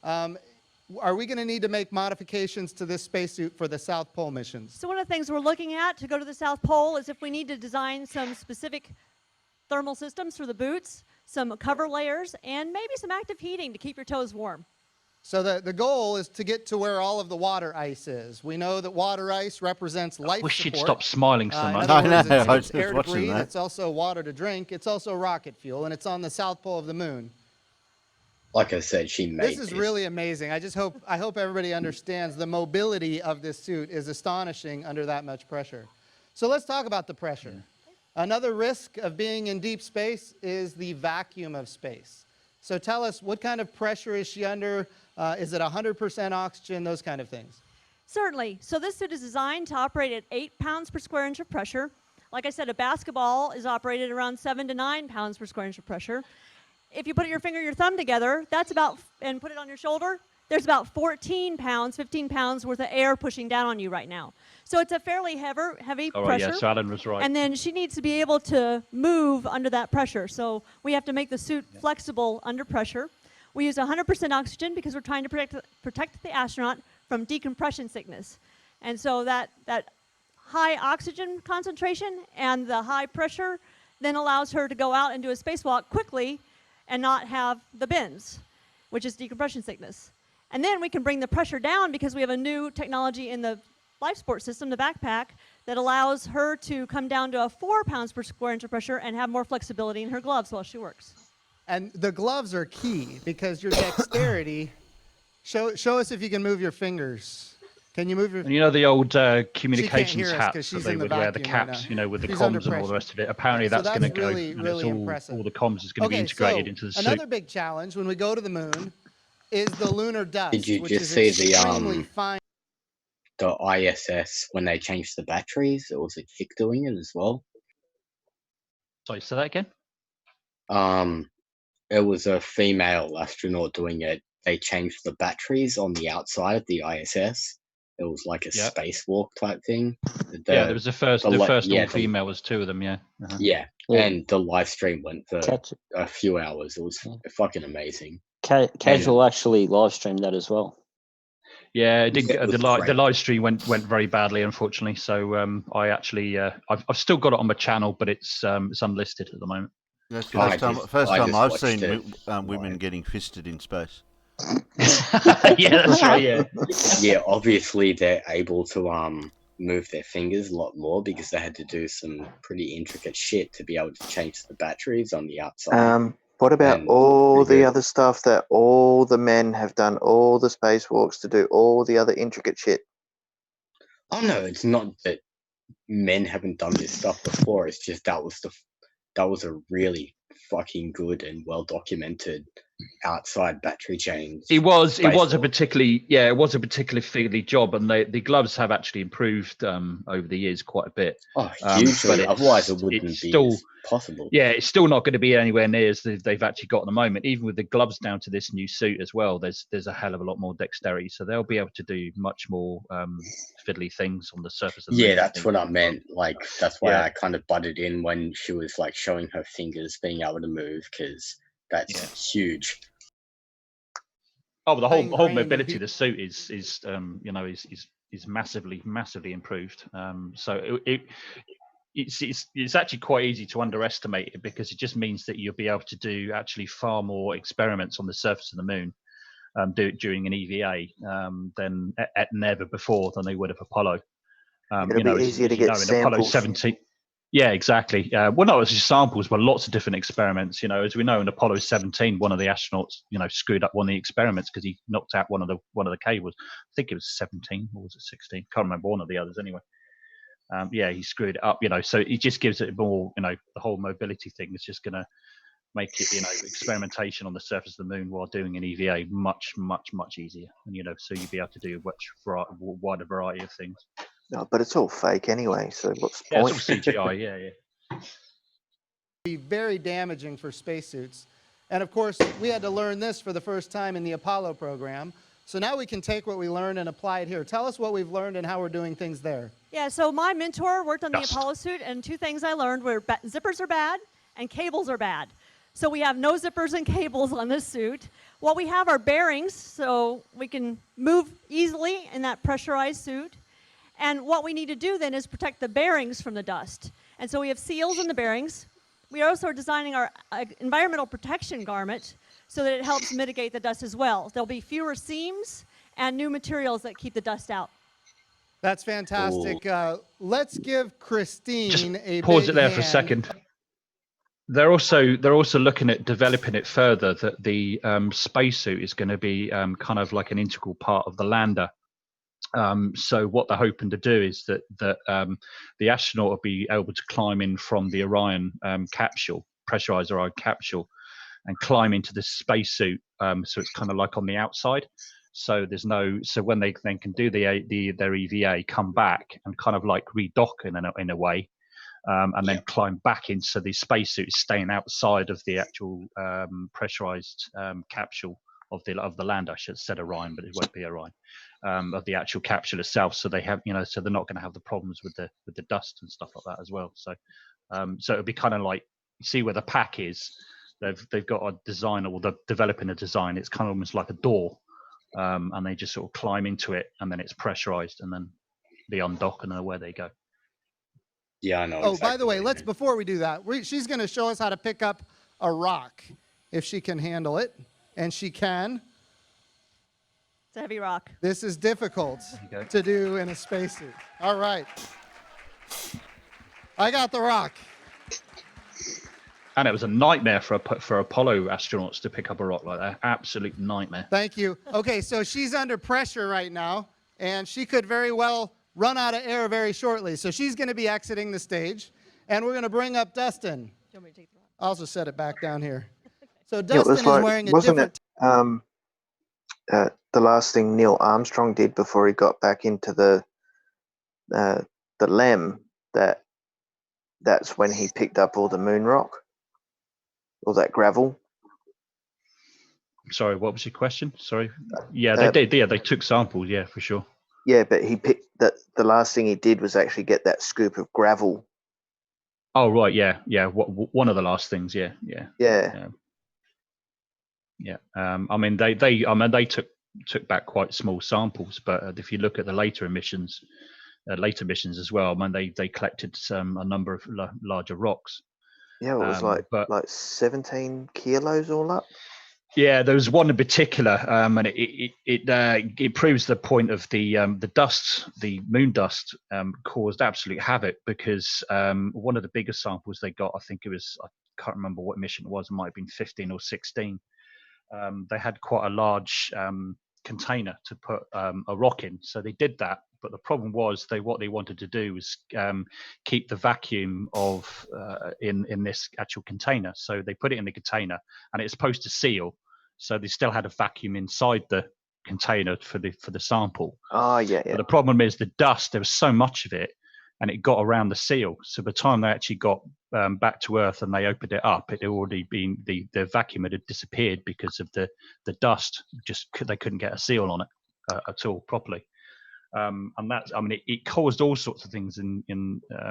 Are we going to need to make modifications to this spacesuit for the South Pole missions? So one of the things we're looking at to go to the South Pole is if we need to design some specific thermal systems for the boots, some cover layers, and maybe some active heating to keep your toes warm. So the goal is to get to where all of the water ice is. We know that water ice represents life I wish support. you'd stop smiling so much. In other words, I it's was air to watching breathe, that. it's also water to drink, it's also rocket fuel, and it's on the South Pole of the moon. Like I said, she made This is really amazing. I hope everybody understands the mobility of this suit is astonishing under that much pressure. So let's talk about the pressure. Yeah. Another risk of being in deep space is the vacuum of space. So tell us, what kind of pressure is she under? Is it 100% oxygen, those kind of things? Certainly. So this suit is designed to operate at 8 pounds per square inch of pressure. Like I said, a basketball is operated around 7 to 9 pounds per square inch of pressure. If you put your finger and your thumb together, and put it on your shoulder, there's about 15 pounds worth of air pushing down on you right now. So it's a fairly heavy pressure. Yeah, so Alan was right. And then she needs to be able to move under that pressure. So we have to make the suit flexible under pressure. We use 100% oxygen because we're trying to protect the astronaut from decompression sickness. And so that high oxygen concentration and the high pressure then allows her to go out and do a spacewalk quickly and not have the bends, which is decompression sickness. And then we can bring the pressure down because we have a new technology in the life support system, the backpack, that allows her to come down to a 4 pounds per square inch of pressure and have more flexibility in her gloves while she works. And the gloves are key because your dexterity, show us if you can move your fingers. Can you move your... And you know the old communications hear us 'cause hats she's that they in the would wear, the vacuum right caps, now. you know, with the She's under comms and all the pressure. rest of it. Apparently So that's going to that's go, really, and really it's impressive. all the comms is going to be Okay, integrated so into the suit. another big challenge when we go to the moon is the lunar dust, Did you which just is see extremely fine. the ISS when they changed the batteries? It was a chick doing it as well. Sorry, say that again? It was a female astronaut doing it. They changed the batteries on the outside of the ISS. It was like a spacewalk type thing. Yeah, there was the first all-female was 2 of them, yeah. Uh-huh. Yeah, and the live stream went for a few hours. It was fucking amazing. Casual actually live streamed that as well. Yeah, it did. Yeah, it was The live stream went very badly, unfortunately. So I actually I've still got it on my channel, but it's unlisted at the moment. That's the first time I've seen women getting fisted in space. Yeah, that's right. Yeah, yeah. Obviously, they're able to move their fingers a lot more because they had to do some pretty intricate shit to be able to change the batteries on the outside. What about all the other stuff that all the men have done, all the spacewalks to do all the other intricate shit? Oh no, it's not that men haven't done this stuff before. It's just that was a really fucking good and well documented outside battery change. it was a particularly fiddly job, and the gloves have actually improved over the years quite a bit. Oh, hugely. But Otherwise, it wouldn't be still possible. Yeah, it's still not going to be anywhere near as they've actually got at the moment. Even with the gloves down to this new suit as well, there's a hell of a lot more dexterity, so they'll be able to do much more fiddly things on the surface of the Yeah, moon, that's what I meant. Like, that's why Yeah. I kind of butted in when she was like showing her fingers being able to move, because that's huge. Oh, but the whole Ingrained in mobility of the suit is massively improved. So it's actually quite easy to underestimate it, because it just means that you'll be able to do actually far more experiments on the surface of the moon, do it during an EVA than never before than they would of Apollo. It'll be easier to get in Apollo samples. 17. Yeah, exactly. Well, not as samples, but lots of different experiments. You know, as we know, in Apollo 17, one of the astronauts, screwed up one of the experiments because he knocked out one of the cables. I think it was 17 or was it 16? Can't remember, one of the others anyway. Yeah, he screwed it up. So it just gives it more. The whole mobility thing is just going to make it, experimentation on the surface of the moon while doing an EVA much, much, much easier. And so you'd be able to do a much wider variety of things. No, but it's all fake anyway, so what's the Yeah, point? it's all CGI. Yeah. Be very damaging for spacesuits. And of course, we had to learn this for the first time in the Apollo program. So now we can take what we learned and apply it here. Tell us what we've learned and how we're doing things there. Yeah, so my mentor worked on the Apollo suit, and 2 things I learned were zippers are bad and cables are bad. So we have no zippers and cables on this suit. What we have are bearings, so we can move easily in that pressurized suit. And what we need to do then is protect the bearings from the dust. And so we have seals in the bearings. We also are designing our environmental protection garment so that it helps mitigate the dust as well. There'll be fewer seams and new materials that keep the dust out. That's fantastic. Let's give Christine a Pause big it there hand. for a second. They're also looking at developing it further, that the spacesuit is going to be kind of like an integral part of the lander. So what they're hoping to do is that the astronaut will be able to climb in from the Orion capsule, pressurized Orion capsule, and climb into the spacesuit. So it's kind of like on the outside. So when they then can do their EVA, come back and kind of like redock in a way, and then climb back in. So the spacesuit is staying outside of the actual pressurized capsule of the lander. I should have said Orion, but it won't be Orion. Of the actual capsule itself, so they have, so they're not going to have the problems with the dust and stuff like that as well. So it'll be kind of like, you see where the pack is. They've got a design, or they're developing a design. It's kind of almost like a door, and they just sort of climb into it, and then it's pressurized, and then they undock, and away they go. Yeah, I know. Oh, by the way, before we do that, she's going to show us how to pick up a rock, if she can handle it, and she can. It's a heavy rock. This is difficult to do in a spacesuit. All right. I got the rock. And it was a nightmare for Apollo astronauts to pick up a rock like that. Absolute nightmare. Thank you. Okay, so she's under pressure right now, and she could very well run out of air very shortly. So she's going to be exiting the stage, and we're going to bring up Dustin. Do you want me to take the rock? I'll just set it back down here. So Yeah, Dustin is wearing a different... the last thing Neil Armstrong did before he got back into the LEM, that's when he picked up all the moon rock, all that gravel. Sorry, what was your question? Sorry. Yeah, they did. Yeah, they took samples. Yeah, for sure. Yeah, but he picked the last thing he did was actually get that scoop of gravel. Oh right, yeah. One of the last things. Yeah. I mean, they took back quite small samples, but if you look at the later missions as well, I mean, they collected a number of larger rocks. Yeah, it was like 17 kilos all up. Yeah, there was one in particular, and it proves the point of the dust, the moon dust, caused absolute havoc because one of the biggest samples they got, I think it was, I can't remember what mission it was, it might have been 15 or 16. They had quite a large container to put a rock in, so they did that. But the problem was what they wanted to do was keep the vacuum of in this actual container. So they put it in the container, and it's supposed to seal. So they still had a vacuum inside the container for the sample. Oh yeah. But the problem is the dust. There was so much of it, and it got around the seal. So by the time they actually got back to Earth and they opened it up, it had already been the vacuum had disappeared because of the dust. They couldn't get a seal on it at all properly. And that's, I mean, it caused all sorts of things in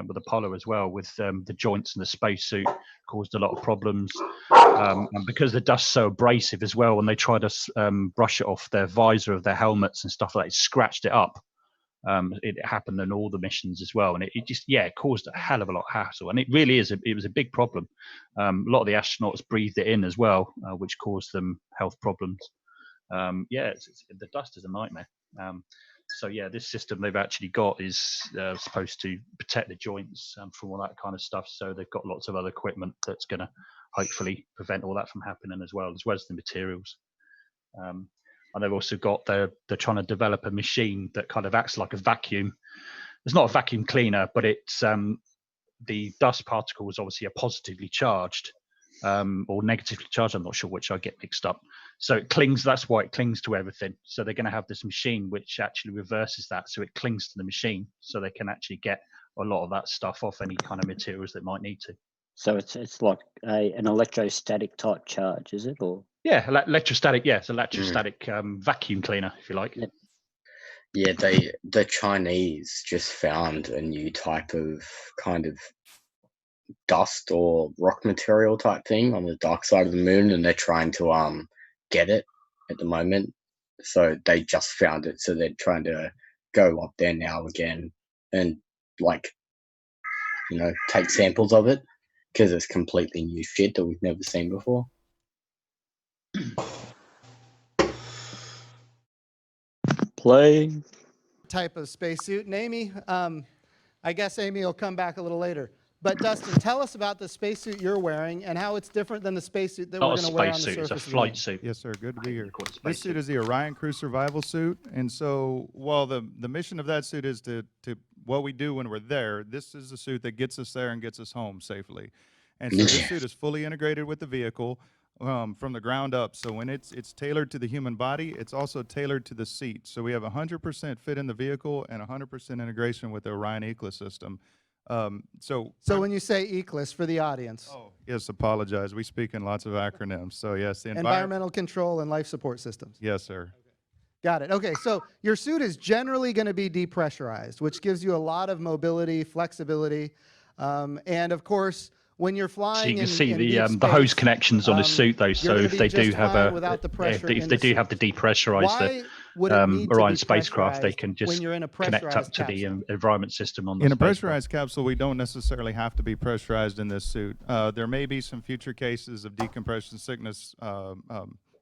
with Apollo as well, with the joints in the spacesuit caused a lot of problems. And because the dust's so abrasive as well, when they tried to brush it off their visor of their helmets and stuff like that, it scratched it up. It happened in all the missions as well, and it just it caused a hell of a lot of hassle, and it really is it was a big problem. A lot of the astronauts breathed it in as well, which caused them health problems. The dust is a nightmare. So this system they've actually got is supposed to protect the joints from all that kind of stuff. So they've got lots of other equipment that's going to hopefully prevent all that from happening as well as the materials. And they've also got they're trying to develop a machine that kind of acts like a vacuum. It's not a vacuum cleaner, but it's the dust particles obviously are positively charged or negatively charged. I'm not sure which I get mixed up. So it clings. That's why it clings to everything. So they're going to have this machine which actually reverses that, so it clings to the machine, so they can actually get a lot of that stuff off any kind of materials that might need to. So it's like an electrostatic type charge, is it? Or electrostatic. Yeah, it's electrostatic vacuum cleaner, if you like. Yeah, the Chinese just found a new type of kind of dust or rock material type thing on the dark side of the moon, and they're trying to get it at the moment. So they just found it, so they're trying to go up there now again and take samples of it, because it's completely new shit that we've never seen before. Playing type of spacesuit. And Amy, I guess Amy will come back a little later. But Dustin, tell us about the spacesuit you're wearing and how it's different than the spacesuit that we're going to wear on the surface. It's a flight suit. Yes, sir. Good to be here. This suit is the Orion Crew Survival Suit, and so while the mission of that suit is to what we do when we're there, this is the suit that gets us there and gets us home safely. And so this suit is fully integrated with the vehicle from the ground up. So when it's tailored to the human body, it's also tailored to the seat. So we have 100% fit in the vehicle and 100% integration with the Orion ecosystem. So when you say ECLIS for the audience. Oh, yes, apologize. We speak in lots of acronyms. So yes, the environmental control and life support systems. Yes, sir. Okay. Got it. Okay, so your suit is generally going to be depressurized, which gives you a lot of mobility, flexibility, and of course, when you're flying, so you can see the hose connections on the suit, though. So if they do have if they do have to depressurize the Orion spacecraft, they can just connect up to the environment system on the In a pressurized capsule, we don't necessarily have to be pressurized in this suit. There may be some future cases of decompression sickness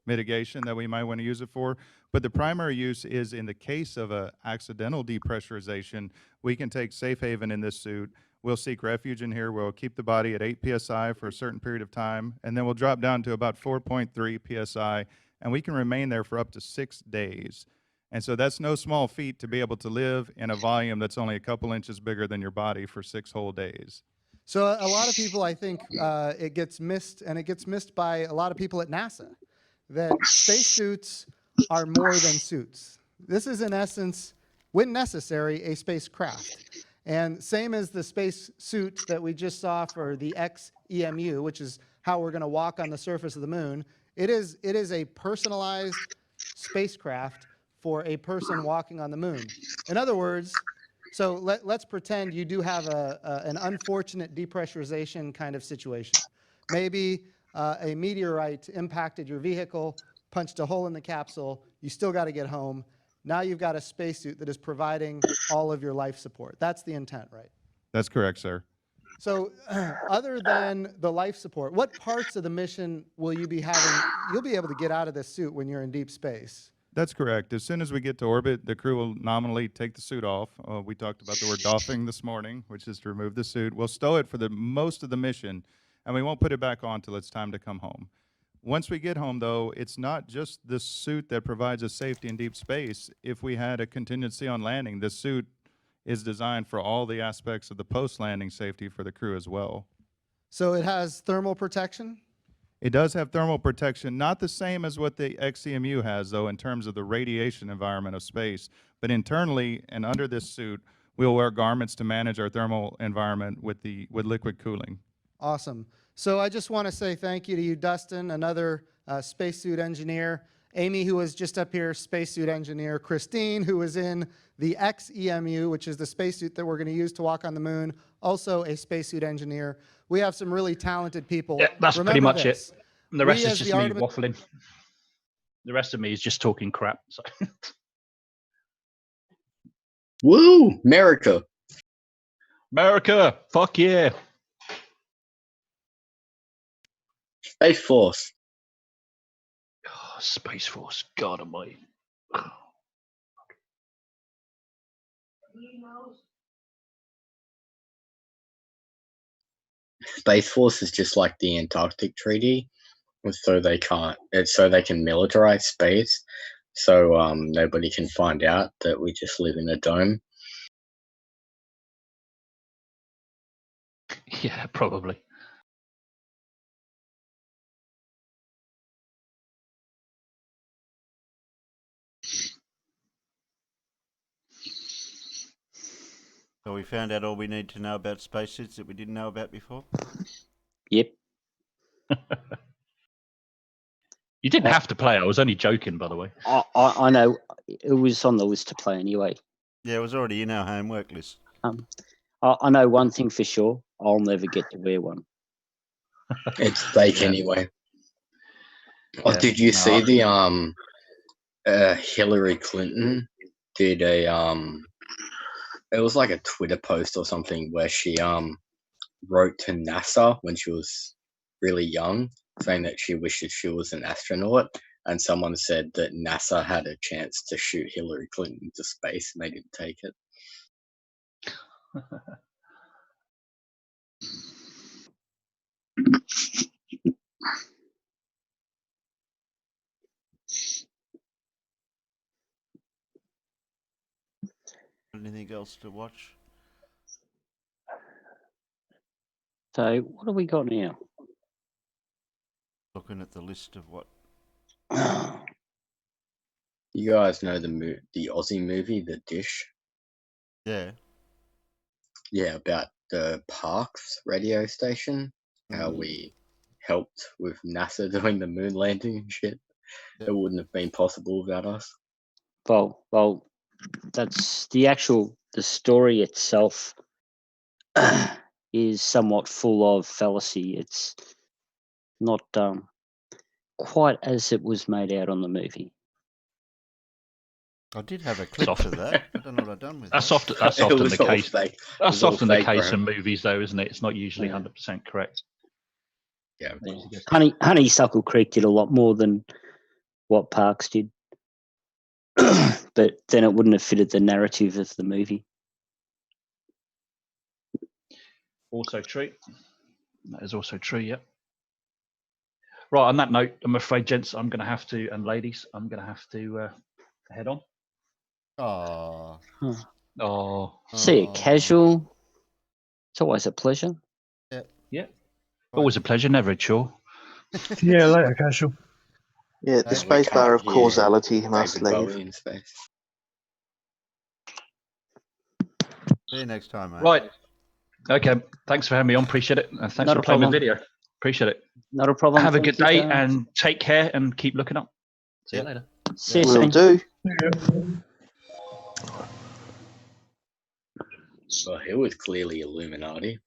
mitigation that we might want to use it for. But the primary use is in the case of a accidental depressurization, we can take safe haven in this suit. We'll seek refuge in here. We'll keep the body at 8 psi for a certain period of time, and then we'll drop down to about 4.3 psi, and we can remain there for up to 6 days. And so that's no small feat to be able to live in a volume that's only a couple inches bigger than your body for 6 whole days. So a lot of people, I think, it gets missed, and it gets missed by a lot of people at NASA, that spacesuits are more than suits. This is, in essence, when necessary, a spacecraft. And same as the space suit that we just saw for the XEMU, which is how we're going to walk on the surface of the moon, it is a personalized spacecraft for a person walking on the moon. In other words, so let's pretend you do have an unfortunate depressurization kind of situation. Maybe a meteorite impacted your vehicle, punched a hole in the capsule, you still got to get home. Now you've got a spacesuit that is providing all of your life support. That's the intent, right? That's correct, sir. So other than the life support, what parts of the mission will you be having? You'll be able to get out of this suit when you're in deep space. That's correct. As soon as we get to orbit, the crew will nominally take the suit off. We talked about the word doffing this morning, which is to remove the suit. We'll stow it for the most of the mission, and we won't put it back on until it's time to come home. Once we get home, though, it's not just the suit that provides us safety in deep space. If we had a contingency on landing, the suit is designed for all the aspects of the post-landing safety for the crew as well. So it has thermal protection? It does have thermal protection, not the same as what the XEMU has, though, in terms of the radiation environment of space. But internally and under this suit, we'll wear garments to manage our thermal environment with liquid cooling. Awesome. So I just want to say thank you to you, Dustin, another spacesuit engineer. Amy, who was just up here, spacesuit engineer. Christine, who was in the XEMU, which is the spacesuit that we're going to use to walk on the moon, also a spacesuit engineer. We have some really talented people. Yeah, that's Remember pretty much this. it. And the rest We is as just the me Artemis- waffling. The rest of me is just talking crap. So. Woo! America. America! Fuck yeah! Space Force. Oh, Space Force. God almighty. Space Force is just like the Antarctic Treaty, so they can militarize space, so nobody can find out that we just live in a dome. Yeah, probably. So we found out all we need to know about spacesuits that we didn't know about before? Yep. You didn't have to play. I was only joking, by the way. I know it was on the list to play anyway. Yeah, it was already in our homework list. I know one thing for sure. I'll never get to wear one. It's fake anyway. Oh, Yeah, did you no, see the Hillary Clinton did a it was like a Twitter post or something where she wrote to NASA when she was really young, saying that she wished that she was an astronaut, and someone said that NASA had a chance to shoot Hillary Clinton to space and they didn't take it. Anything else to watch? So what have we got now? Looking at the list of what. You guys know the Aussie movie, The Dish? Yeah. Yeah, about the Parks radio station, how we helped with NASA doing the moon landing and shit. It wouldn't have been possible without us. Well, that's the story itself is somewhat full of fallacy. It's not quite as it was made out on the movie. I did have a clip for that. I don't know what I've done with That's that. often the case. That's often the case in movies, though, isn't it? It's not usually 100% correct. Yeah. Honeysuckle Creek did a lot more than what Parks did. But then it wouldn't have fitted the narrative of the movie. Also true. That is also true, yep. Right, on that note, I'm afraid, gents, I'm going to have to, and ladies, I'm going to have to head on. Oh. Oh. See you, casual. It's always a pleasure. Yeah. Always a pleasure, never a chore. Yeah, later, casual. Yeah, the space bar of causality must leave. In space. See you next time, mate. Right. Okay. Thanks for having me on. Appreciate it. And thanks Not for a playing the problem. video. Appreciate it. Not a problem. Have a Thank good you, day guys. and take care and keep looking up. See you later. See you Will soon. do. Well, he was clearly Illuminati.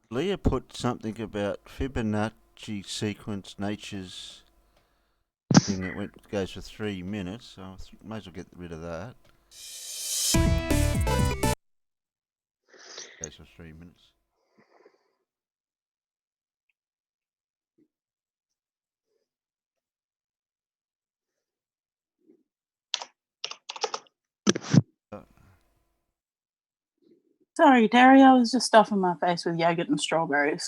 Leah put something about Fibonacci sequence nature's thing that goes for 3 minutes, so I might as well get rid of that. Goes for 3 minutes. Sorry, Terry, I was just stuffing my face with yogurt and strawberries.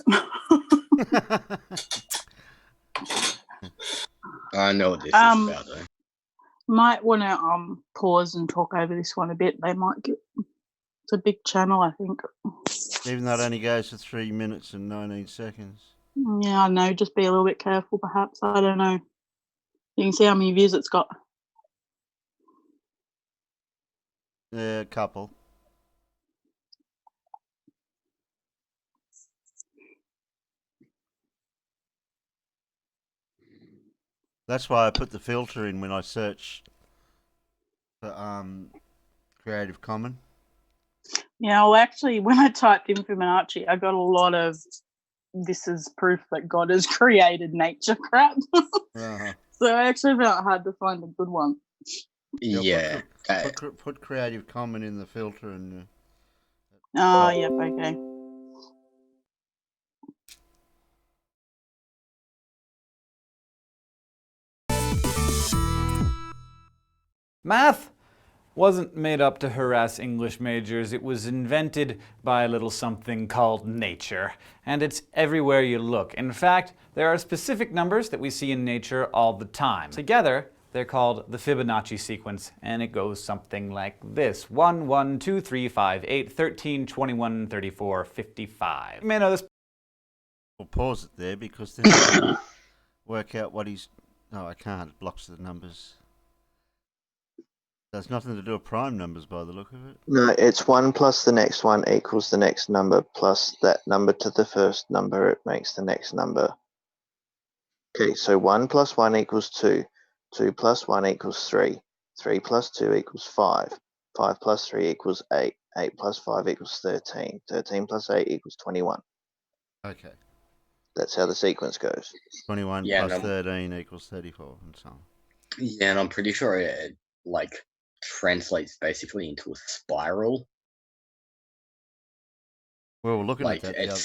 I know what this is about, though. Might want to pause and talk over this one a bit. They might get. It's a big channel, I think. Even though it only goes for 3 minutes and 19 seconds. Yeah, I know. Just be a little bit careful, perhaps. I don't know. You can see how many views it's got. Yeah, a couple. That's why I put the filter in when I search for Creative Commons. Yeah, well, actually, when I typed in Fibonacci, I got a lot of this is proof that God has created nature crap. Uh-huh. So I actually found it hard to find a good one. Yeah. Put Creative Commons in the filter and. Oh, yep, okay. Math wasn't made up to harass English majors. It was invented by a little something called nature. And it's everywhere you look. In fact, there are specific numbers that we see in nature all the time. Together, they're called the Fibonacci sequence, and it goes something like this. 1, 1, 2, 3, 5, 8, 13, 21, 34, 55. You may know this. We'll pause it there because then I can work out what he's... No, I can't. It blocks the numbers. There's nothing to do with prime numbers by the look of it. No, it's 1 plus the next one equals the next number plus that number to the first number. It makes the next number. Okay, so 1 plus 1 equals 2. 2 plus 1 equals 3. 3 plus 2 equals 5. 5 plus 3 equals 8. 8 plus 5 equals 13. 13 plus 8 equals 21. Okay. That's how the sequence goes. 21 Yeah, plus 13 equals 34 and so on. Yeah, and I'm pretty sure it, like, translates basically into a spiral. Well, we're looking Like at that. it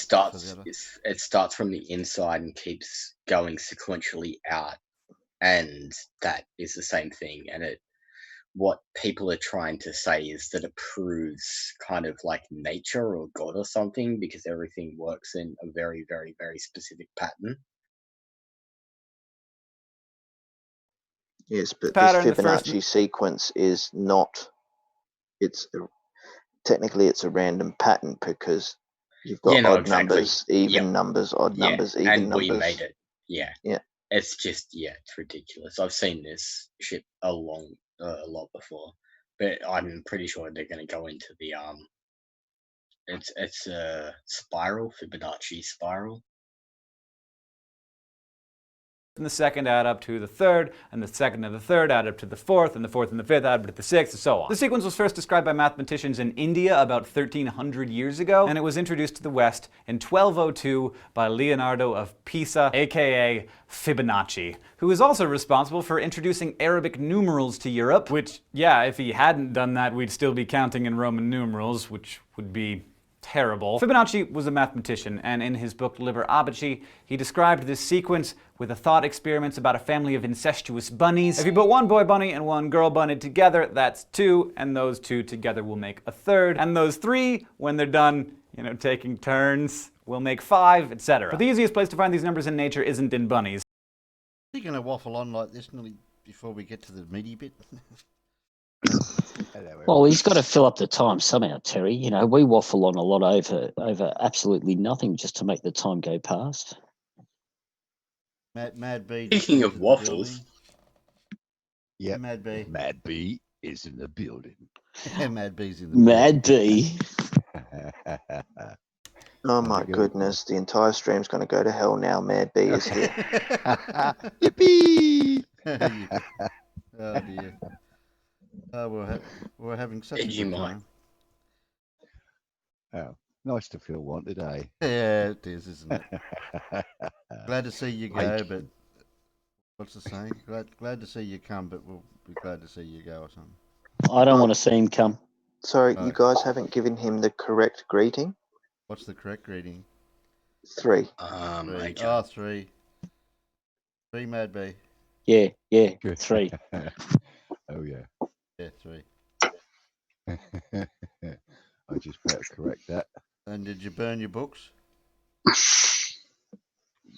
starts from the inside and keeps going sequentially out, and that is the same thing. And what people are trying to say is that it proves kind of like nature or God or something, because everything works in a very, very, very specific pattern. Yes, but this Pattern, the first- Fibonacci sequence is not. Technically it's a random pattern because you've got odd numbers, even numbers, odd numbers, even numbers. And we made it. Yeah. Yeah. It's just it's ridiculous. I've seen this shit a lot before, but I'm pretty sure they're going to go into the It's a spiral, Fibonacci spiral. and the second add up to the third, and the second and the third add up to the fourth, and the fourth and the fifth add up to the sixth, and so on. The sequence was first described by mathematicians in India about 1300 years ago, and it was introduced to the West in 1202 by Leonardo of Pisa, aka Fibonacci, who is also responsible for introducing Arabic numerals to Europe, which, yeah, if he hadn't done that, we'd still be counting in Roman numerals, which would be terrible. Fibonacci was a mathematician, and in his book Liber Abaci, he described this sequence with a thought experiments about a family of incestuous bunnies. If you put one boy bunny and one girl bunny together, that's 2, and those 2 together will make a third, and those 3, when they're done, you know, taking turns, will make 5, etc. But the easiest place to find these numbers in nature isn't in bunnies. You're going to waffle on like this nearly before we get to the meaty bit. Well, he's got to fill up the time somehow, Terry. You know, we waffle on a lot over absolutely nothing just to make the time go past. Mad B. Speaking of waffles. Yeah, Mad B. Mad B is in the building. Mad B's in the Mad B. Oh my goodness, the entire stream's going to go to hell now. Mad B is here. Yippee! Oh dear. We're having such a good time. Oh, nice to feel wanted, eh? Yeah, it is, isn't it? Glad to see you go, but what's the saying? Glad to see you come, but we'll be glad to see you go or something. I don't want to see him come. Sorry, you guys haven't given him the correct greeting. What's the correct greeting? 3. 3. Oh, 3. 3 Mad B. Yeah, 3. Oh yeah. Yeah, 3. I just better correct that. And did you burn your books?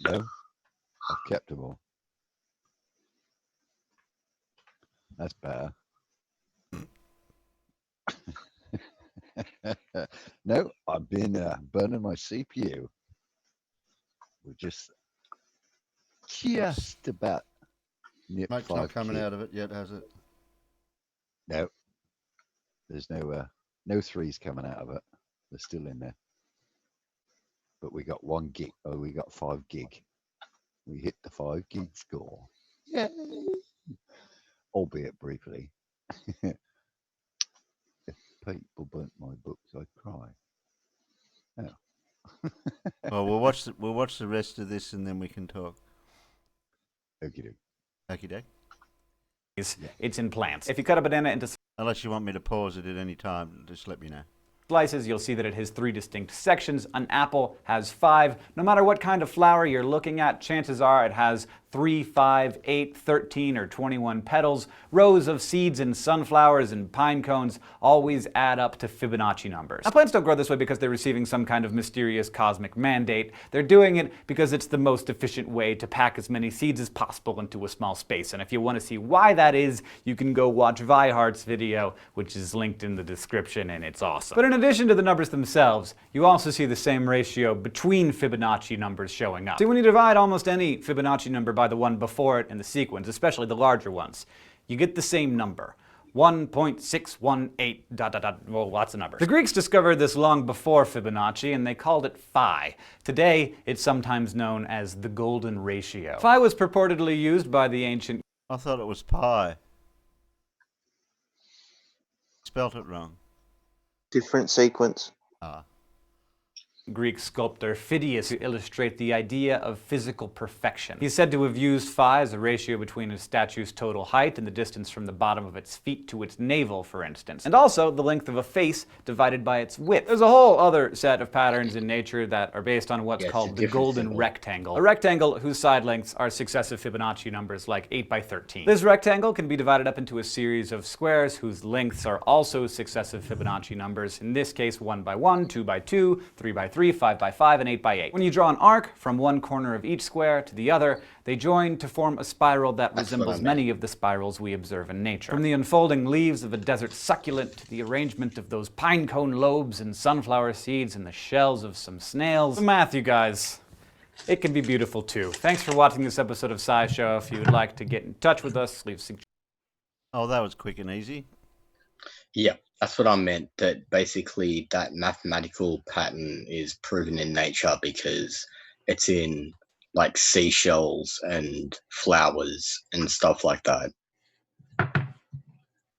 No, I've kept them all. That's better. No, I've been burning my CPU. We're just about nip Smoke's 5 not coming kit. out of it yet, has it? No, there's no 3s coming out of it. They're still in there. But we got 1 gig. Oh, we got 5 gig. We hit the 5 gig score. Yay! Albeit briefly. If people burnt my books, I'd cry. Oh. Well, we'll watch the rest of this and then we can talk. Okie doke. Okie doke. It's in plants. If you cut a banana into Unless you want me to pause it at any time, just let me know. slices, you'll see that it has 3 distinct sections. An apple has 5. No matter what kind of flower you're looking at, chances are it has 3, 5, 8, 13, or 21 petals. Rows of seeds in sunflowers and pine cones always add up to Fibonacci numbers. Now, plants don't grow this way because they're receiving some kind of mysterious cosmic mandate. They're doing it because it's the most efficient way to pack as many seeds as possible into a small space. And if you want to see why that is, you can go watch Vihart's video, which is linked in the description, and it's awesome. But in addition to the numbers themselves, you also see the same ratio between Fibonacci numbers showing up. See, when you divide almost any Fibonacci number by the one before it in the sequence, especially the larger ones, you get the same number. 1.618 ... well, lots of numbers. The Greeks discovered this long before Fibonacci, and they called it phi. Today, it's sometimes known as the golden ratio. Phi was purportedly used by the ancient... I thought it was pi. Spelt it wrong. Different sequence. Greek sculptor Phidias to illustrate the idea of physical perfection. He's said to have used phi as a ratio between a statue's total height and the distance from the bottom of its feet to its navel, for instance, and also the length of a face divided by its width. There's a whole other set of patterns in nature that are based on what's called the golden rectangle. A rectangle whose side lengths are successive Fibonacci numbers like 8 by 13. This rectangle can be divided up into a series of squares whose lengths are also successive Fibonacci numbers, in this case 1 by 1, 2 by 2, 3 by 3, 5 by 5, and 8 by 8. When you draw an arc from one corner of each square to the other, they join to form a spiral that resembles many of the spirals we observe in nature. From the unfolding leaves of a desert succulent to the arrangement of those pine cone lobes and sunflower seeds and the shells of some snails. The math, you guys. It can be beautiful too. Thanks for watching this episode of SciShow. If you would like to get in touch with us, leave suggestions. Oh, that was quick and easy. Yeah, that's what I meant, that basically that mathematical pattern is proven in nature because it's in like seashells and flowers and stuff like that.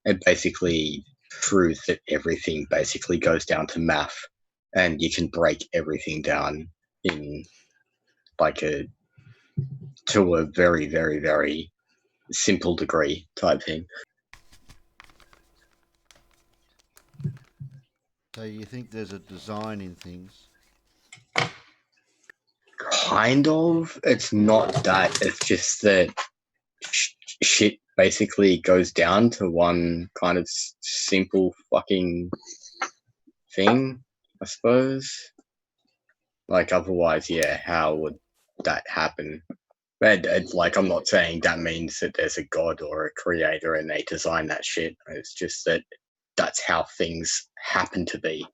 It basically proves that everything basically goes down to math, and you can break everything down in like to a very, very, very simple degree type thing. So you think there's a design in things? Kind of. It's not that. It's just that shit basically goes down to one kind of simple fucking thing, I suppose. Like, otherwise, yeah, how would that happen? But like, I'm not saying that means that there's a god or a creator and they design that shit. It's just that that's how things happen to be.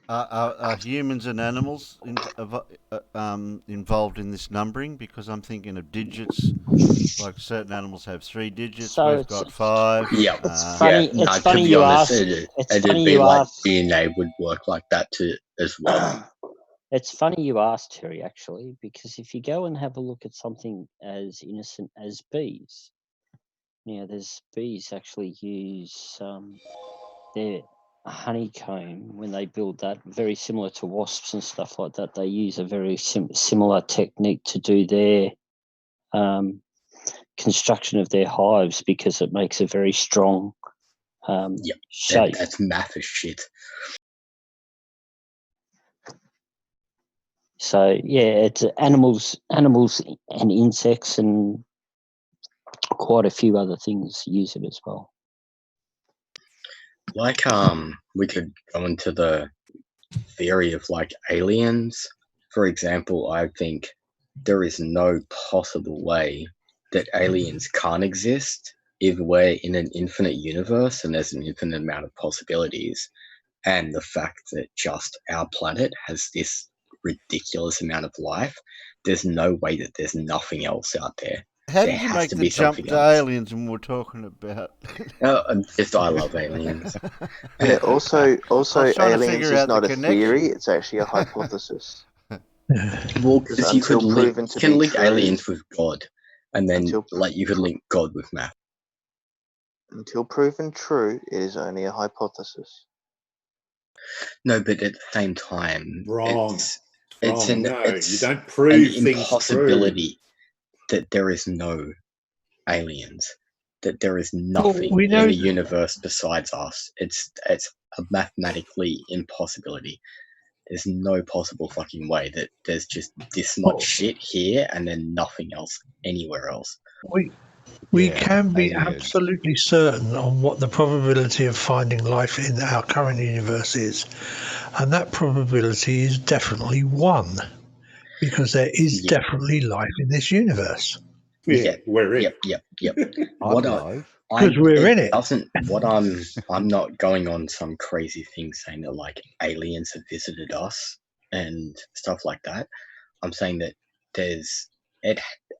Are humans and animals involved in this numbering? Because I'm thinking of digits. Like certain animals have 3 digits. So We've got 5. Yeah, it's funny. yeah, It's funny you ask. It's funny be you like ask. DNA would work like that too, as well. It's funny you asked, Terry, actually, because if you go and have a look at something as innocent as bees, there's bees actually use their honeycomb when they build that, very similar to wasps and stuff like that. They use a very similar technique to do their construction of their hives because it makes a very strong shape. That's math as shit. So yeah, it's animals and insects and quite a few other things use it as well. Like we could go into the theory of like aliens. For example, I think there is no possible way that aliens can't exist if we're in an infinite universe and there's an infinite amount of possibilities. And the fact that just our planet has this ridiculous amount of life, there's no way that there's nothing else out there. How there did you has make to the be jump something to else. aliens when we're talking about? I love aliens. Yeah, also aliens is not a connection. theory, it's actually a hypothesis. Well, because you could link true, aliens with God, and then you could link God with math. Until proven true, it is only a hypothesis. No, but at the same time, wrong. You don't prove an things impossibility that there is no aliens, that there is nothing in the universe besides us. It's a mathematically impossibility. There's no possible fucking way that there's just this much shit here and then nothing else anywhere else. We can be absolutely certain on what the probability of finding life in our current universe is, and that probability is definitely 1, because there is definitely life in this universe. Yeah, we're in. Yep. Because we're in it. I'm not going on some crazy thing saying that like aliens have visited us and stuff like that. I'm saying that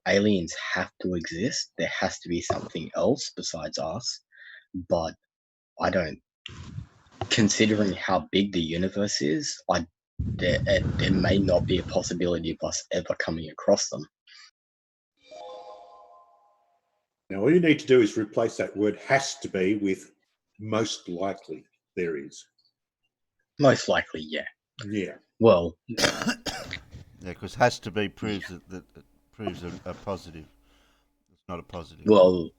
aliens have to exist. There has to be something else besides us. But I don't. Considering how big the universe is, there may not be a possibility of us ever coming across them. Now, all you need to do is replace that word "has to be" with "most likely there is." Most likely, yeah. Yeah. Well, yeah, because "has to be" proves that it proves a positive. It's not a positive. Well,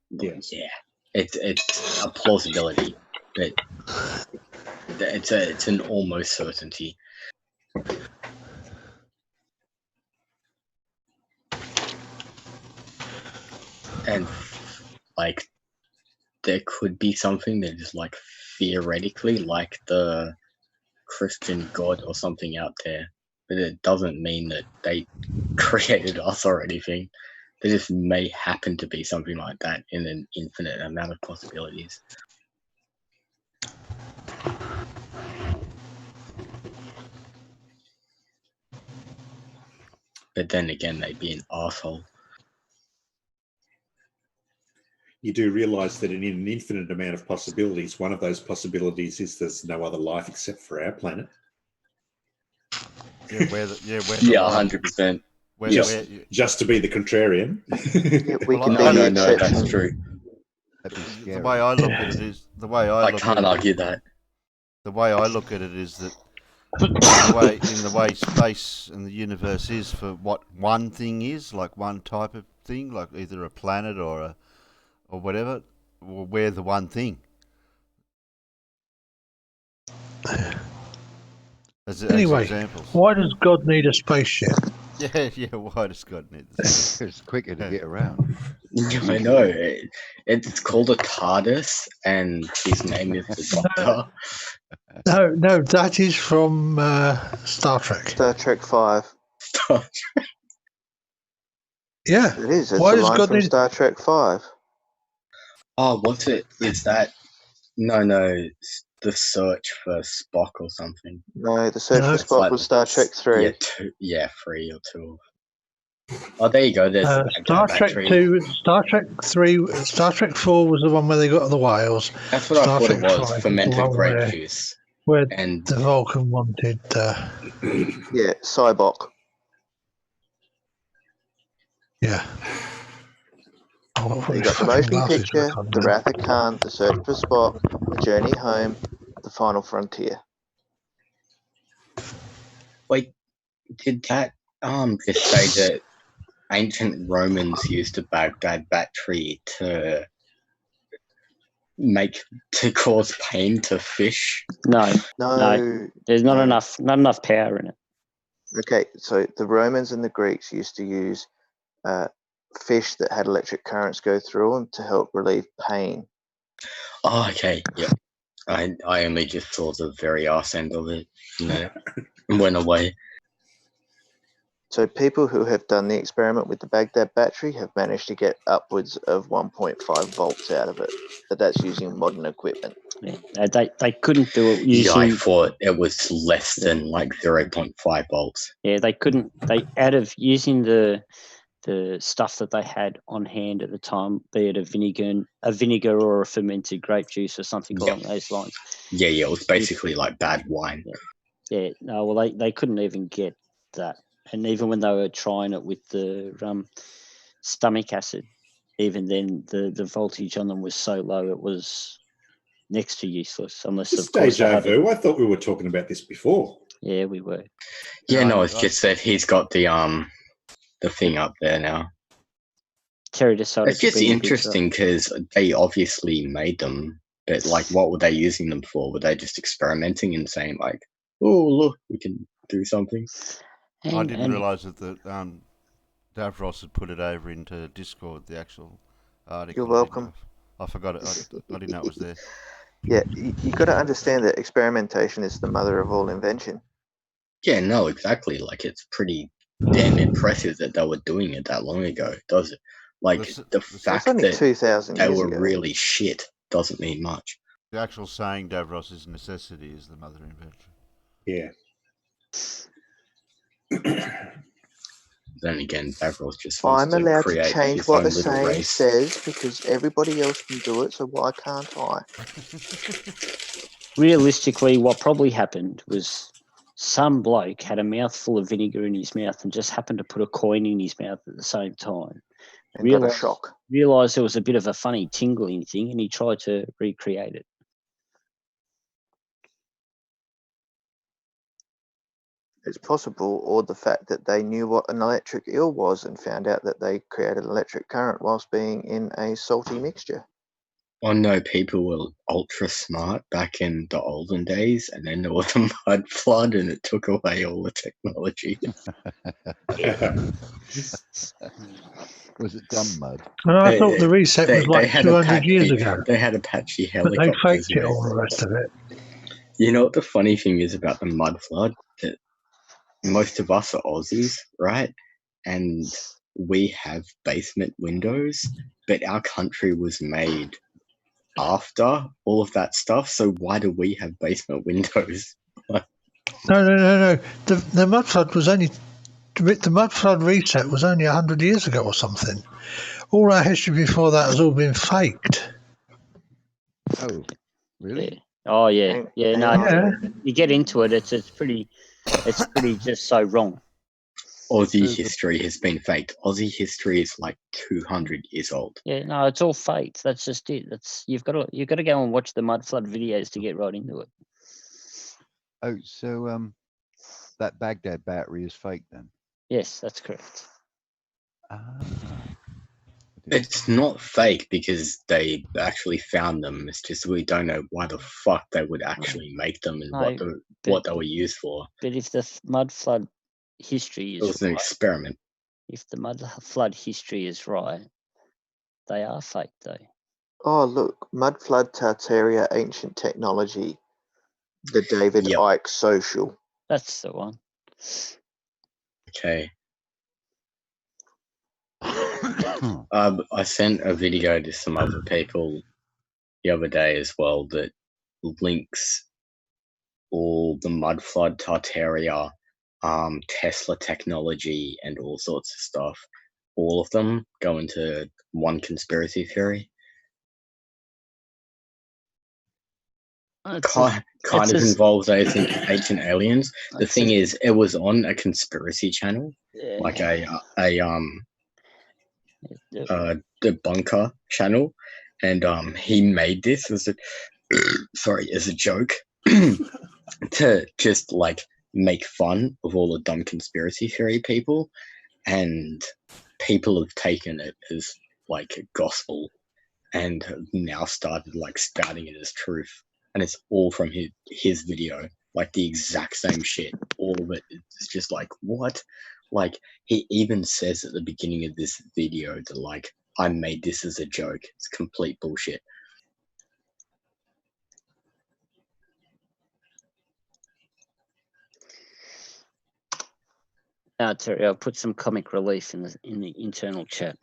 yeah. It's a plausibility, but it's an almost certainty. And like there could be something that is like theoretically like the Christian God or something out there, but it doesn't mean that they created us or anything. There just may happen to be something like that in an infinite amount of possibilities. But then again, they'd be an arsehole. You do realise that in an infinite amount of possibilities, one of those possibilities is there's no other life except for our planet. Yeah, where the 100%. Just to be the contrarian. No, that's true. The way I look at it is I can't argue that. The way I look at it is that in the way space and the universe is for what one thing is, like one type of thing, like either a planet or whatever, we're the one thing. As examples. Why does God need a spaceship? Yeah. Why does God need this? It's quicker to get around. I know. It's called a TARDIS, and his name is the Doctor. No, that is from Star Trek. Star Trek 5. Star Trek. Yeah. It is. It's Why a does line God from need... Star Trek 5. Oh, what's it? Is that... No, it's the search for Spock or something. No, the search for Spock was Star Trek 3. Yeah, 3 or 2. Oh, there you go. There's the Star Trek battery. 2, Star Trek 3, Star Trek 4 was the one where they got the whales. That's what I thought it was, fermented grape juice. Where the Vulcan wanted... Yeah, Cybok. Yeah. You got the motion picture, the Wrath of Khan, the search for Spock, the journey home, the final frontier. Wait, did that just say that ancient Romans used a Baghdad battery to cause pain to fish? No. There's not No. enough power in it. Okay, so the Romans and the Greeks used to use fish that had electric currents go through them to help relieve pain. Oh, okay, yeah. I only just saw the very arse end of it, and went away. So people who have done the experiment with the Baghdad battery have managed to get upwards of 1.5 volts out of it, but that's using modern equipment. Yeah, they couldn't do it using... Yeah, I thought it was less than like 0.5 volts. Yeah, they couldn't. Out of using the stuff that they had on hand at the time, be it a vinegar or a fermented grape juice or something along those lines. Yeah, it was basically like bad wine. Yeah, no, well, they couldn't even get that. And even when they were trying it with the stomach acid, even then the voltage on them was so low it was next to useless. Unless It's deja vu. I thought we were talking about this before. Yeah, we were. Yeah, no, it's just that he's got the thing up there now. Terry decided. It's just interesting because they obviously made them, but like, what were they using them for? Were they just experimenting and saying like, "Oh, look, we can do something"? I didn't realise that Davros had put it over into Discord, the actual article. You're welcome. I forgot it. I didn't know it was there. Yeah, you got to understand that experimentation is the mother of all invention. Yeah, no, exactly. Like, it's pretty damn impressive that they were doing it that long ago, does it? Like, the fact that 2,000 they years were ago. really shit doesn't mean much. The actual saying, Davros is necessity, is the mother of invention. Yeah. Then again, Davros just wants I'm to allowed create to change his what own the little saying race. says because everybody else can do it, so why can't I? Realistically, what probably happened was some bloke had a mouthful of vinegar in his mouth and just happened to put a coin in his mouth at the same time. And got a shock. Realised there was a bit of a funny tingling thing, and he tried to recreate it. It's possible, or the fact that they knew what an electric eel was and found out that they created electric current whilst being in a salty mixture. Oh no, people were ultra smart back in the olden days, and then there was a mud flood and it took away all the technology. Was it dumb mud? And I thought the reset was like 200 years ago. They had Apache But they helicopters. faked it all the rest of it. You know what the funny thing is about the mud flood? That most of us are Aussies, right? And we have basement windows, but our country was made after all of that stuff. So why do we have basement windows? No. The mud flood was only... The mud flood reset was only 100 years ago or something. All our history before that has all been faked. Oh, really? Yeah. Oh, yeah. Yeah, no. Yeah. You get into it, it's pretty... It's pretty just so wrong. Aussie history has been faked. Aussie history is like 200 years old. Yeah, no, it's all faked. That's just it. That's you've got to go and watch the mud flood videos to get right into it. Oh, so that Baghdad battery is fake then? Yes, that's correct. It's not fake because they actually found them. It's just we don't know why the fuck they would actually make them and what they were used for. But if the mud flood history is It was an experiment. If the mud flood history is right, they are fake though. Oh, look, mud flood Tartaria ancient technology. The David Icke social. That's the one. Okay. I sent a video to some other people the other day as well that links all the mud flood Tartaria, Tesla technology, and all sorts of stuff. All of them go into one conspiracy theory. Kind of involves ancient aliens. The thing is, it was on a conspiracy channel, like a debunker channel, and he made this as a as a joke to just like make fun of all the dumb conspiracy theory people, and people have taken it as like gospel and have now started like spouting it as truth. And it's all from his video, like the exact same shit. All of it. It's just like, what? Like, he even says at the beginning of this video that, like, I made this as a joke. It's complete bullshit. Terry, I'll put some comic relief in the internal chat.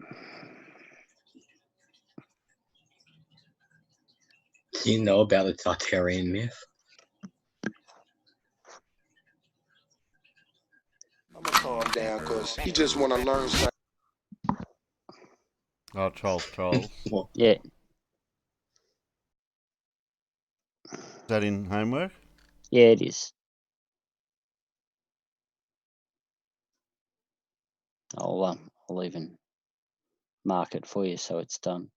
Do you know about the Tartarian myth? I'm gonna calm down because he just want to learn something. Oh, trolls. Yeah. Is that in homework? Yeah, it is. I'll even mark it for you so it's done.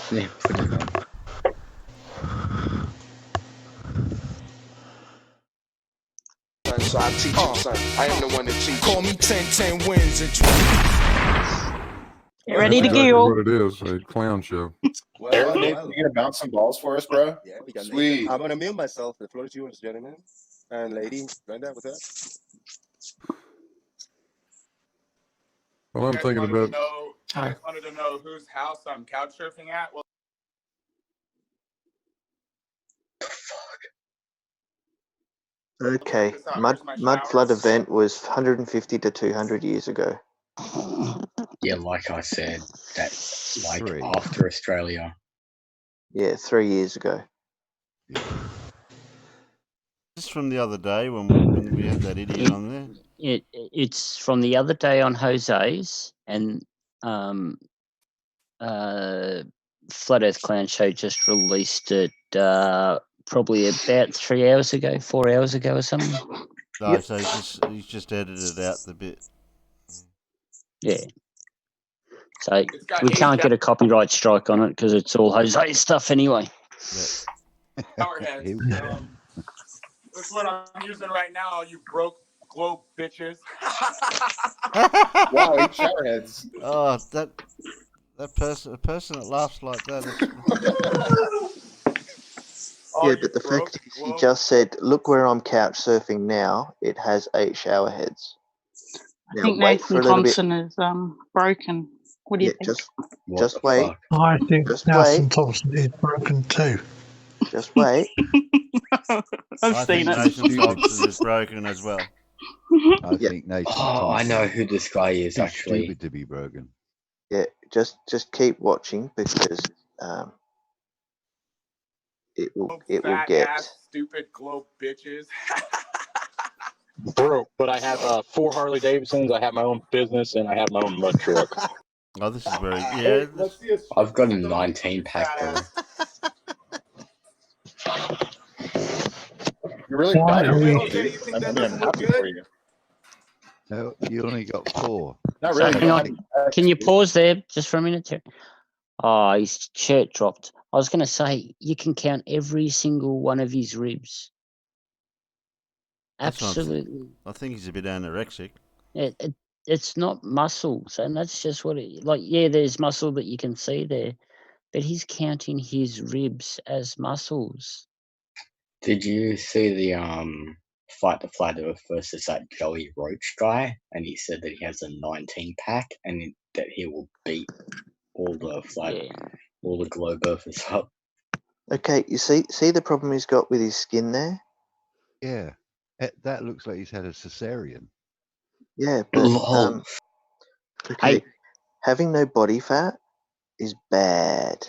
Yeah, put it on. So I teach him something. I am the one that teach. Call me 10 wins and 20. Get ready to That's exactly giggle. what it is, a clown show. Aaron, you gonna bounce some balls for us, bro? Yeah, we got Sweet. I'm gonna mute myself. The floor is yours, gentlemen and lady. Brenda, what's up? Well, I'm thinking about. I wanted to know whose house I'm couch surfing at. Well, Okay, mud flood event was 150 to 200 years ago. Yeah, like I said, that's like after Australia. Yeah, 3 years ago. Just from the other day when we had that idiot on there. It's from the other day on Jose's, and Flat Earth Clown Show just released it probably about 3 hours ago, 4 hours ago or something. No, so he's just edited out the bit. Yeah. So we can't get a copyright strike on it because it's all Jose stuff anyway. Powerheads. That's what I'm using right now, you broke globe bitches. Wow, eat showerheads. Oh, a person that laughs like that. Yeah, but the fact is, he just said, "Look where I'm couch surfing now. It has 8 shower heads." I think Nathan Thompson is broken. What do you think? Just wait. I think Just Nelson wait. Thompson is broken too. Just wait. I've seen it. Nathan Thompson is broken as well. I think Nathan Thompson. I know who this guy is He's actually. stupid to be broken. Yeah, just keep watching because it will get. Ass, stupid globe bitches. Broke, but I have 4 Harley Davidsons. I have my own business, and I have my own mud truck. Oh, this is very I've got a 19-pack, bro. really proud of Why? yourself, dude. I mean, I'm happy for you. No, you only got 4. Not So really. You hang don't on. have any pecs, Can you dude. pause there just for a minute, Terry? Oh, his shirt dropped. I was going to say, you can count every single one of his ribs. That's what I'm saying. Absolutely. I think he's a bit anorexic. It's not muscles, and that's just what it like. Yeah, there's muscle that you can see there, but he's counting his ribs as muscles. Did you see the Fight the Flat Earth versus that Joey Roach guy? And he said that he has a 19 pack and that he will beat all the globe earthers up. Okay, you see the problem he's got with his skin there? Yeah. That looks like he's had a cesarean. Yeah, but okay, having no body fat is bad.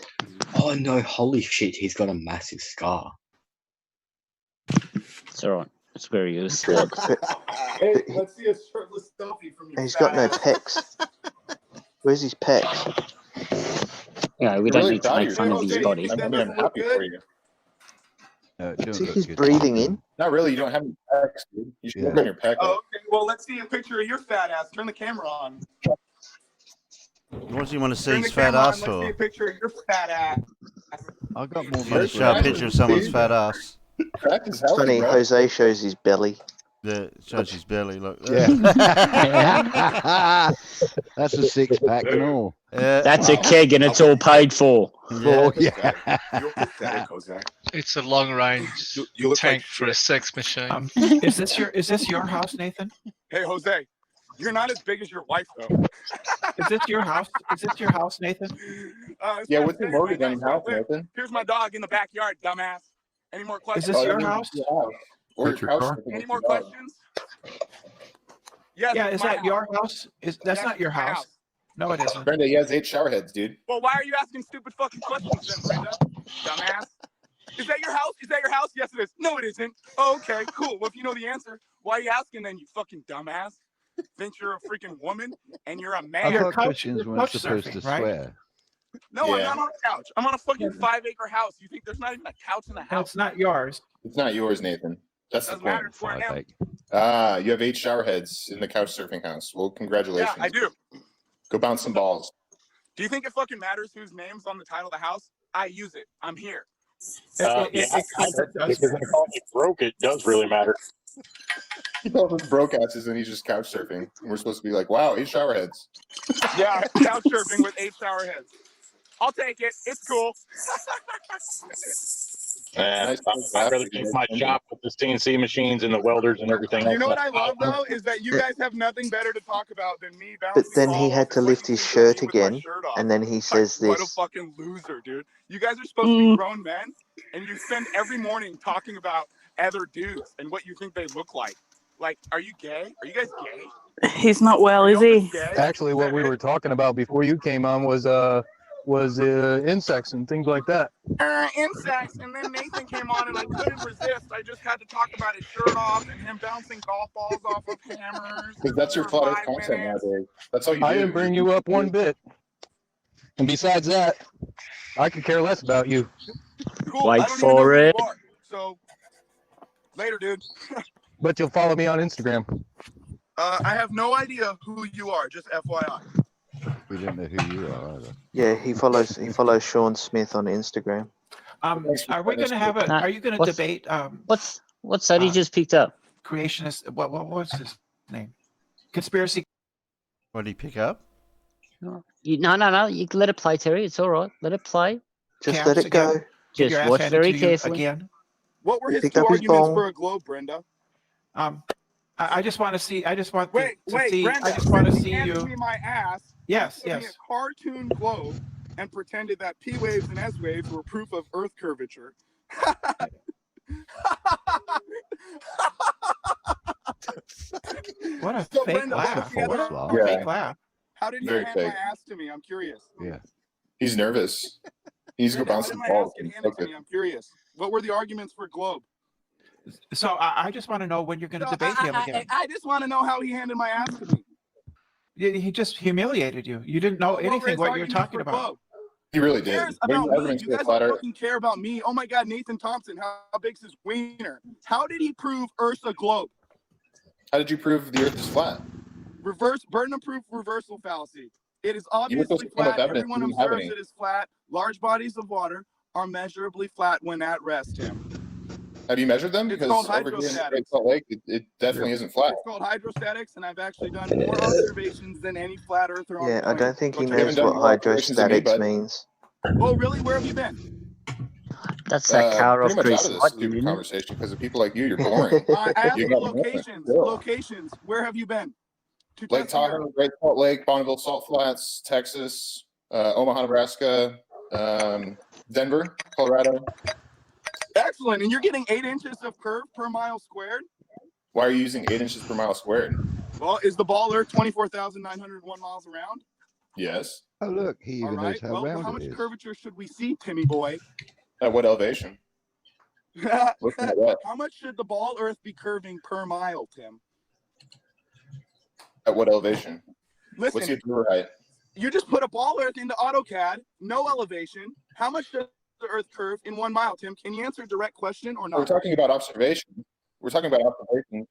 Oh no, holy shit, he's got a massive scar. It's all right. It's very good. Hey, let's see a shirtless selfie from your He's fat got no ass. pecs. Where's his pecs? Yeah, we You're don't really need to proud make of fun of his yourself, body. dude. I mean, I'm happy for you. See, he's breathing in. Not really. You don't have any pecs, dude. You should work on your pec. Oh, okay. Well, let's see a picture of your fat ass. Turn the camera on. What does he want to see Turn the his fat camera ass on. Let's see for? a picture of your fat ass. I got more. You want to show a picture of someone's fat ass? It's funny, Jose shows his belly. Yeah, shows his belly. Look. Yeah. That's a 6-pack and all. Yeah. That's a keg, and it's all paid for. Yeah. You're pathetic, Jose. It's a long range You look tank like for a sex machine. Is this your house, Nathan? Hey, Jose, you're not as big as your wife, though. Is this your house? Is this your house, Nathan? Yeah, what's the mortgage on your house, Nathan? Here's my dog in the backyard, dumbass. Any more questions? Is this your house? Or That's your your couch? car? Any more questions? Yes. Yeah, it's is my that your house? That's Yes, not your it's my house. No, it isn't. Brenda, he has 8 shower heads, dude. Well, why are you asking stupid fucking questions then, Brenda? Dumbass. Is that your house? Is that your house? Yes, it is. No, it isn't. Oh, okay, cool. Well, if you know the answer, why are you asking then, you fucking dumbass? Think you're a freaking woman and you're a man. I thought Christians weren't supposed to swear. No, I'm not on a couch. I'm on a fucking 5-acre house. You think there's not even a couch in the house? It's not yours. It's not yours, Nathan. That's the Doesn't matter. point. It's where I am. Ah, you have 8 shower heads in the couch surfing house. Well, congratulations. Yeah, I do. Go bounce some balls. Do you think it fucking matters whose name's on the title of the house? I use it. I'm here. Because I call you broke, it does really matter. He calls us broke asses and he's just couch surfing. And we're supposed to be like, wow, 8 shower heads. Yeah, couch surfing with 8 shower heads. I'll take it. It's cool. I'd rather keep my shop with the CNC machines and the welders and everything else. You know what I love though is that you guys have nothing better to talk about than me But bouncing then he balls had to and lift his shirt again, and then he says What a this. fucking loser, dude. You guys are supposed to be grown men, and you spend every morning talking about other dudes and what you think they look like. Like, are you gay? Are you guys gay? He's not well, is he? Actually, what we were talking about before you came on was insects and things like that. Insects, and then Nathan came on and I couldn't resist. I just had to talk about his shirt off and him bouncing golf balls off of hammers. Because that's your flat earth content nowadays. That's all you do. I didn't bring you up one bit. And besides that, I could care less about you. Cool. Wait I don't even for know who it. you are. So, later, dude. But you'll follow me on Instagram. I have no idea who you are, just FYI. We don't know who you are either. Yeah, he follows Sean Smith on Instagram. Are we going to have a? Are you going to debate? What's that he just picked up? Creationist. What's his name? Conspiracy. What did he pick up? No. You can let it play, Terry. It's all right. Let it play. Just let it go. Just watch very carefully. Again. What were his Pick 2 up his arguments ball. for a globe, Brenda? I just want to see. I just want Wait, to see. Brenda, I just want to since see he handed you. me my ass. Yes, He gave me yes. a cartoon globe and pretended that P waves and S waves were proof of Earth curvature. What a So, fake Brenda, laugh! Yeah. What a fake laugh! How did he Very hand fake. my ass to me? I'm curious. Yeah. He's nervous. He's going to bounce How did some my balls. ass get handed to me? I'm curious. What were the arguments for globe? So I just want to know when you're going to debate him again. I just want to know how he handed my ass to me. He just humiliated you. You didn't know What were anything his what you're arguments talking for about. globe? He really Who cares did. What about are you me? arguing You for guys flat don't Earth? fucking care about me. Oh my God, Nathan Thompson, how big's his wiener? How did he prove Earth's a globe? How did you prove the Earth is flat? Burden of proof reversal fallacy. It is You were supposed obviously to come up flat. with evidence. Everyone You didn't have observes any. it is flat. Large bodies of water are measurably flat when at rest, Tim. Have you measured them? It's called Because over here in Great hydrostatics. Salt Lake, it definitely isn't flat. It's called hydrostatics, and I've actually done more observations than any flat earther on Yeah, the I planet. don't think Go he check You it knows haven't what done more observations than me, hydrostatics bud. means. Oh, really? Where have you been? That's that car Pretty off much Grease out of this Lightning, stupid isn't it? conversation because of people like you. You're boring. I asked You for got nothing. locations. Still. Locations. Where have you been? To Lake test the earth. Tahoe, Great Salt Lake, Bonneville, Salt Flats, Texas, Omaha, Nebraska, Denver, Colorado. Excellent. And you're getting 8 inches of curve per mile squared? Why are you using 8 inches per mile squared? Well, is the ball Earth 24,901 miles around? Yes. Oh, look, he All even knows right. how Well, round how it much is. curvature should we see, Timmy boy? At what elevation? Looking at what? How much should the ball Earth be curving per mile, Tim? At what elevation? What's the Listen, observer height? you just put a ball Earth into AutoCAD, no elevation. How much does the Earth curve in 1 mile, Tim? Can you answer a direct question or We're not? talking about observation. We're talking about observation.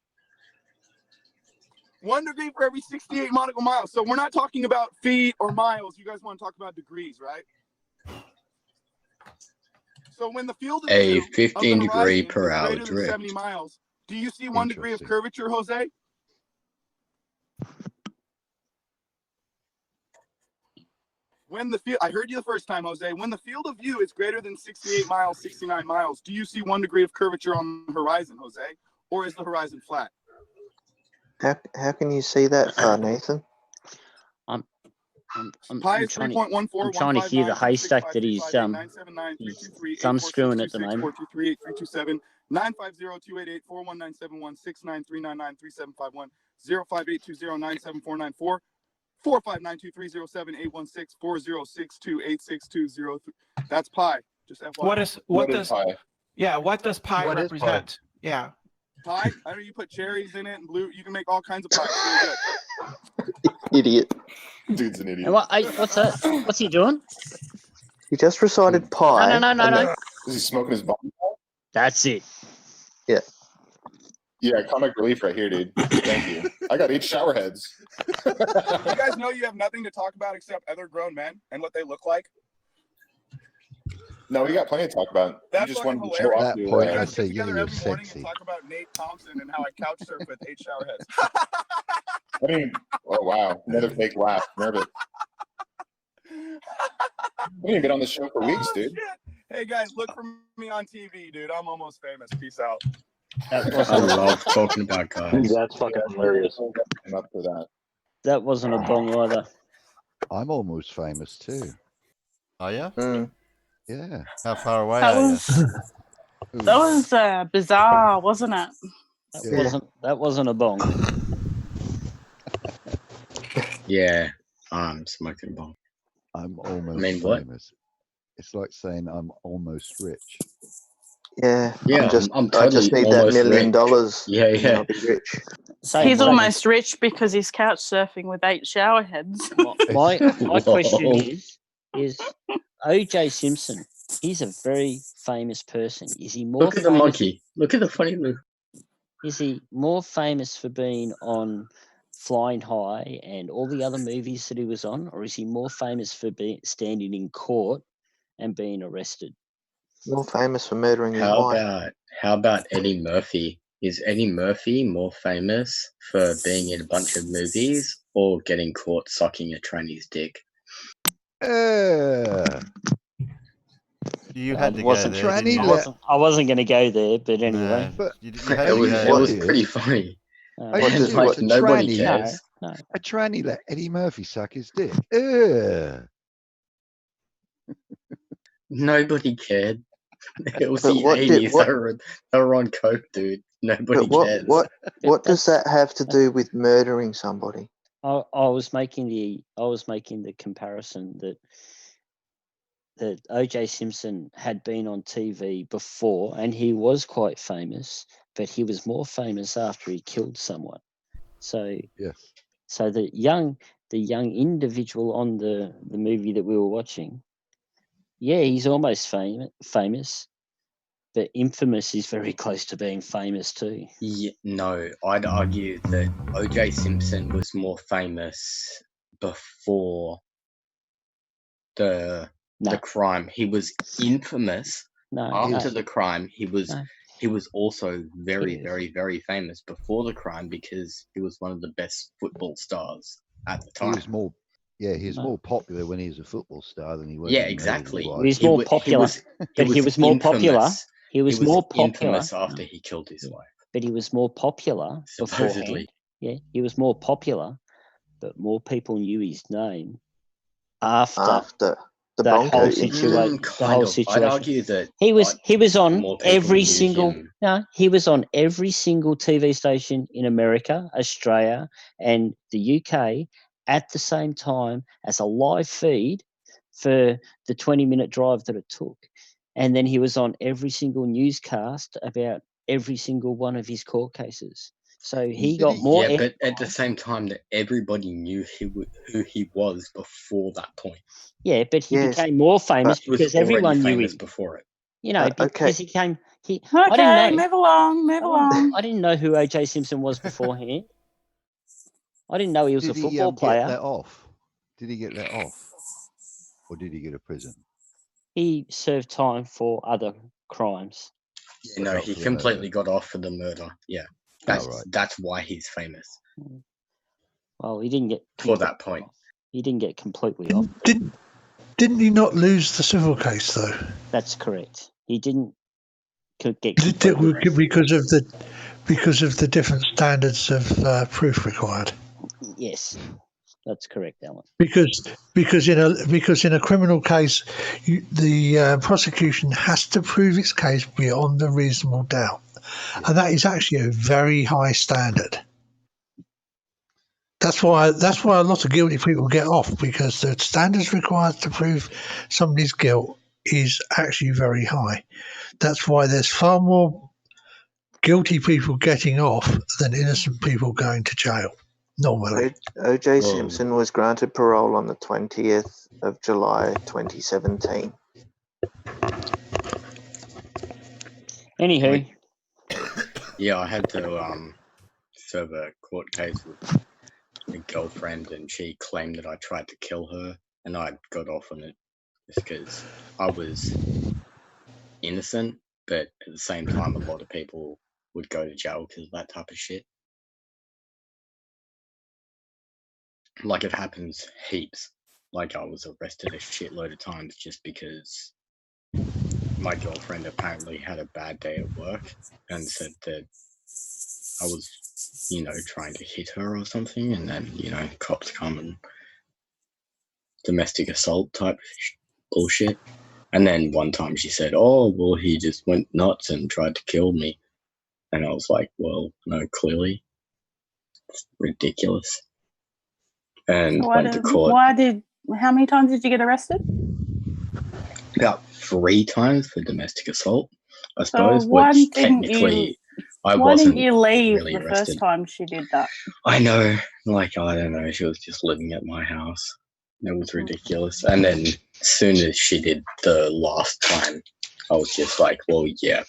1 degree for every 68 nautical miles. So we're not talking about feet or miles. You guys want to talk about degrees, right? So when the field of A view of the 15 degree horizon per is hour greater than drift. 70 miles, do you see 1 degree of curvature, Jose? When the field, I heard you the first time, Jose. When the field of view is greater than 68 miles, 69 miles, do you see 1 degree of curvature on the horizon, Jose? Or is the horizon flat? How can you see that far, Nathan? I'm Pi is trying, 3.14, I'm trying to hear the haystack that he's thumb screwing at the moment. 433-846-843-847, 950-288-41971-69399-3751, 05820-97494, 4592307-816-4062-86203. That's pi. Just FYI. What does pi? Yeah, what does pi What is pi? represent? Yeah. Pie? I know you put cherries in it and blue. You can make all kinds of pies. It's really good. Idiot. Dude's an idiot. And what's that? What's he doing? He just recited pi. No. Is he smoking his bomb? That's it. Yeah. Yeah, comic relief right here, dude. Thank you. I got 8 shower heads. You guys know you have nothing to talk about except other grown men and what they look like? No, we got plenty to talk about. That's you just fucking wanted to show hilarious. off That your, point, You I guys say, get yeah, together you're every morning sexy. and talk about Nate Thompson and how I couch surf with 8 shower heads. I mean, oh wow, another fake laugh. Nervous. We ain't been on the show for weeks, dude. Shit. Hey guys, look for me on TV, dude. I'm almost famous. Peace out. I love talking about guys. That's fucking hilarious. I'm up for that. That wasn't a bong either. I'm almost famous too. Are you? Yeah. How far away That are you? was bizarre, wasn't it? That wasn't a bong. Yeah, I'm smoking bomb. I'm almost mean, what? famous. It's like saying I'm almost rich. Yeah. Yeah, I just totally need that almost $1 million. rich. Yeah, and then yeah. I'll be rich. He's almost rich because he's couch surfing with 8 shower heads. My question is O.J. Simpson. He's a very famous person. Is he more Look at the famous? monkey. Look at the funny look. Is he more famous for being on Flying High and all the other movies that he was on, or is he more famous for standing in court and being arrested? More famous for murdering his How wife. about Eddie Murphy? Is Eddie Murphy more famous for being in a bunch of movies or getting caught sucking a tranny's dick? You had to go wasn't there, didn't you? I wasn't going to go there, but anyway. No, you had It to was go. it was pretty funny. I used to Like, watch a nobody tranny. cares. No. A tranny let Eddie Murphy suck his dick. Ugh. Nobody cared. It was But the what did- 80s. what- They were on coke, dude. Nobody But cares. what does that have to do with murdering somebody? I was making the comparison that O.J. Simpson had been on TV before, and he was quite famous, but he was more famous after he killed someone. So yes. So the young individual on the movie that we were watching, Yeah, he's almost famous, but infamous is very close to being famous too. Yeah, no, I'd argue that O.J. Simpson was more famous before the crime. He was infamous after the crime. He was also very, very, very famous before the crime because he was one of the best football stars at the time. He was more, he was more popular when he was a football star than he was. Yeah, exactly. He was more popular, but he was more popular. He was more popular infamous after he killed his wife. But he was more popular Supposedly. beforehand. Yeah, he was more popular, but more people knew his name after the that whole Bronco situation. The whole situation. I'd argue that he was on more people every knew single him. he was on every single TV station in America, Australia, and the UK at the same time as a live feed for the 20-minute drive that it took. And then he was on every single newscast about every single one of his court cases. So he got more. Yeah, but at the same time, that everybody knew who he was before that point. Yeah, but he became more famous because everyone knew him before it. You know, because he came. I Okay, didn't know. move along. I didn't know who O.J. Simpson was beforehand. I didn't know he was a football player. Get that off? Did he get that off, or did he go to prison? He served time for other crimes. Yeah, no, he completely got off for the murder. Yeah, that's why he's famous. Well, he didn't get for that point. He didn't get completely off. Didn't he not lose the civil case though? That's correct. He didn't get because of the different standards of proof required. Yes, that's correct, Alan. Because in a criminal case, the prosecution has to prove its case beyond a reasonable doubt, and that is actually a very high standard. That's why a lot of guilty people get off, because the standards required to prove somebody's guilt is actually very high. That's why there's far more guilty people getting off than innocent people going to jail normally. O.J. Simpson was granted parole on the 20th of July 2017. Anywho. Yeah, I had to serve a court case with a girlfriend, and she claimed that I tried to kill her, and I got off on it just because I was innocent, but at the same time, a lot of people would go to jail because of that type of shit. Like, it happens heaps. Like, I was arrested a shitload of times just because my girlfriend apparently had a bad day at work and said that I was, trying to hit her or something, and then, cops come and domestic assault type bullshit. And then one time she said, "Oh, well, he just went nuts and tried to kill me." And I was like, well, no, clearly. It's ridiculous. And So went to court how many times did you get arrested? about 3 times for domestic assault, I So suppose, why which didn't technically why didn't you leave really the arrested. first time she did that? I know, I don't know, she was just living at my house. It was ridiculous. And then as soon as she did the last time, I was just like, well, yeah,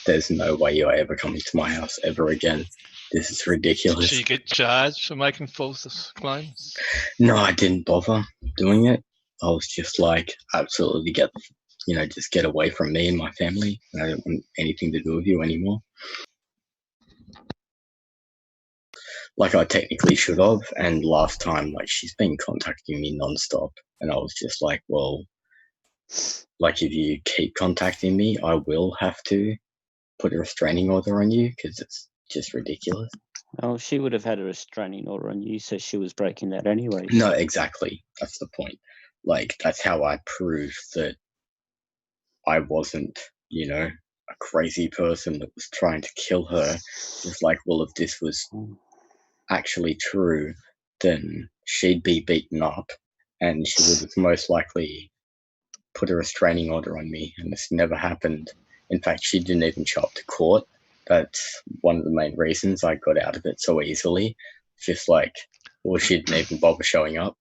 there's no way you're ever coming to my house ever again. This is ridiculous. Did you get charged for making false claims? No, I didn't bother doing it. I was just like, absolutely just get away from me and my family. I don't want anything to do with you anymore. Like, I technically should have. And last time, she's been contacting me nonstop. And I was just like, well, if you keep contacting me, I will have to put a restraining order on you because it's just ridiculous. Well, she would have had a restraining order on you, so she was breaking that anyway. No, exactly. That's the point. That's how I proved that I wasn't, a crazy person that was trying to kill her. Just well, if this was actually true, then she'd be beaten up and she would have most likely put a restraining order on me, and this never happened. In fact, she didn't even show up to court. That's one of the main reasons I got out of it so easily. Just she didn't even bother showing up.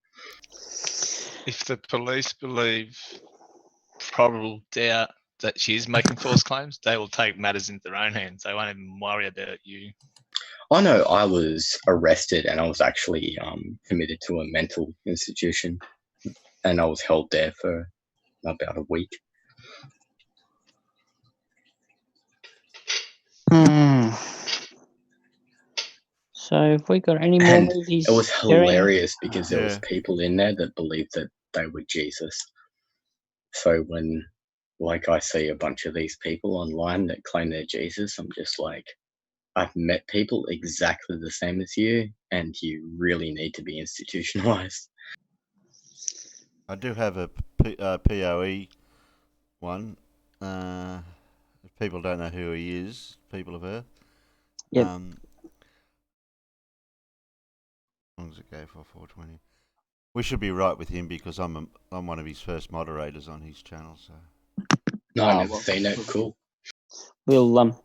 If the police believe probable doubt that she's making false claims, they will take matters into their own hands. They won't even worry about you. I know I was arrested and I was actually committed to a mental institution, and I was held there for about a week. So have we got any more And movies? it was Jerry? hilarious because there was Yeah. people in there that believed that they were Jesus. So when, like, I see a bunch of these people online that claim they're Jesus, I'm just like, I've met people exactly the same as you, and you really need to be institutionalized. I do have a POE one. If people don't know who he is, people of Earth. Yep. How long does it go for? 420. We should be right with him because I'm one of his first moderators on his channel. So. No, I've never seen it. Cool. We'll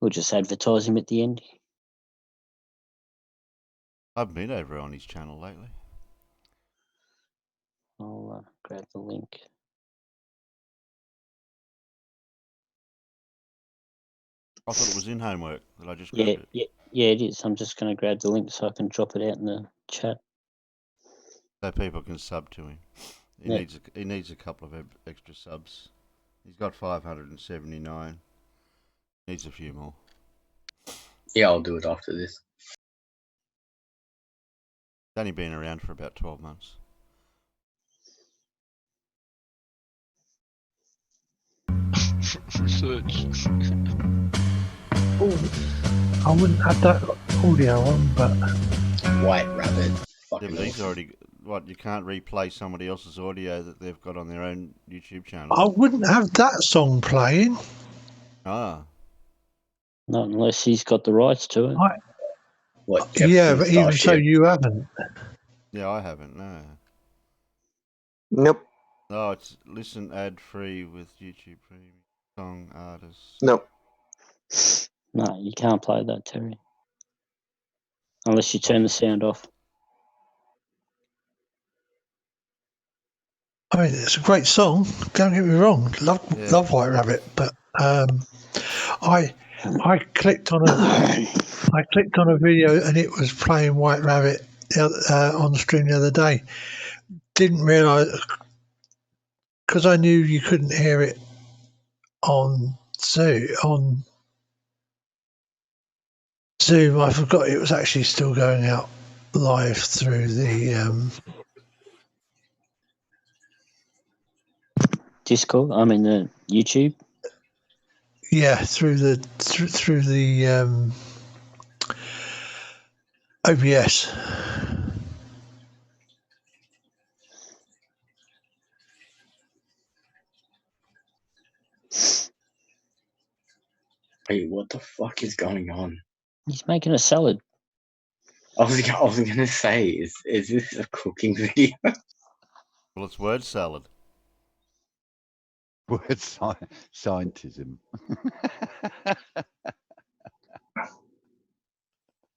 just advertise him at the end. I've been over on his channel lately. I'll grab the link. I thought it was in homework that I just Yeah, grabbed it. yeah, it is. I'm just going to grab the link so I can drop it out in the chat. So people can sub to him. He needs a couple of extra subs. He's got 579. Needs a few more. Yeah, I'll do it after this. He's only been around for about 12 months. Research. I wouldn't have that audio on, but White Rabbit. Yeah, but he's already you can't replay somebody else's audio that they've got on their own YouTube channel. I wouldn't have that song playing. Ah. Not unless he's got the rights to it. What? Yeah, but even so, you haven't. Yeah, I haven't. No. Nope. No, it's listen ad free with YouTube Premium song artists. Nope. No, you can't play that, Terry. Unless you turn the sound off. I mean, it's a great song. Don't get me wrong. Love White Rabbit, but I clicked on a video and it was playing White Rabbit on the stream the other day. Didn't realise because I knew you couldn't hear it on Zoom. I forgot it was actually still going out live through the Discord. I mean the YouTube. yeah, through the OBS. Hey, what the fuck is going on? He's making a salad. I was gonna say, is this a cooking video? Well, it's word salad. Word scientism.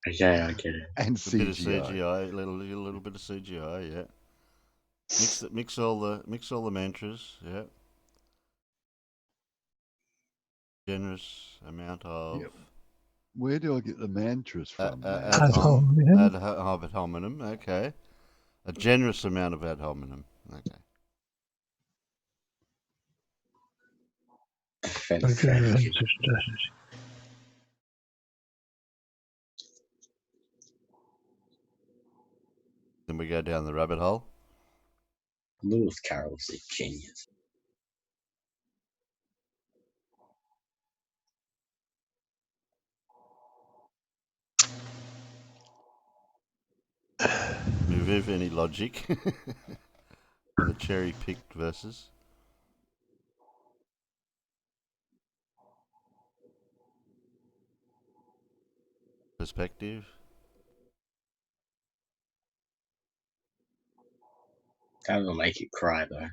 Yeah, I get it. And a bit of CGI. CGI, a little bit of CGI, yeah. Mix all the mantras, yeah. Generous amount of. Yep. Where do I get the mantras from? Ad hominem, okay. A generous amount of ad hominem, okay. Then we go down the rabbit hole. Lewis Carroll's a genius. With any logic. And the cherry picked verses. Perspective. That will make you cry though.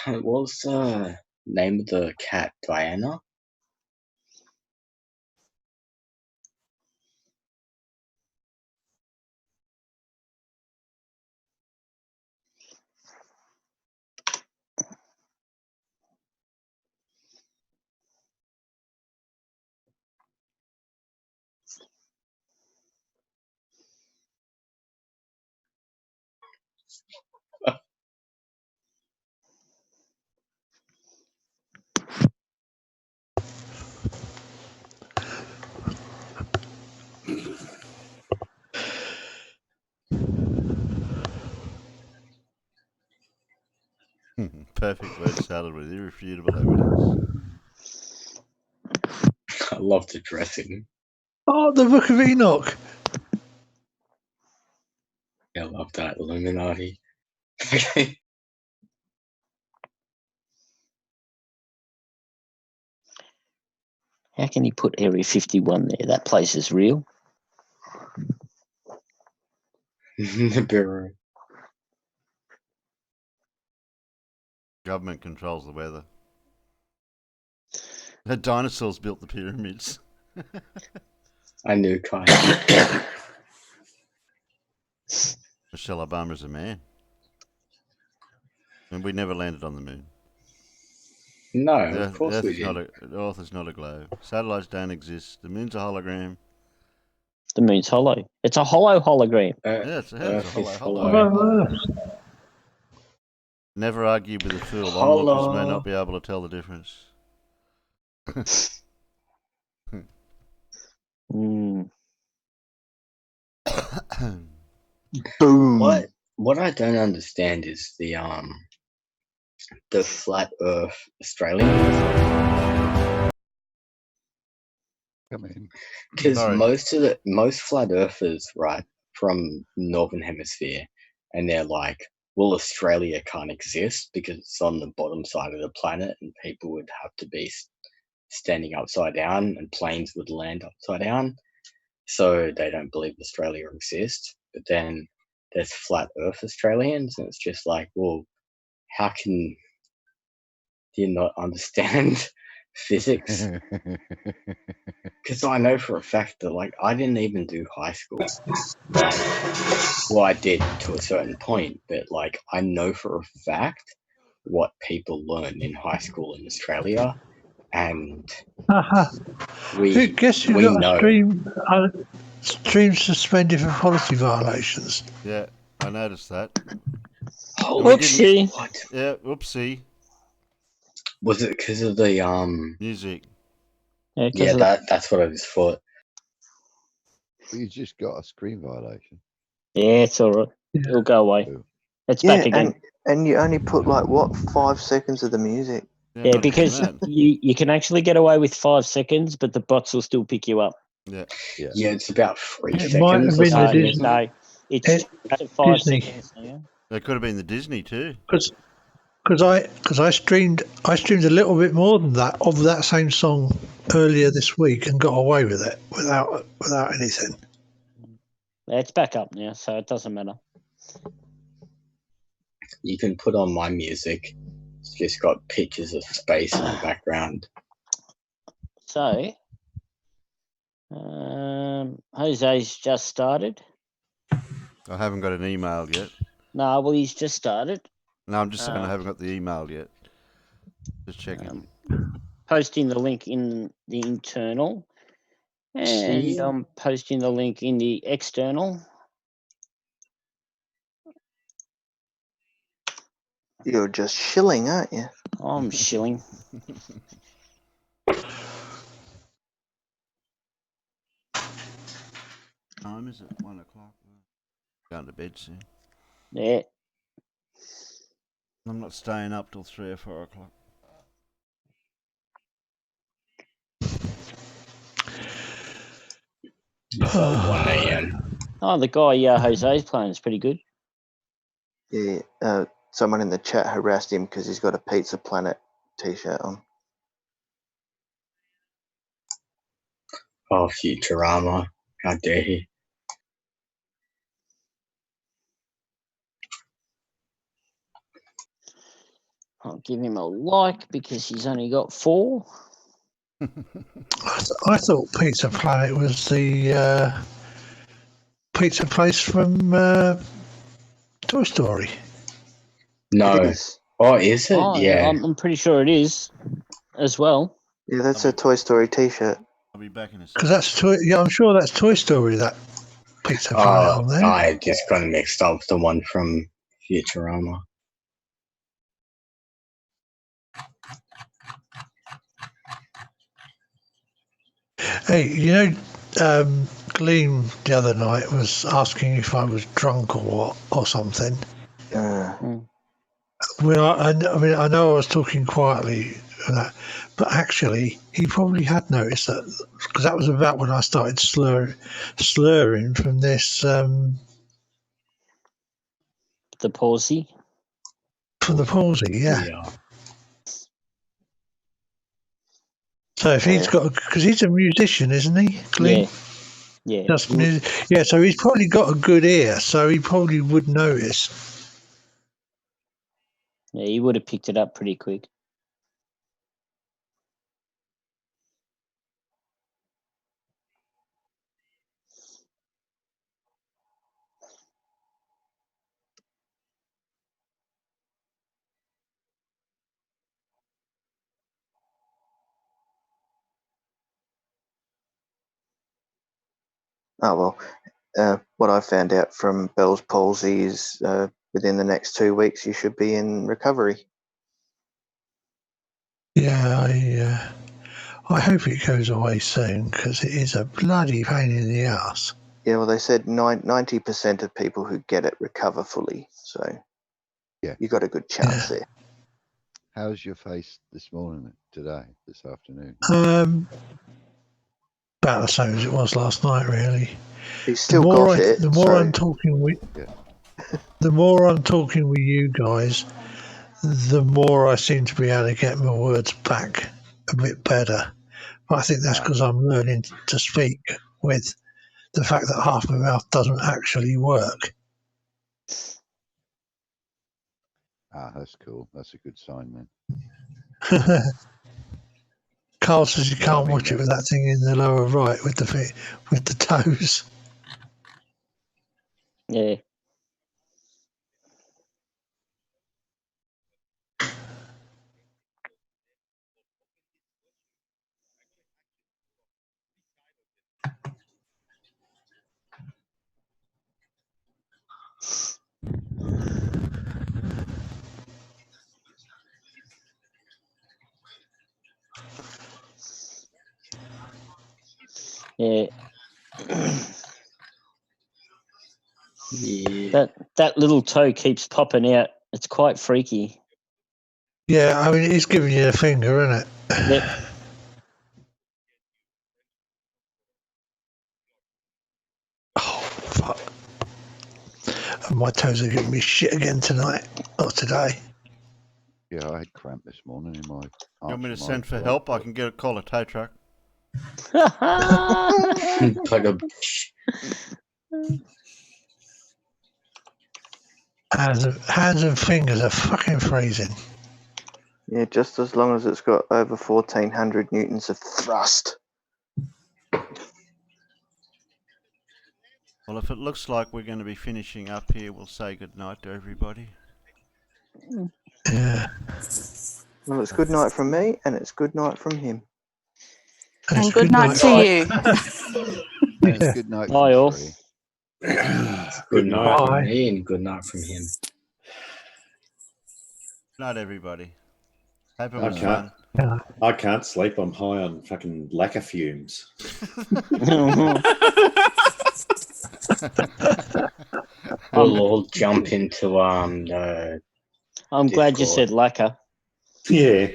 What was the name of the cat? Diana? Perfect word salad with irrefutable evidence. I love the dressing. Oh, the Book of Enoch. Yeah, I love that. Illuminati. How can you put Area 51 there? That place is real. The Bureau. Government controls the weather. The dinosaurs built the pyramids. I knew Kai. Michelle Obama's a man. And we never landed on the moon. No, of course we did. The Earth is not a globe. Satellites don't exist. The moon's a hologram. The moon's hollow. It's a hollow hologram. Yeah, it's a hollow. Oh, Never argue with a fool. Hollow. Onlookers may not be able to tell the difference. Boom. What I don't understand is the flat Earth Australian. Come in. Because most flat earthers, right, from Northern Hemisphere, and they're like, well, Australia can't exist because it's on the bottom side of the planet, and people would have to be standing upside down, and planes would land upside down, so they don't believe Australia exists. But then there's flat Earth Australians, and it's just like, well, how can you not understand physics? Because I know for a fact that, like, I didn't even do high school. Well, I did to a certain point, but, like, I know for a fact what people learn in high school in Australia, and we guess you got a stream suspended for policy violations. Yeah, I noticed that. Whoopsie. Yeah, whoopsie. Was it because of the music? Yeah, that's what I just thought. You just got a screen violation. Yeah, it's all right. It'll go away. It's Yeah, back again. and you only put like what 5 seconds of the music. Yeah, because you can actually get away with 5 seconds, but the bots will still pick you up. Yeah. Yeah, it's about 3 It seconds. might have been the Disney. No, it's 5 seconds. Yeah. It could have been the Disney too. Because I streamed a little bit more than that of that same song earlier this week and got away with it without anything. It's back up now, so it doesn't matter. You can put on my music. It's just got pictures of space in the background. So, Jose's just started. I haven't got an email yet. No, well, he's just started. No, I'm just saying I haven't got the email yet. Just checking. Posting the link in the internal, and I'm posting the link in the external. You're just shilling, aren't you? I'm shilling. Time is it? 1 o'clock. Going to bed soon. Yeah. I'm not staying up till 3 or 4 o'clock. It's like 1 a.m. Oh, the guy Jose's playing is pretty good. Yeah, someone in the chat harassed him because he's got a Pizza Planet t-shirt on. Oh, Futurama. How dare he? I'll give him a like because he's only got 4. I thought Pizza Planet was the pizza place from Toy Story. No. It is. Oh, is it? Oh, Yeah. I'm pretty sure it is as well. Yeah, that's a Toy Story T-shirt. I'll be back in a second. Because that's Toy. Yeah, I'm sure that's Toy Story. That Pizza Planet on there. I just got it mixed up with the one from Futurama. Hey, Gleam the other night was asking if I was drunk or what or something. Well, I mean, I know I was talking quietly, but actually, he probably had noticed that because that was about when I started slurring from this. The palsy. From the palsy, yeah. So if he's got, because he's a musician, isn't he? Gleam? Yeah. Just music. Yeah, so he's probably got a good ear, so he probably would notice. Yeah, he would have picked it up pretty quick. Oh well, what I found out from Bell's palsy is within the next 2 weeks you should be in recovery. Yeah, I hope it goes away soon because it is a bloody pain in the ass. Yeah, well, they said 90% of people who get it recover fully, so you got a good chance there. How's your face this morning, this afternoon? About the same as it was last night, really. He's still got it. The more I'm talking with, the more I'm talking with you guys, the more I seem to be able to get my words back a bit better. But I think that's because I'm learning to speak with the fact that half my mouth doesn't actually work. That's cool. That's a good sign then. Carl says you can't watch it with that thing in the lower right with the feet, with the toes. Yeah. Yeah. That little toe keeps popping out. It's quite freaky. Yeah, I mean, he's giving you the finger, isn't it? Yep. Oh, fuck. And my toes are giving me shit again tonight. Not today. Yeah, I had cramp this morning in my. You want me to send for help? I can call a tow truck. Hands and fingers are fucking freezing. Yeah, just as long as it's got over 1,400 newtons of thrust. Well, if it looks like we're going to be finishing up here, we'll say goodnight to everybody. Yeah. Well, it's good night from me, and it's good night from him. And good night to you. Yes, good night. Bye, all. Good night from me and good night from him. Good night, everybody. Hope it was fun. I can't sleep. I'm high on fucking lacquer fumes. We'll all jump into I'm glad you said lacquer. Yeah,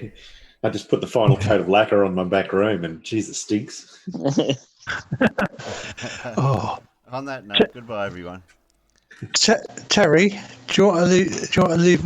I just put the final coat of lacquer on my back room, and geez, it stinks. Oh. On that note, goodbye, everyone. Terry, do you want to leave